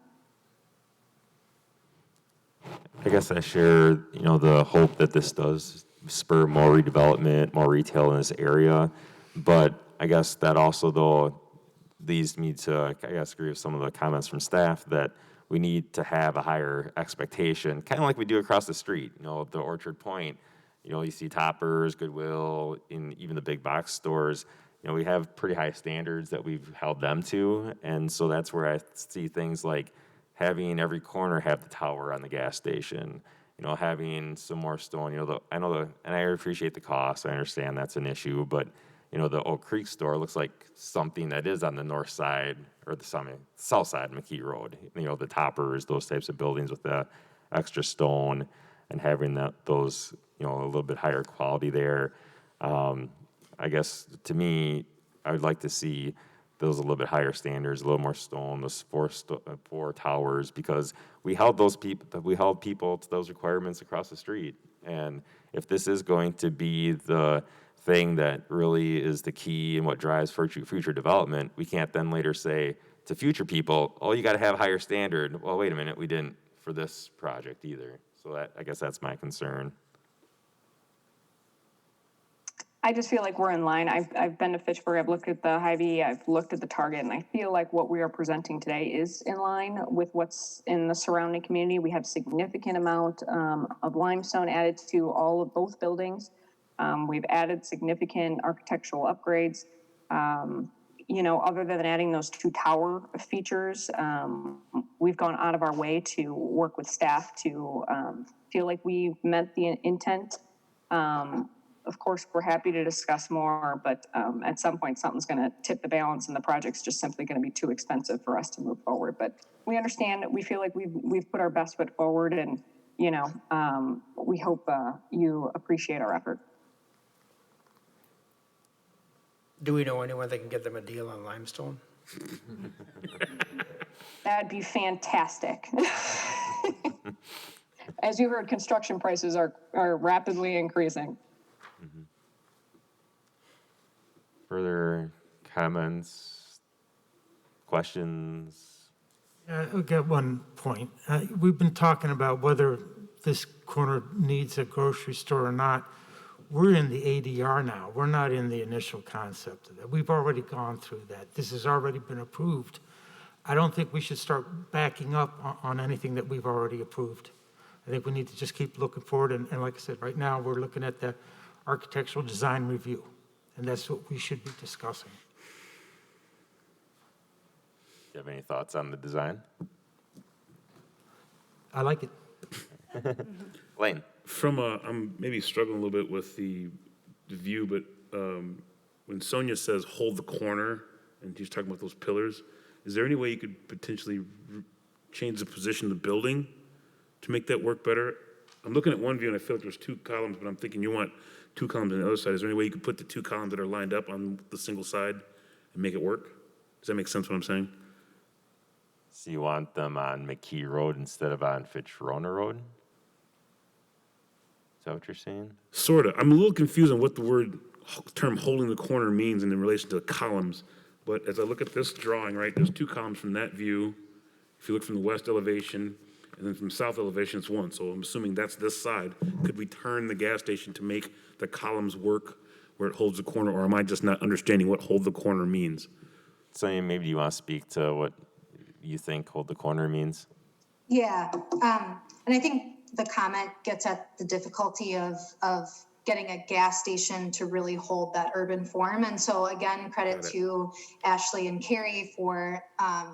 I guess I share, you know, the hope that this does spur more redevelopment, more retail in this area. But I guess that also, though, leads me to, I guess, agree with some of the comments from staff that we need to have a higher expectation, kind of like we do across the street. You know, the Orchard Point, you know, you see Toppers, Goodwill, in even the big box stores. You know, we have pretty high standards that we've held them to. And so that's where I see things like having every corner have the tower on the gas station, you know, having some more stone, you know, and I appreciate the cost. I understand that's an issue, but, you know, the Oak Creek store looks like something that is on the north side or the south side of McKee Road. You know, the Toppers, those types of buildings with the extra stone and having those, you know, a little bit higher quality there. I guess to me, I would like to see those a little bit higher standards, a little more stone, those four towers, because we held people to those requirements across the street. And if this is going to be the thing that really is the key and what drives future development, we can't then later say to future people, oh, you got to have a higher standard. Well, wait a minute, we didn't for this project either. So I guess that's my concern. I just feel like we're in line. I've been to Fitchburg, I've looked at the Hy-Vee, I've looked at the Target, and I feel like what we are presenting today is in line with what's in the surrounding community. We have significant amount of limestone added to all of both buildings. We've added significant architectural upgrades. You know, other than adding those 2 tower features, we've gone out of our way to work with staff to feel like we've met the intent. Of course, we're happy to discuss more, but at some point, something's going to tip the balance, and the project's just simply going to be too expensive for us to move forward. But we understand that we feel like we've put our best foot forward, and you know, we hope you appreciate our effort. Do we know anyone that can get them a deal on limestone? That'd be fantastic. As you heard, construction prices are rapidly increasing. Further comments, questions? I'll get one point. We've been talking about whether this corner needs a grocery store or not. We're in the ADR now. We're not in the initial concept of that. We've already gone through that. This has already been approved. I don't think we should start backing up on anything that we've already approved. I think we need to just keep looking forward. And like I said, right now, we're looking at the architectural design review, and that's what we should be discussing. Do you have any thoughts on the design? I like it. Lane? I'm maybe struggling a little bit with the view, but when Sonia says hold the corner, and she's talking about those pillars, is there any way you could potentially change the position of the building to make that work better? I'm looking at one view and I feel like there's 2 columns, but I'm thinking you want 2 columns on the other side. Is there any way you could put the 2 columns that are lined up on the single side and make it work? Does that make sense what I'm saying? So you want them on McKee Road instead of on Fitchburg Road? Is that what you're saying? Sort of. I'm a little confused on what the term holding the corner means in relation to the columns. But as I look at this drawing, right, there's 2 columns from that view. If you look from the west elevation, and then from south elevation, it's 1. So I'm assuming that's this side. Could we turn the gas station to make the columns work where it holds the corner, or am I just not understanding what hold the corner means? So maybe you want to speak to what you think hold the corner means? Yeah, and I think the comment gets at the difficulty of getting a gas station to really hold that urban form. And so again, credit to Ashley and Carrie for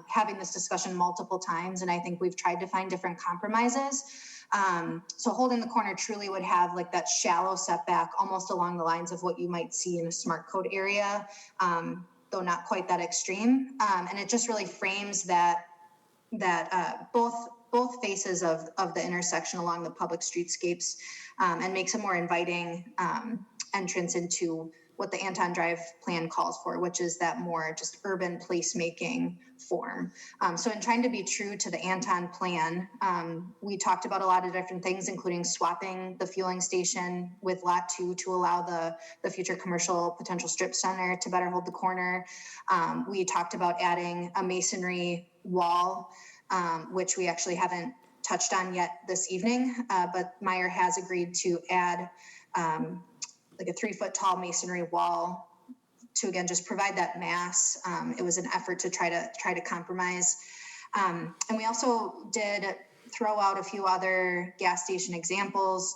having this discussion multiple times. And I think we've tried to find different compromises. So holding the corner truly would have like that shallow setback, almost along the lines of what you might see in a smart code area, though not quite that extreme. And it just really frames that both faces of the intersection along the public streetscapes, and makes a more inviting entrance into what the Anton Drive plan calls for, which is that more just urban placemaking form. So in trying to be true to the Anton plan, we talked about a lot of different things, including swapping the fueling station with Lot 2 to allow the future commercial potential strip center to better hold the corner. We talked about adding a masonry wall, which we actually haven't touched on yet this evening, but Meyer has agreed to add like a 3-foot tall masonry wall to, again, just provide that mass. It was an effort to try to compromise. And we also did throw out a few other gas station examples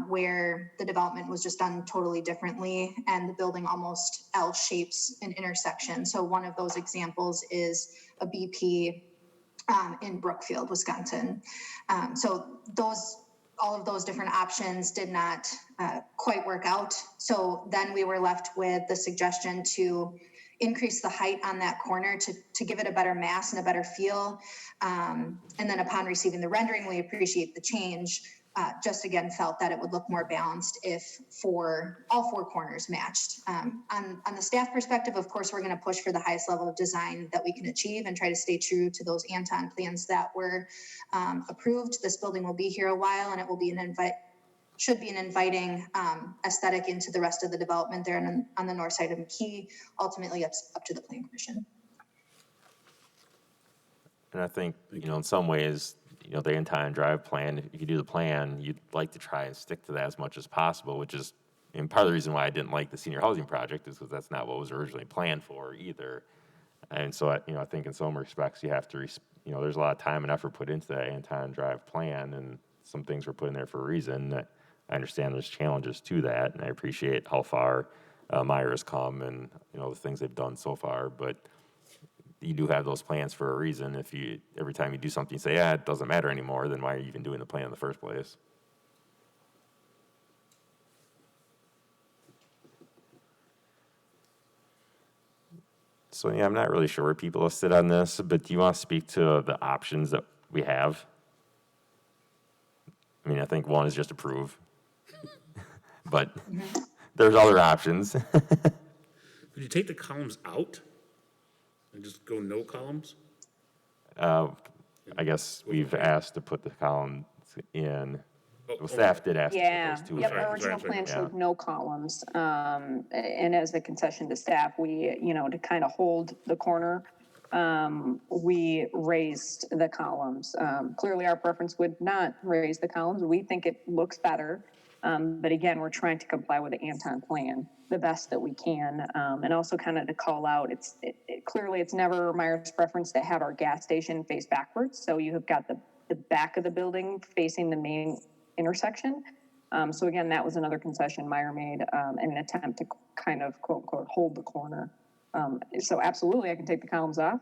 where the development was just done totally differently and the building almost L shapes an intersection. So one of those examples is a BP in Brookfield, Wisconsin. So all of those different options did not quite work out. So then we were left with the suggestion to increase the height on that corner to give it a better mass and a better feel. And then upon receiving the rendering, we appreciate the change. Just again felt that it would look more balanced if all 4 corners matched. On the staff perspective, of course, we're going to push for the highest level of design that we can achieve and try to stay true to those Anton plans that were approved. This building will be here a while, and it will be should be an inviting aesthetic into the rest of the development there on the north side of McKee, ultimately up to the Plan Commission. And I think, in some ways, the Anton Drive plan, if you do the plan, you'd like to try and stick to that as much as possible, which is and part of the reason why I didn't like the senior housing project is because that's not what was originally planned for either. And so, I think in some respects, you have to, there's a lot of time and effort put into that Anton Drive plan, and some things were put in there for a reason. I understand there's challenges to that, and I appreciate how far Meyer has come and, the things they've done so far, but you do have those plans for a reason. If every time you do something, you say, yeah, it doesn't matter anymore, then why are you even doing the plan in the first place? So, yeah, I'm not really sure where people will sit on this, but do you want to speak to the options that we have? I mean, I think one is just approve, but there's other options. Could you take the columns out and just go no columns? I guess we've asked to put the columns in. Well, staff did ask to Yeah, put those two. yep, in. our original plan Yeah. showed no columns. And as a concession to staff, we, to kind of hold the corner, we raised the columns. Clearly, our preference would not raise the columns. We think it looks better. But again, we're trying to comply with the Anton plan the best that we can. And also kind of to call out, clearly it's never Meyer's preference to have our gas station face backwards. So you have got the back of the building facing the main intersection. So again, that was another concession Meyer made in an attempt to kind of quote unquote hold the corner. So absolutely, I can take the columns off.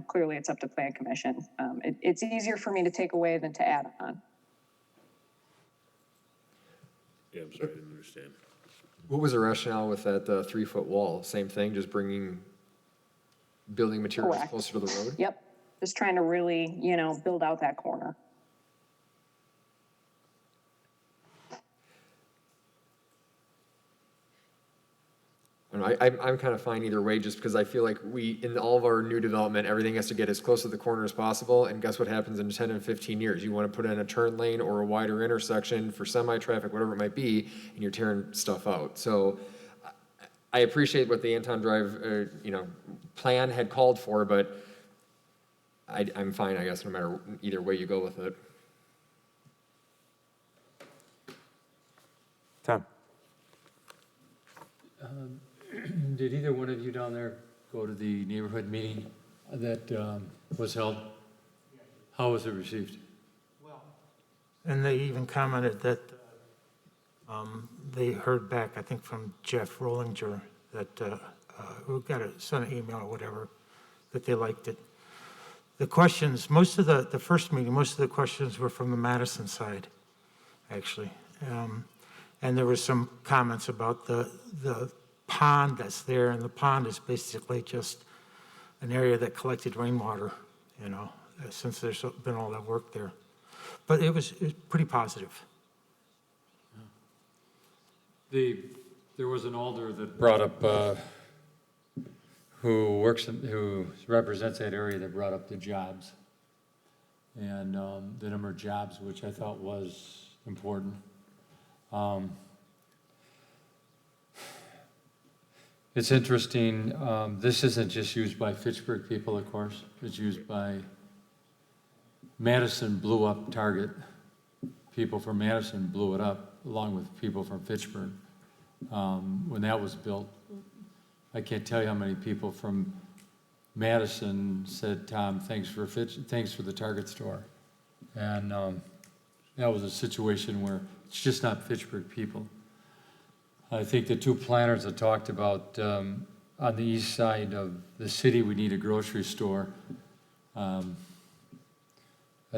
Clearly it's up to Plan Commission. It's easier for me to take away than to add on. Yeah, I'm sorry, I didn't understand. What was the rationale with that 3-foot wall? Same thing, just bringing building materials Correct. closer to the road? Yep, just trying to really, build out that corner. And I'm kind of fine either way, just because I feel like in all of our new development, everything has to get as close to the corner as possible. And guess what happens in 10 and 15 years? You want to put in a turn lane or a wider intersection for semi-traffic, whatever it might be, and you're tearing stuff out. So I appreciate what the Anton Drive, plan had called for, but I'm fine, I guess, no matter either way you go with it. Tom? Did either one of you down there go to the neighborhood meeting that was held? How was it received? And they even commented that they heard back, I think, from Jeff Rollinger, that who sent an email or whatever, that they liked it. The questions, most of the first meeting, most of the questions were from the Madison side, actually. And there were some comments about the pond that's there, and the pond is basically just an area that collected rainwater, since there's been all that work there. But it was pretty positive. There was an alder that brought up, who represents that area, that brought up the jobs and the number of jobs, which I thought was important. It's interesting, this isn't just used by Fitchburg people, of course. It's used by Madison blew up Target. People from Madison blew it up, along with people from Fitchburg. When that was built, I can't tell you how many people from Madison said, Tom, thanks for the Target store. And that was a situation where it's just not Fitchburg people. I think the two planners that talked about on the east side of the city, we need a grocery store. I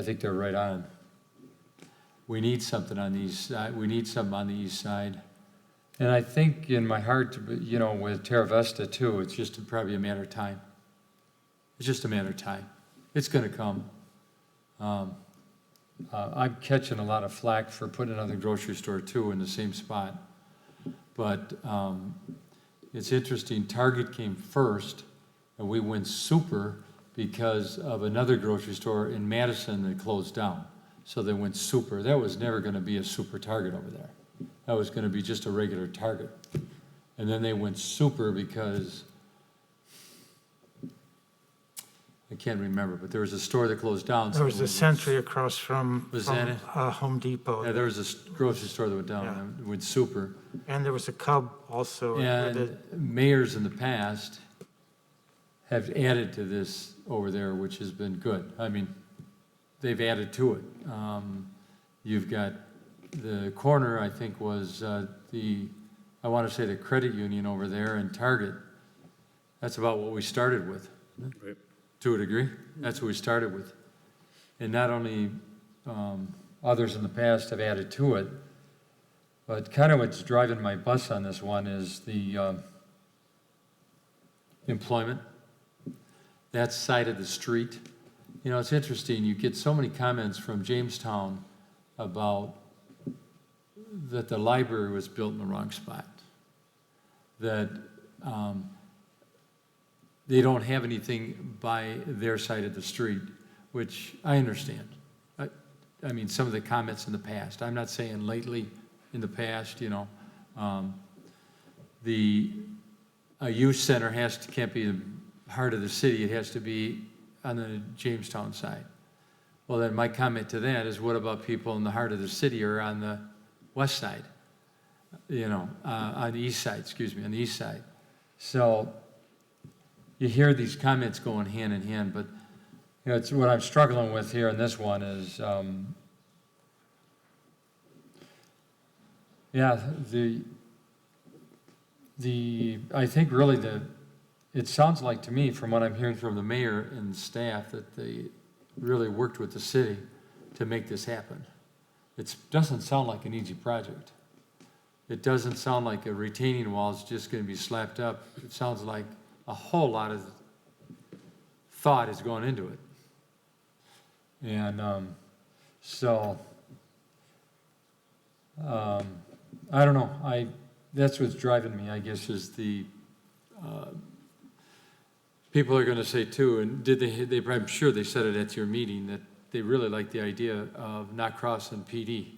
think they're right on. We need something on the east side. We need something on the east side. And I think in my heart, with Terra Vesta too, it's just probably a matter of time. It's just a matter of time. It's going to come. I'm catching a lot of flack for putting another grocery store too in the same spot. But it's interesting, Target came first, and we went super because of another grocery store in Madison that closed down. So they went super. That was never going to be a super Target over there. That was going to be just a regular Target. And then they went super because I can't remember, but there was a store that closed down. There was a Century across from Was that it? Home Depot. Yeah, there was a grocery store that went down with Super. And there was a Cub also. And mayors in the past have added to this over there, which has been good. I mean, they've added to it. You've got the corner, I think, was I want to say the credit union over there and Target. That's about what we started with. Right. To a degree, that's what we started with. And not only others in the past have added to it, but kind of what's driving my bus on this one is the employment, that side of the street. You know, it's interesting, you get so many comments from Jamestown about that the library was built in the wrong spot, that they don't have anything by their side of the street, which I understand. I mean, some of the comments in the past, I'm not saying lately, in the past, you know, a youth center can't be the heart of the city, it has to be on the Jamestown side. Well, then my comment to that is, what about people in the heart of the city or on the west side? You know, on the east side, excuse me, on the east side. So you hear these comments going hand in hand, but you know, it's what I'm struggling with here in this one is, yeah, I think really it sounds like to me, from what I'm hearing from the mayor and staff, that they really worked with the city to make this happen. It doesn't sound like an easy project. It doesn't sound like a retaining wall is just going to be slapped up. It sounds like a whole lot of thought is going into it. And so, I don't know. That's what's driving me, I guess, is the people are going to say too, and I'm sure they said it at your meeting, that they really like the idea of not crossing PD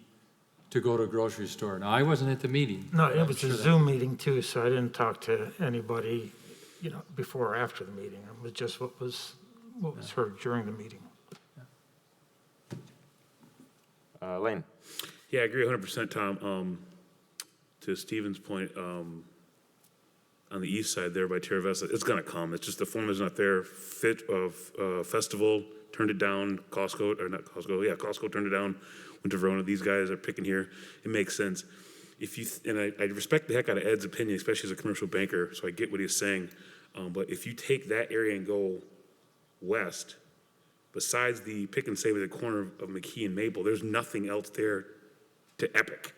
to go to a grocery store. Now, I wasn't at the meeting. No, it was a Zoom meeting too, so I didn't talk to anybody, you know, before or after the meeting. It was just what was heard during the meeting. Lane. Yeah, I agree 100%, Tom. To Stephen's point, on the east side there by Terra Vesta, it's gonna come. It's just the form is not there. Festival turned it down. Costco turned it down. Went to Verona. These guys are picking here. It makes sense. I respect the heck out of Ed's opinion, especially as a commercial banker, so I get what he's saying. But if you take that area and go west, besides the pick and save at the corner of McKee and Maple, there's nothing else there to Epic.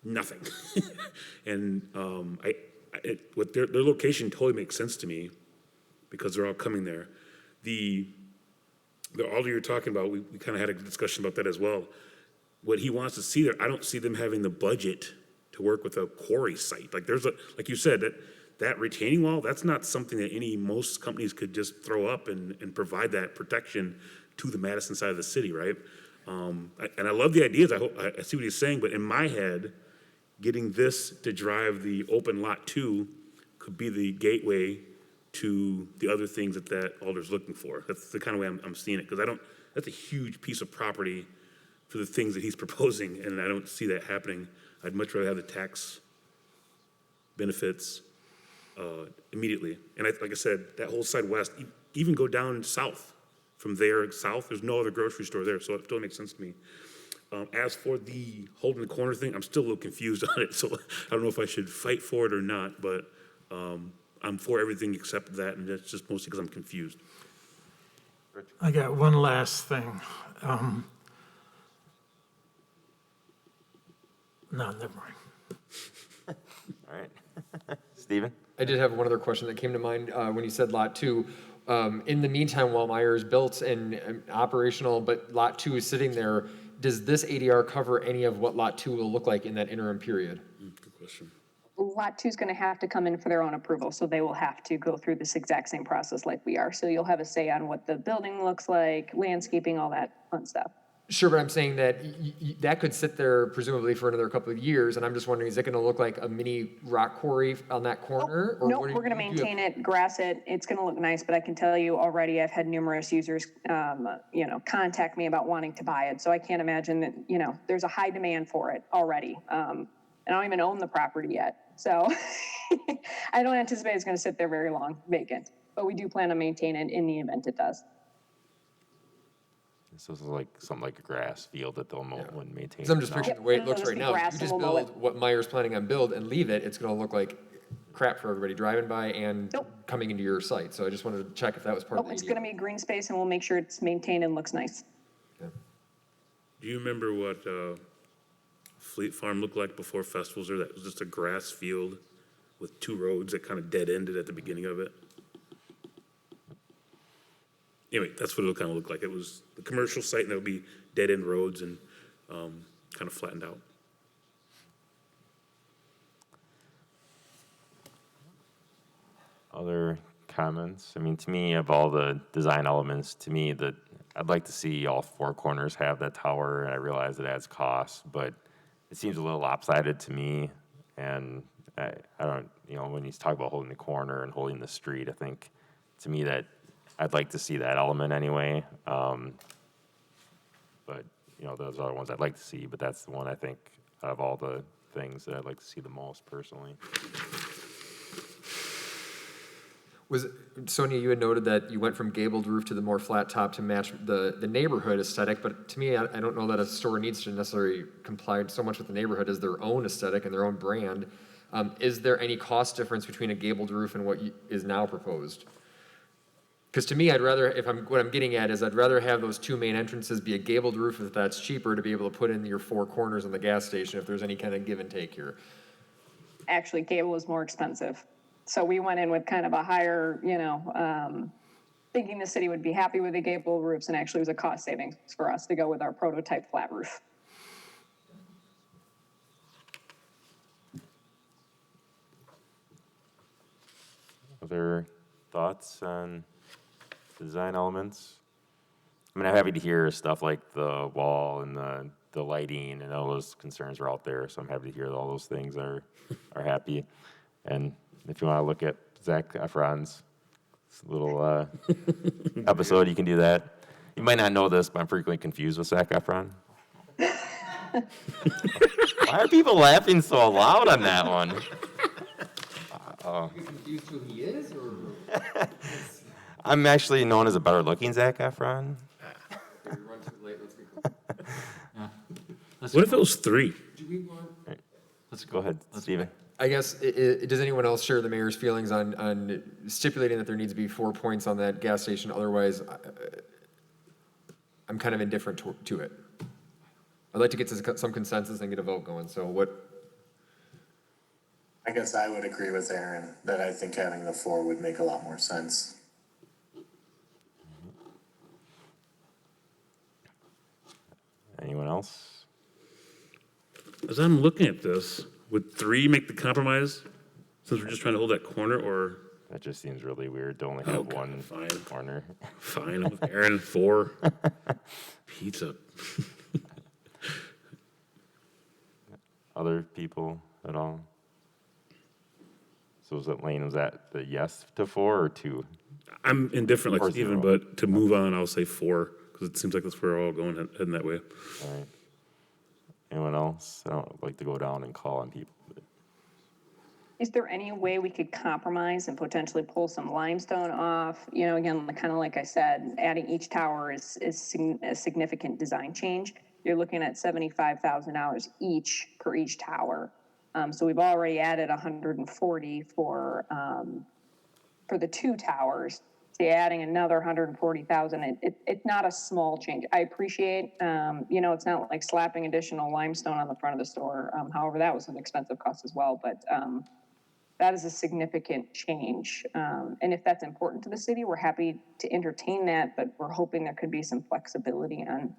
Nothing. And what their location totally makes sense to me because they're all coming there. The Alder you're talking about, we kind of had a discussion about that as well. What he wants to see there, I don't see them having the budget to work with a quarry site. Like like you said, that retaining wall, that's not something that most companies could just throw up and provide that protection to the Madison side of the city, right? And I love the ideas. I see what he's saying, but in my head, getting this to drive the open lot 2 could be the gateway to the other things that Alder's looking for. That's the kind of way I'm seeing it, because that's a huge piece of property for the things that he's proposing, and I don't see that happening. I'd much rather have the tax benefits immediately. And like I said, that whole side west, even go down south. From there south, there's no other grocery store there, so it totally makes sense to me. As for the holding the corner thing, I'm still a little confused on it, so I don't know if I should fight for it or not, but I'm for everything except that, and that's just mostly because I'm confused. I got one last thing. No, never mind. All right. Stephen? I did have one other question that came to mind when you said Lot 2. In the meantime, while Meyer is built and operational, but Lot 2 is sitting there, does this ADR cover any of what Lot 2 will look like in that interim period? Good question. Lot 2 is going to have to come in for their own approval, so they will have to go through this exact same process like we are. So you'll have a say on what the building looks like, landscaping, all that fun stuff. Sure, but I'm saying that that could sit there presumably for another couple of years, and I'm just wondering, is it gonna look like a mini rock quarry on that corner? or No, what do we're gonna you have- maintain it, grass it, it's gonna look nice, but I can tell you already, I've had numerous users, contact me about wanting to buy it, so I can't imagine that, there's a high demand for it already. And I don't even own the property yet, so I don't anticipate it's gonna sit there very long vacant, but we do plan to maintain it in the event it does. So this is like something like a grass field that they'll mow and maintain. Because I'm just now. picturing the way it It'll looks just right be now. If grass you and just we'll mow it. build what Meyer's planning on build and leave it, it's gonna look like crap for everybody driving by and coming into your site. So I just wanted to check if that was part of Nope, the it's ADU. gonna be green space and we'll make sure it's maintained and looks nice. Do you remember what Fleet Farm looked like before festivals? Or that was just a grass field with two roads that kind of dead ended at the beginning of it? Anyway, that's what it'll kind of look like. It was the commercial site, and there'll be dead end roads and kind of flattened out. Other comments? I mean, to me, of all the design elements, to me, that I'd like to see all four corners have that tower, and I realize it adds cost, but it seems a little lopsided to me, and I don't, when he's talking about holding the corner and holding the street, I think, to me, that I'd like to see that element anyway. But, those other ones I'd like to see, but that's the one I think out of all the things that I'd like to see the most personally. Sonia, you had noted that you went from gabled roof to the more flat top to match the neighborhood aesthetic, but to me, I don't know that a store needs to necessarily comply so much with the neighborhood as their own aesthetic and their own brand. Is there any cost difference between a gabled roof and what is now proposed? Because to me, what I'm getting at is I'd rather have those two main entrances be a gabled roof if that's cheaper to be able to put in your four corners on the gas station if there's any kind of give and take here. Actually, gable is more expensive. So we went in with kind of a higher, thinking the city would be happy with the gable roofs, and actually it was a cost savings for us to go with our prototype flat roof. Other thoughts on design elements? I mean, I'm happy to hear stuff like the wall and the lighting and all those concerns are out there, so I'm happy to hear that all those things are happy. And if you want to look at Zac Efron's little episode, you can do that. You might not know this, but I'm frequently confused with Zac Efron. Why are people laughing so loud on that one? Are you confused who he is, or? I'm actually known as a better looking Zac Efron. We run too late, let's be cool. What if it was three? Do we want? Let's go ahead, Steven. I guess, does anyone else share the mayor's feelings on stipulating that there needs to be 4 points on that gas station? Otherwise, I'm kind of indifferent to it. I'd like to get to some consensus and get a vote going, so what? I guess I would agree with Aaron that I think having the 4 would make a lot more sense. Anyone else? As I'm looking at this, would 3 make the compromise? Since we're just trying to hold that corner, or? That just seems really weird to only have Okay, one fine. corner. Fine, I'm with Aaron, 4. Pizza. Other people at all? So was that the yes to 4 or 2? I'm indifferent Or like Steven, 0. but to move on, I'll say 4, because it seems like that's where we're all going, heading that way. All right. Anyone else? I don't like to go down and call on people. But Is there any way we could compromise and potentially pull some limestone off? Again, kind of like I said, adding each tower is a significant design change. You're looking at $75,000 each per each tower. So we've already added 140 for the 2 towers. So adding another 140,000, it's not a small change. I appreciate, it's not like slapping additional limestone on the front of the store. However, that was an expensive cost as well, but that is a significant change. And if that's important to the city, we're happy to entertain that, but we're hoping there could be some flexibility on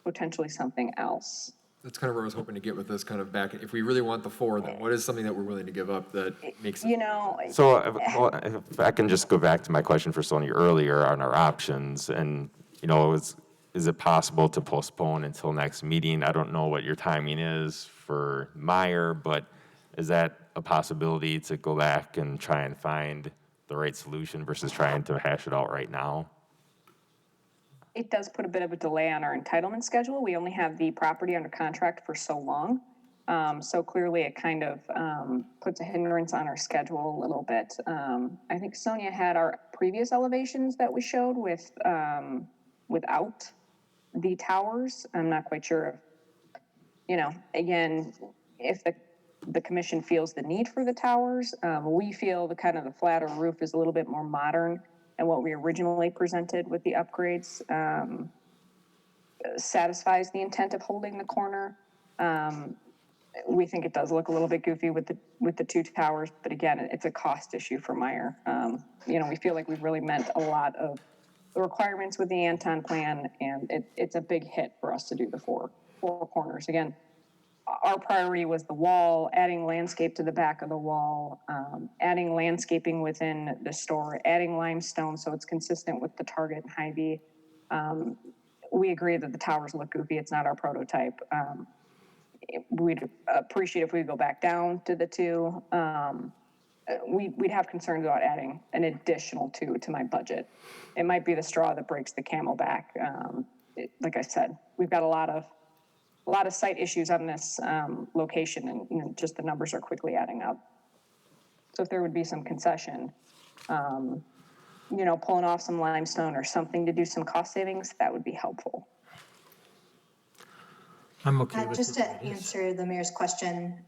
potentially something else. That's kind of where I was hoping to get with this kind of back. If we really want the 4, then what is something that we're willing to give up that makes it? So if I can just go back to my question for Sonia earlier on our options, and, is it possible to postpone until next meeting? I don't know what your timing is for Meyer, but is that a possibility to go back and try and find the right solution versus trying to hash it out right now? It does put a bit of a delay on our entitlement schedule. We only have the property under contract for so long. So clearly it kind of puts a hindrance on our schedule a little bit. I think Sonia had our previous elevations that we showed with without the towers. I'm not quite sure if, you know, again, if the commission feels the need for the towers. We feel the kind of the flatter roof is a little bit more modern, and what we originally presented with the upgrades satisfies the intent of holding the corner. We think it does look a little bit goofy with the two towers, but again, it's a cost issue for Meyer. You know, we feel like we've really met a lot of the requirements with the Anton plan, and it's a big hit for us to do the four corners. Again, our priority was the wall, adding landscape to the back of the wall, adding landscaping within the store, adding limestone so it's consistent with the Target and Hy-Vee. We agree that the towers look goofy. It's not our prototype. We'd appreciate if we could go back down to the two. We'd have concerns about adding an additional two to my budget. It might be the straw that breaks the camel back. Like I said, we've got a lot of site issues on this location, and you know, just the numbers are quickly adding up. So if there would be some concession, you know, pulling off some limestone or something to do some cost savings, that would be helpful. I'm okay with Just it. to answer the mayor's question,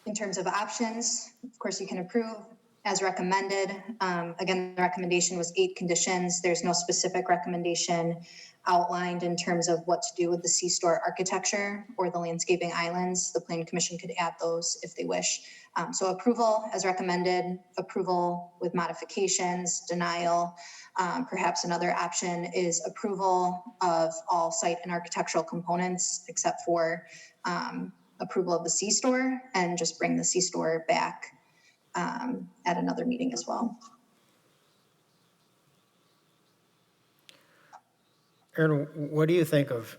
in terms of options, of course, you can approve as recommended. Again, the recommendation was 8 conditions. There's no specific recommendation outlined in terms of what to do with the C-store architecture or the landscaping islands. The Planning Commission could add those if they wish. So approval as recommended, approval with modifications, denial. Perhaps another option is approval of all site and architectural components except for approval of the C-store, and just bring the C-store back at another meeting as well. Aaron, what do you think of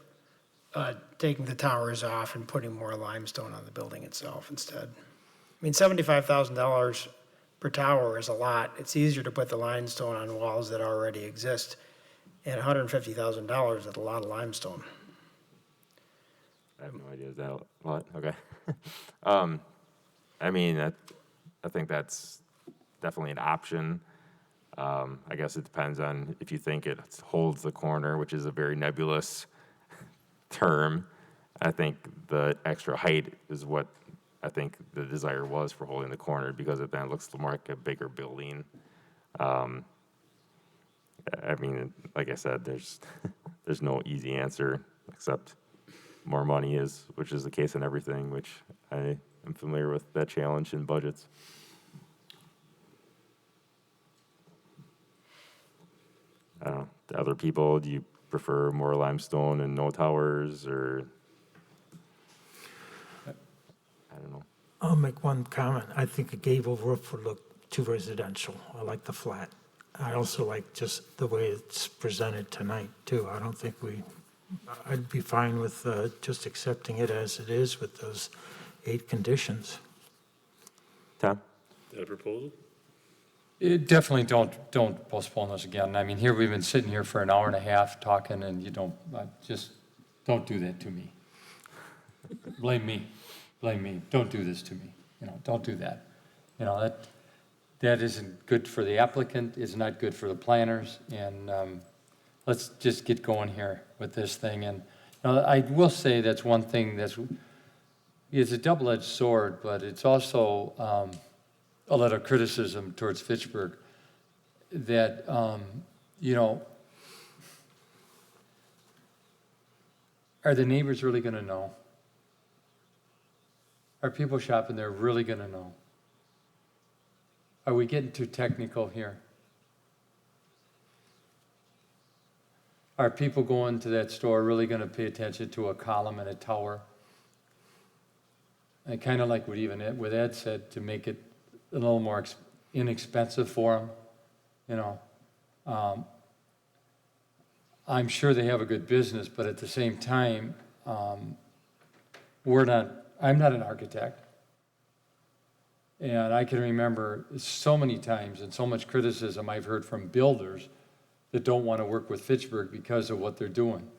taking the towers off and putting more limestone on the building itself instead? I mean, $75,000 per tower is a lot. It's easier to put the limestone on walls that already exist. And $150,000 is a lot of limestone. I have no idea. Is that a lot? Okay. I mean, I think that's definitely an option. I guess it depends on if you think it holds the corner, which is a very nebulous term. I think the extra height is what I think the desire was for holding the corner, because it then looks more like a bigger building. I mean, like I said, there's no easy answer except more money is, which is the case in everything, which I am familiar with that challenge in budgets. I don't know. To other people, do you prefer more limestone and no towers, or I don't know. I'll make one comment. I think a gable roof would look too residential. I like the flat. I also like just the way it's presented tonight, too. I don't think I'd be fine with just accepting it as it is with those 8 conditions. Tom? Is that a proposal? Definitely don't postpone this again. I mean, here we've been sitting here for an hour and a half talking, and you just don't do that to me. Blame me. Don't do this to me. You know, don't do that. You know, that isn't good for the applicant, it's not good for the planners, and let's just get going here with this thing. And you know, I will say that's one thing it's a double-edged sword, but it's also a lot of criticism towards Fitchburg that, you know, are the neighbors really going to know? Are people shopping there really going to know? Are we getting too technical here? Are people going to that store really going to pay attention to a column and a tower? And kind of like what Ed said, to make it a little more inexpensive for them, you know. I'm sure they have a good business, but at the same time, I'm not an architect. And I can remember so many times and so much criticism I've heard from builders that don't want to work with Fitchburg because of what they're doing.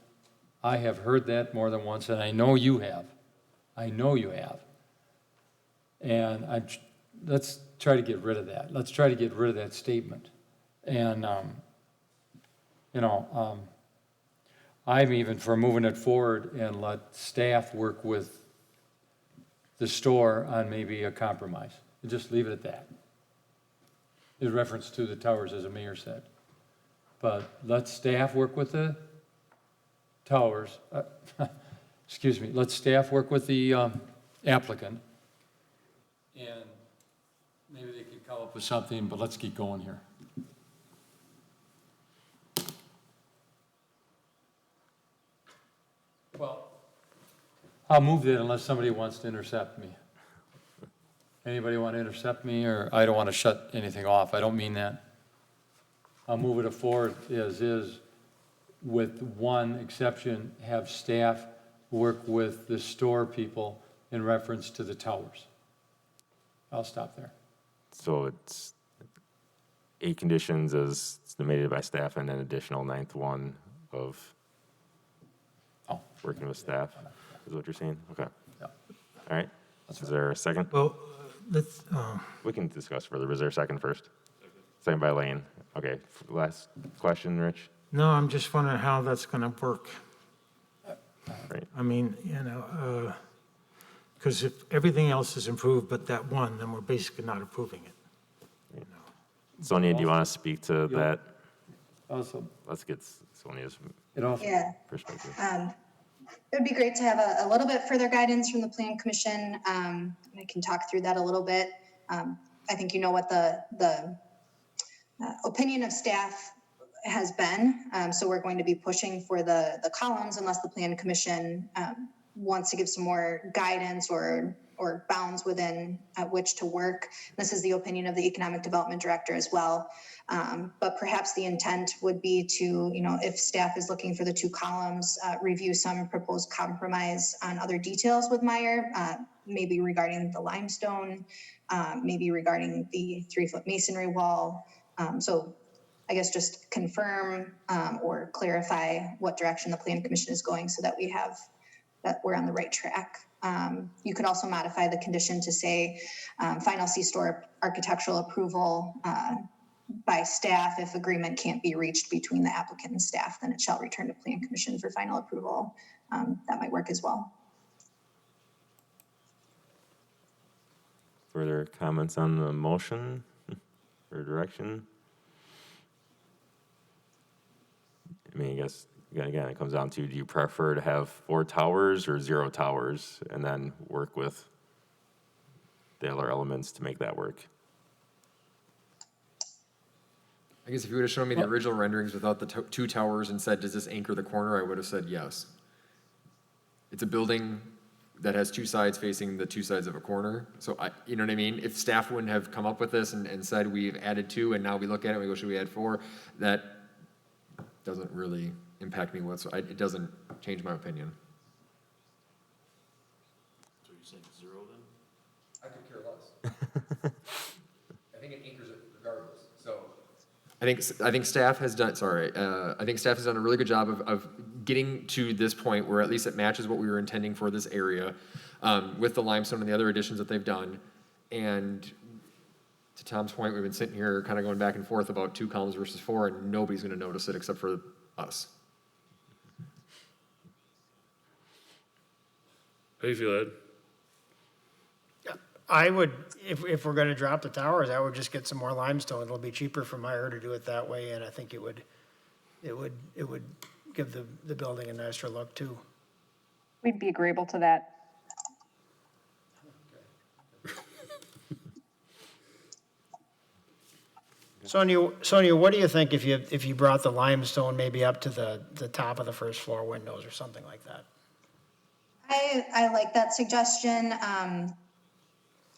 I have heard that more than once, and I know you have. I know you have. And let's try to get rid of that. Let's try to get rid of that statement. And, I'm even for moving it forward and let staff work with the store on maybe a compromise. And just leave it at that. In reference to the towers, as the mayor said. But let staff work with the towers, excuse me, let staff work with the applicant, and maybe they could come up with something, but let's keep going here. Well, I'll move that unless somebody wants to intercept me. Anybody want to intercept me, or I don't want to shut anything off. I don't mean that. I'll move it forward as is, with one exception, have staff work with the store people in reference to the towers. I'll stop there. So it's 8 conditions as estimated by staff, and an additional 9th one of working with staff, is what you're saying? Okay. Yeah. All right. Is there a second? Well, let's, We can discuss further. Was there a second first? Second by Lane. Okay. Last question, Rich? no, I'm just wondering how that's going to work. Right. I mean, because if everything else is improved but that one, then we're basically not approving it. Sonia, do you want to speak to that? Also, Let's get Sonia's Yeah. perspective. It would be great to have a little bit further guidance from the Plan Commission. I can talk through that a little bit. I think you know what the opinion of staff has been. So we're going to be pushing for the columns unless the Plan Commission wants to give some more guidance or bounds within which to work. This is the opinion of the Economic Development Director as well. But perhaps the intent would be to, if staff is looking for the 2 columns, review some proposed compromise on other details with Meyer, maybe regarding the limestone, maybe regarding the 3-foot masonry wall. So I guess just confirm or clarify what direction the Plan Commission is going so that that we're on the right track. You could also modify the condition to say final C-store architectural approval by staff. If agreement can't be reached between the applicant and staff, then it shall return to Plan Commission for final approval. That might work as well. Further comments on the motion or direction? I mean, I guess, again, it comes down to, do you prefer to have 4 towers or 0 towers, and then work with the other elements to make that work? I guess if you would have shown me the original renderings without the 2 towers and said, does this anchor the corner, I would have said yes. It's a building that has 2 sides facing the 2 sides of a corner. So you know what I mean? If staff wouldn't have come up with this and said we've added 2 and now we look at it and we go, should we add 4? That doesn't really impact me whatsoever. It doesn't change my opinion. So you're saying 0 then? I could care less. I think it anchors it regardless. So I think staff has done. I think staff has done a really good job of getting to this point where at least it matches what we were intending for this area, with the limestone and the other additions that they've done. And to Tom's point, we've been sitting here kind of going back and forth about 2 columns versus 4, and nobody's going to notice it except for us. How do you feel, Ed? I would, if we're gonna drop the towers, I would just get some more limestone. It'll be cheaper for Meyer to do it that way, and I think it would give the building a nicer look too. We'd be agreeable to that. Sonia, what do you think if you brought the limestone maybe up to the top of the first floor windows or something like that? I like that suggestion.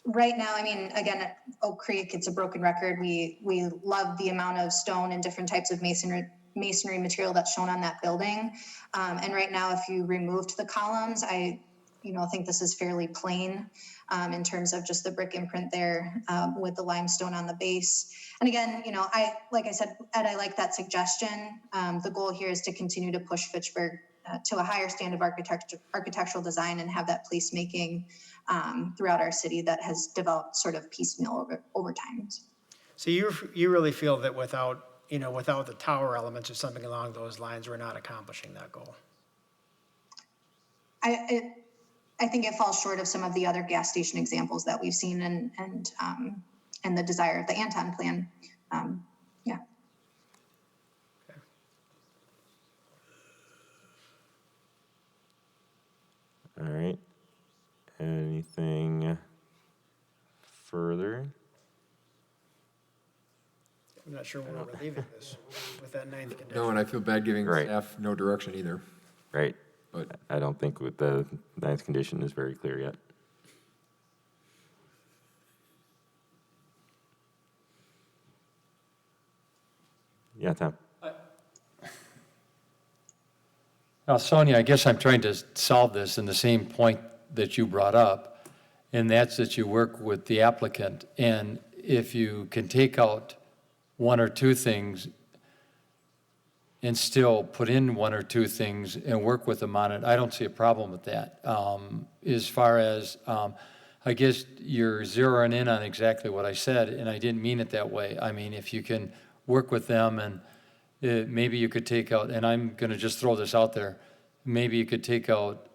Right now, I mean, again, at Oak Creek, it's a broken record. We love the amount of stone and different types of masonry material that's shown on that building. And right now, if you removed the columns, I think this is fairly plain in terms of just the brick imprint there with the limestone on the base. And again, like I said, Ed, I like that suggestion. The goal here is to continue to push Fitchburg to a higher standard of architectural design and have that placemaking throughout our city that has developed sort of piecemeal over time. So you really feel that without the tower elements or something along those lines, we're not accomplishing that goal? I think it falls short of some of the other gas station examples that we've seen and the desire of the Anton plan. Yeah. All right. Anything further? I'm not sure where we're leaving this with that ninth condition. No, and I feel bad giving Right. staff no direction either. Right. But I don't think with the ninth condition is very clear yet. Yeah, Tom. Now, Sonia, I guess I'm trying to solve this in the same point that you brought up, and that's that you work with the applicant. And if you can take out one or two things and still put in one or two things and work with them on it, I don't see a problem with that. As far as, I guess you're zeroing in on exactly what I said, and I didn't mean it that way. I mean, if you can work with them and maybe you could take out, and I'm gonna just throw this out there, maybe you could take out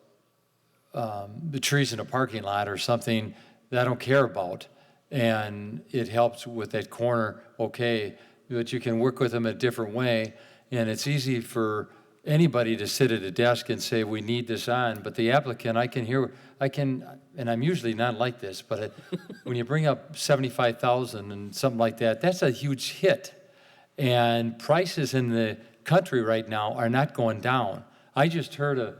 the trees in a parking lot or something that I don't care about, and it helps with that corner, okay, but you can work with them a different way, and it's easy for anybody to sit at a desk and say, we need this on, but the applicant, and I'm usually not like this, but when you bring up 75,000 and something like that, that's a huge hit. And prices in the country right now are not going down. I just heard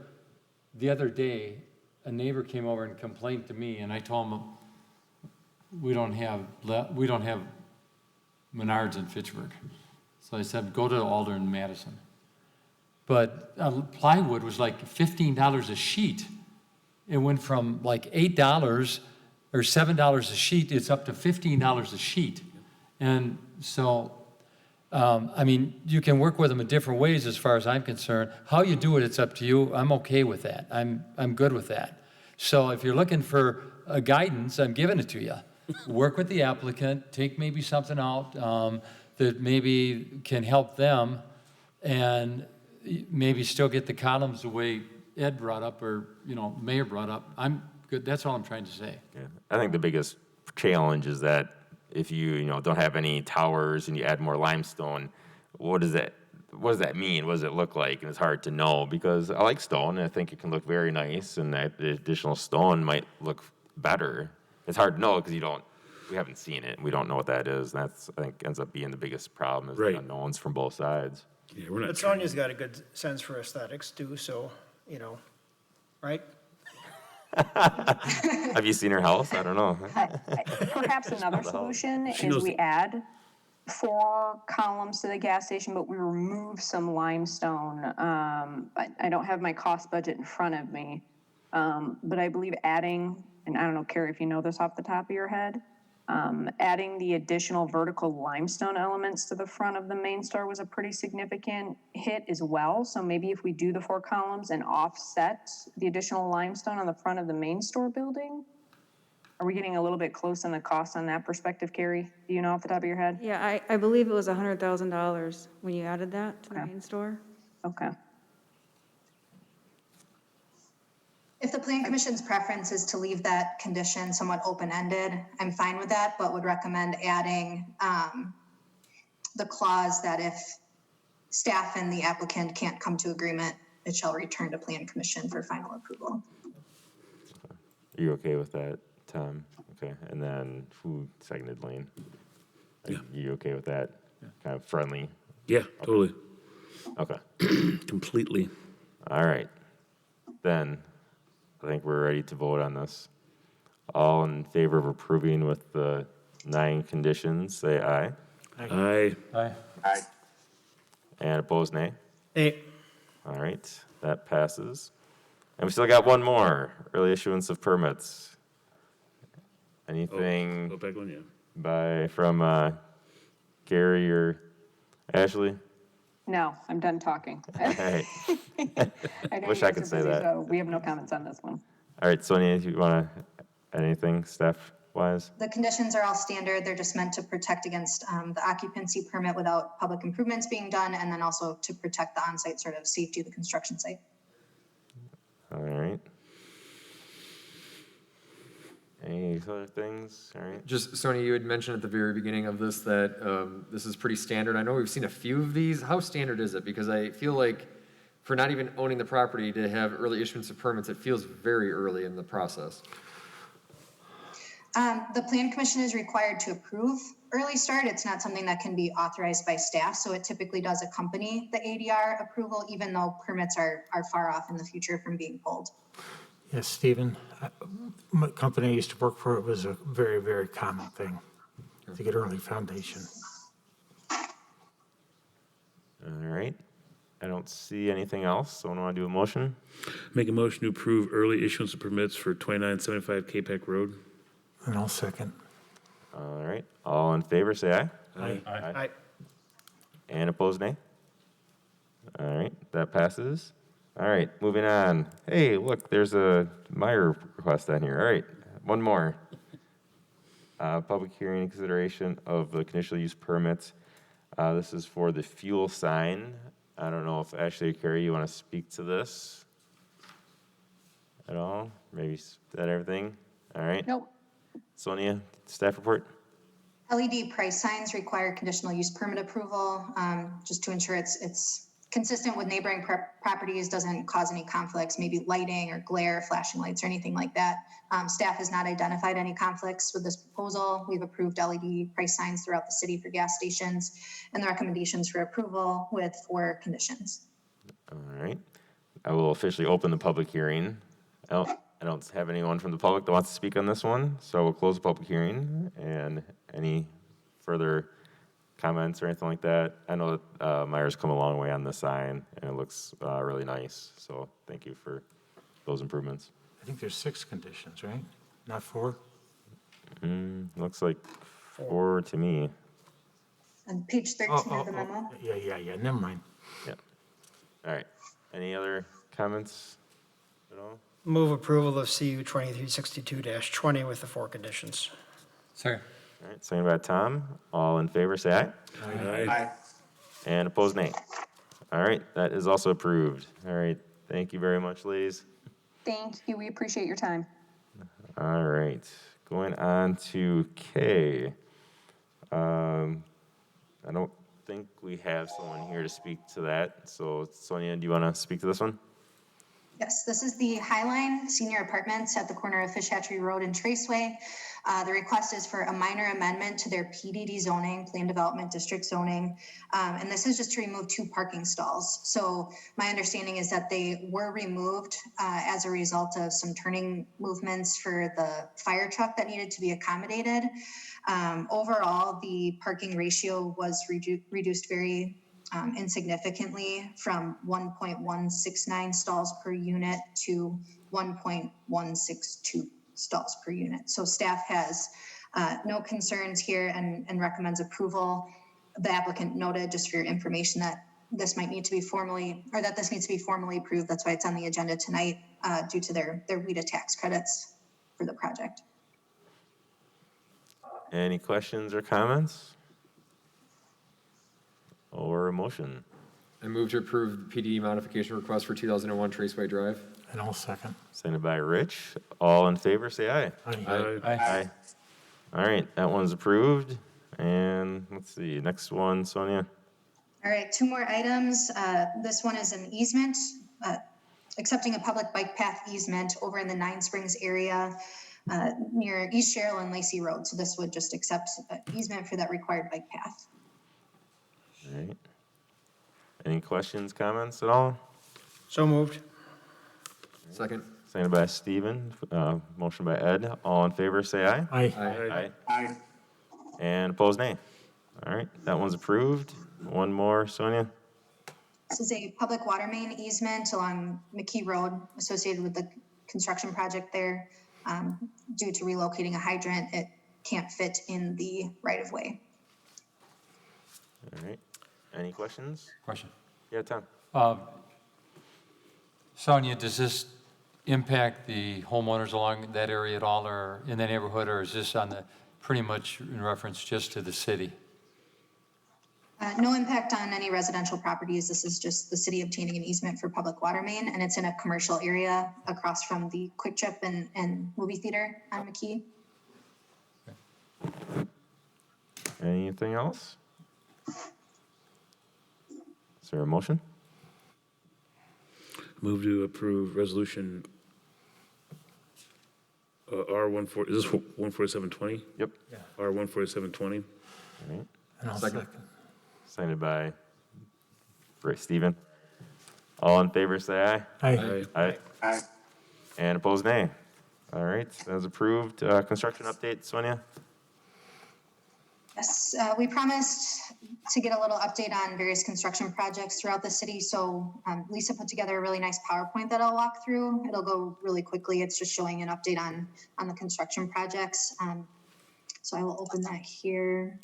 the other day, a neighbor came over and complained to me, and I told him, we don't have Menards in Fitchburg. So I said, go to Alder and Madison. But plywood was like $15 a sheet. It went from like $8 or $7 a sheet, it's up to $15 a sheet. And so, I mean, you can work with them in different ways as far as I'm concerned. How you do it, it's up to you. I'm okay with that. I'm good with that. So if you're looking for guidance, I'm giving it to you. Work with the applicant, take maybe something out that maybe can help them, and maybe still get the columns the way Ed brought up, or Mayor brought up. I'm good. That's all I'm trying to say. Yeah. I think the biggest challenge is that if you don't have any towers and you add more limestone, what does that mean? What does it look like? And it's hard to know, because I like stone and I think it can look very nice, and that the additional stone might look better. It's hard to know because we haven't seen it and we don't know what that is. And that's, I think, ends up being the biggest problem, is Right. the unknowns from both sides. Yeah, we're not. But Sonia's got a good sense for aesthetics too, so, right? Have you seen her house? I don't know. Perhaps another solution She is knows we add 4 columns to the gas station, but we remove some limestone. I don't have my cost budget in front of me, but I believe adding, and I don't know, Carrie, if you know this off the top of your head, adding the additional vertical limestone elements to the front of the main store was a pretty significant hit as well. So maybe if we do the 4 columns and offset the additional limestone on the front of the main store building, are we getting a little bit close on the cost on that perspective, Carrie? Do you know off the top of your head? Yeah, I believe it was $100,000 when you added that to the Okay. main store. Okay. If the Plan Commission's preference is to leave that condition somewhat open-ended, I'm fine with that, but would recommend adding the clause that if staff and the applicant can't come to agreement, it shall return to Plan Commission for final approval. Are you okay with that, Tom? Okay, and then who seconded Lane? Are you okay with that? Kind of friendly? Yeah, totally. Okay. Completely. All right. Then I think we're ready to vote on this. All in favor of approving with the 9 conditions, say aye. Aye. Aye. Aye. And opposed, nay? Nay. All right, that passes. And we still got one more, early issuance of permits. Anything Go back one, yeah. from Gary or Ashley? No, I'm done talking. All right. I know Wish you I guys could are say busy, that. so we have no comments on this one. All right, Sonia, do you want to, anything staff-wise? The conditions are all standard. They're just meant to protect against the occupancy permit without public improvements being done, and then also to protect the on-site sort of safety of the construction site. All right. Any other things? All right. Just, Sonia, you had mentioned at the very beginning of this that this is pretty standard. I know we've seen a few of these. How standard is it? Because I feel like for not even owning the property to have early issuance of permits, it feels very early in the process. The plan commission is required to approve early start. It's not something that can be authorized by staff, so it typically does accompany the ADR approval, even though permits are far off in the future from being pulled. Yes, Stephen, my company I used to work for, it was a very, very common thing to get early foundation. All right. I don't see anything else, so I want to do a motion. Make a motion to approve early issuance of permits for 2975 K-Pac Road. And I'll second. All right. All in favor, say aye. Aye. Aye. And opposed, nay? All right, that passes. All right, moving on. Hey, look, there's a Meyer request on here. All right, one more. Public hearing and consideration of the conditional use permits. This is for the fuel sign. I don't know if Ashley or Carrie, you want to speak to this at all? Maybe is that everything? All right. Nope. Sonia, staff report? LED price signs require conditional use permit approval, just to ensure it's consistent with neighboring properties, doesn't cause any conflicts, maybe lighting or glare, flashing lights or anything like that. Staff has not identified any conflicts with this proposal. We've approved LED price signs throughout the city for gas stations, and the recommendations for approval with 4 conditions. All right. I will officially open the public hearing. I don't have anyone from the public that wants to speak on this one, so we'll close the public hearing. And any further comments or anything like that? I know that Meyer's come a long way on the sign, and it looks really nice. So thank you for those improvements. I think there's 6 conditions, right? Not 4? Looks like 4 to me. On page 13 of the memo. Yeah, never mind. Yeah. All right. Any other comments at all? Move approval of CU 2362-20 with the 4 conditions. Sorry. All right, second by Tom. All in favor, say aye. Aye. And opposed, nay. All right, that is also approved. All right, thank you very much, ladies. Thank you. We appreciate your time. All right, going on to K. I don't think we have someone here to speak to that. So Sonia, do you want to speak to this one? Yes, this is the Highline Senior Apartments at the corner of Fish Hatchery Road and Traceway. The request is for a minor amendment to their PDD zoning, Plan Development District zoning. And this is just to remove 2 parking stalls. So my understanding is that they were removed as a result of some turning movements for the fire truck that needed to be accommodated. Overall, the parking ratio was reduced very insignificantly from 1.169 stalls per unit to 1.162 stalls per unit. So staff has no concerns here and recommends approval. The applicant noted, just for your information, that this might need to be formally, or that this needs to be formally approved. That's why it's on the agenda tonight due to their WIDA tax credits for the project. Any questions or comments? Or a motion? I move to approve the PDD modification request for 2001 Traceway Drive. And I'll second. Seconded by Rich. All in favor, say aye. Aye. Aye. All right, that one's approved. And let's see, next one, Sonia. All right, 2 more items. This one is an easement, accepting a public bike path easement over in the Nine Springs area near East Sherrill and Lacey Road. So this would just accept easement for that required bike path. All right. Any questions, comments at all? So moved. Second. Seconded by Stephen. Motion by Ed. All in favor, say aye. Aye. Aye. Aye. And opposed, nay. All right, that one's approved. One more, Sonia. This is a public water main easement along McKee Road associated with the construction project there. Due to relocating a hydrant, it can't fit in the right-of-way. All right. Any questions? Question. Yeah, Tom. Sonia, does this impact the homeowners along that area at all, or in the neighborhood, or is this on the, pretty much in reference just to the city? No impact on any residential properties. This is just the city obtaining an easement for public water main, and it's in a commercial area across from the Quick Trip and movie theater on McKee. Anything else? Is there a motion? Move to approve resolution R14, is this 14720? Yep. R14720. All right. And I'll Second. second. Signed by Stephen. All in favor, say aye. Aye. Aye. Aye. And opposed, nay. All right, that was approved. Construction update, Sonia? Yes, we promised to get a little update on various construction projects throughout the city. So Lisa put together a really nice PowerPoint that I'll walk through. It'll go really quickly. It's just showing an update on the construction projects. So I will open that here.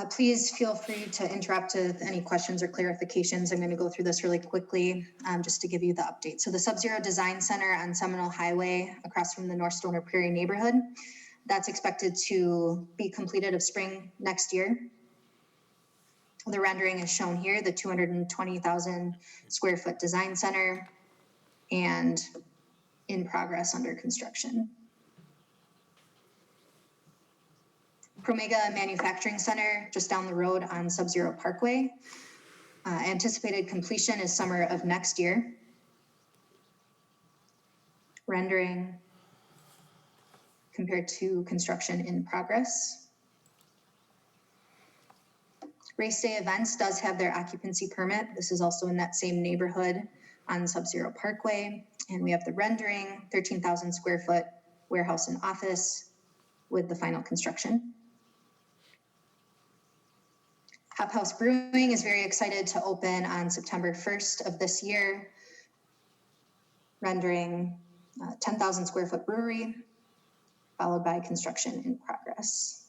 Please feel free to interrupt with any questions or clarifications. I'm going to go through this really quickly just to give you the update. So the Sub-Zero Design Center on Seminole Highway across from the North Stoner Prairie neighborhood, that's expected to be completed of spring next year. The rendering is shown here, the 220,000 square foot design center and in progress under construction. Promega Manufacturing Center, just down the road on Sub-Zero Parkway. Anticipated completion is summer of next year. Rendering compared to construction in progress. Race Day Events does have their occupancy permit. This is also in that same neighborhood on Sub-Zero Parkway. And we have the rendering, 13,000 square foot warehouse and office with the final construction. Hop House Brewing is very excited to open on September 1st of this year, rendering 10,000 square foot brewery, followed by construction in progress.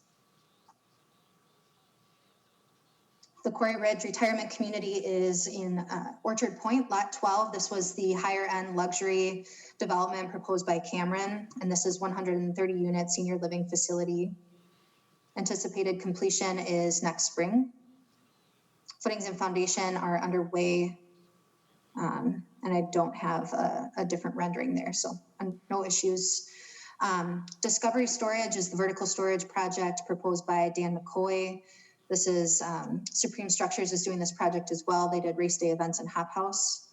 The Quarry Ridge Retirement Community is in Orchard Point, Lot 12. This was the higher end luxury development proposed by Cameron, and this is 130 unit senior living facility. Anticipated completion is next spring. Footings and foundation are underway, and I don't have a different rendering there, so no issues. Discovery Storage is the vertical storage project proposed by Dan McCoy. This is Supreme Structures is doing this project as well. They did Race Day Events in Hop House.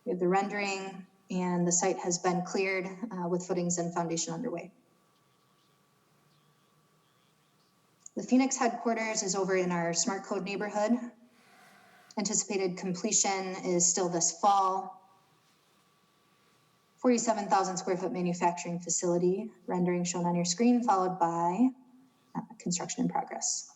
We have the rendering, and the site has been cleared with footings and foundation underway. The Phoenix headquarters is over in our Smart Code neighborhood. Anticipated completion is still this fall. 47,000 square foot manufacturing facility, rendering shown on your screen, followed by construction in progress.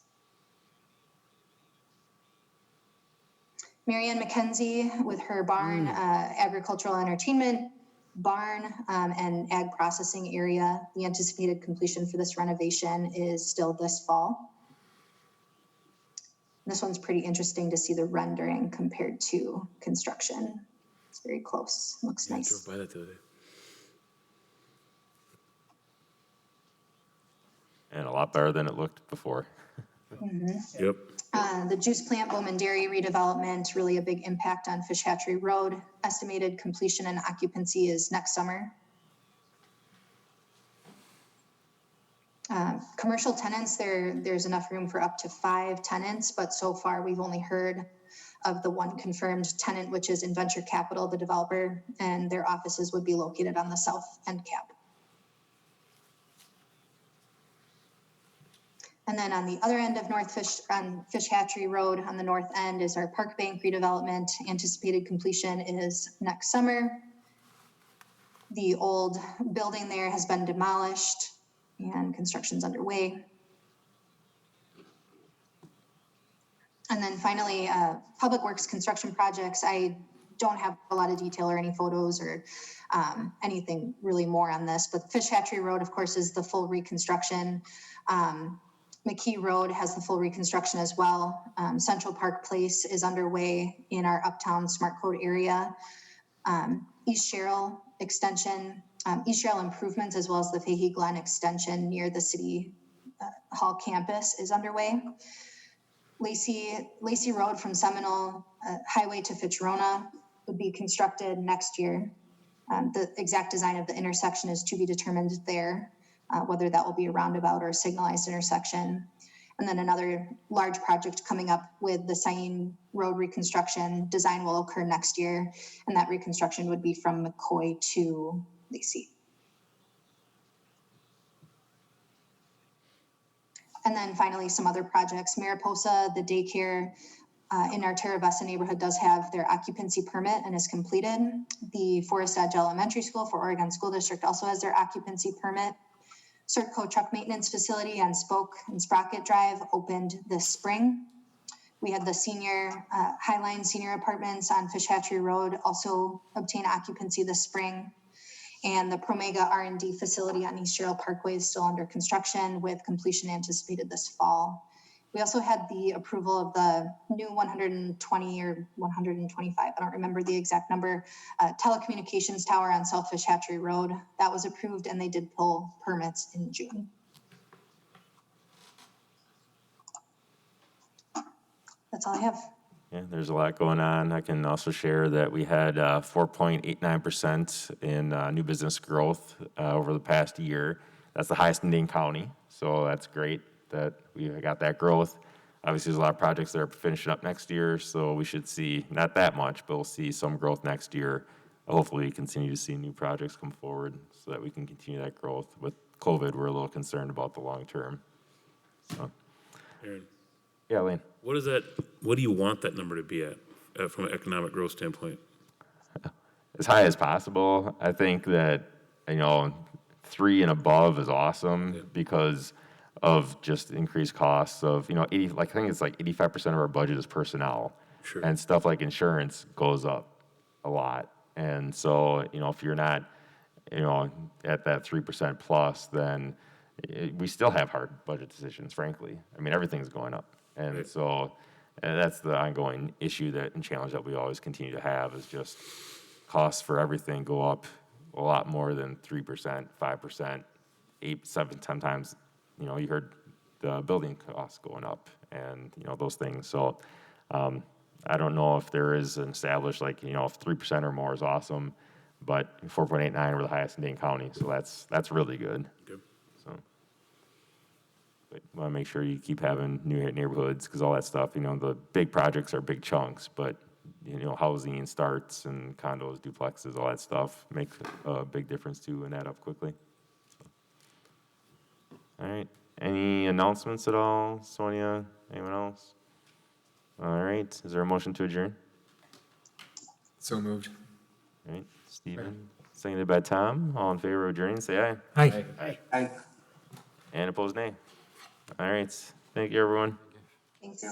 Marianne McKenzie with her barn, agricultural entertainment barn and ag processing area. The anticipated completion for this renovation is still this fall. This one's pretty interesting to see the rendering compared to construction. It's very close, looks nice. I drove by that the other day. And a lot better than it looked before. Mm-hmm. Yep. The Juice Plant Bowman Dairy redevelopment, really a big impact on Fish Hatchery Road. Estimated completion and occupancy is next summer. Commercial tenants, there's enough room for up to 5 tenants, but so far we've only heard of the one confirmed tenant, which is Venture Capital, the developer, and their offices would be located on the south end cap. And then on the other end of on Fish Hatchery Road, on the north end, is our Park Bank redevelopment. Anticipated completion is next summer. The old building there has been demolished and construction's underway. And then finally, Public Works construction projects. I don't have a lot of detail or any photos or anything really more on this, but Fish Hatchery Road, of course, is the full reconstruction. McKee Road has the full reconstruction as well. Central Park Place is underway in our Uptown Smart Code area. East Sherrill extension, East Sherrill improvements, as well as the Fahey Glen extension near the City Hall campus is underway. Lacey Road from Seminole Highway to Fitchburg would be constructed next year. The exact design of the intersection is to be determined there, whether that will be a roundabout or a signalized intersection. And then another large project coming up with the Sain Road reconstruction design will occur next year, and that reconstruction would be from McCoy to Lacey. And then finally, some other projects. Mariposa, the daycare in our Terra Vista neighborhood, does have their occupancy permit and is completed. The Forest Edge Elementary School for Oregon School District also has their occupancy permit. CertCo truck maintenance facility on Spoke and Sprocket Drive opened this spring. We had the Highline Senior Apartments on Fish Hatchery Road also obtain occupancy this spring. And the Promega R&D facility on East Sherrill Parkway is still under construction with completion anticipated this fall. We also had the approval of the new 120 or 125, I don't remember the exact number, telecommunications tower on South Fish Hatchery Road. That was approved and they did pull permits in June. That's all I have. Yeah, there's a lot going on. I can also share that we had 4.89% in new business growth over the past year. That's the highest in Dane County, so that's great that we got that growth. Obviously, there's a lot of projects that are finishing up next year, so we should see, not that much, but we'll see some growth next year. Hopefully, continue to see new projects come forward so that we can continue that growth. With COVID, we're a little concerned about the long term. So. Aaron. Yeah, Lane. What do you want that number to be at from an economic growth standpoint? As high as possible. I think that, 3 and above is awesome because of just increased costs of, I think it's like 85% of our budget is personnel. Sure. And stuff like insurance goes up a lot. And so, if you're not, at that 3% plus, then we still have hard budget decisions, frankly. I mean, everything's going up. And Right. so that's the ongoing issue and challenge that we always continue to have is just costs for everything go up a lot more than 3%, 5%, 8, 7, 10 times. You heard the building costs going up and, those things. So I don't know if there is an established, if 3% or more is awesome, but 4.89 we're the highest in Dane County. So that's really good. Good. So. But you want to make sure you keep having new neighborhoods because all that stuff, the big projects are big chunks, but, housing starts and condos, duplexes, all that stuff makes a big difference too and add up quickly. So. All right. Any announcements at all, Sonia? Anyone else? All right. Is there a motion to adjourn? So moved. All right. Stephen, seconded by Tom. All in favor of adjourning, say aye. Aye. Aye. Aye. And opposed, nay. All right. Thank you, everyone. Thanks.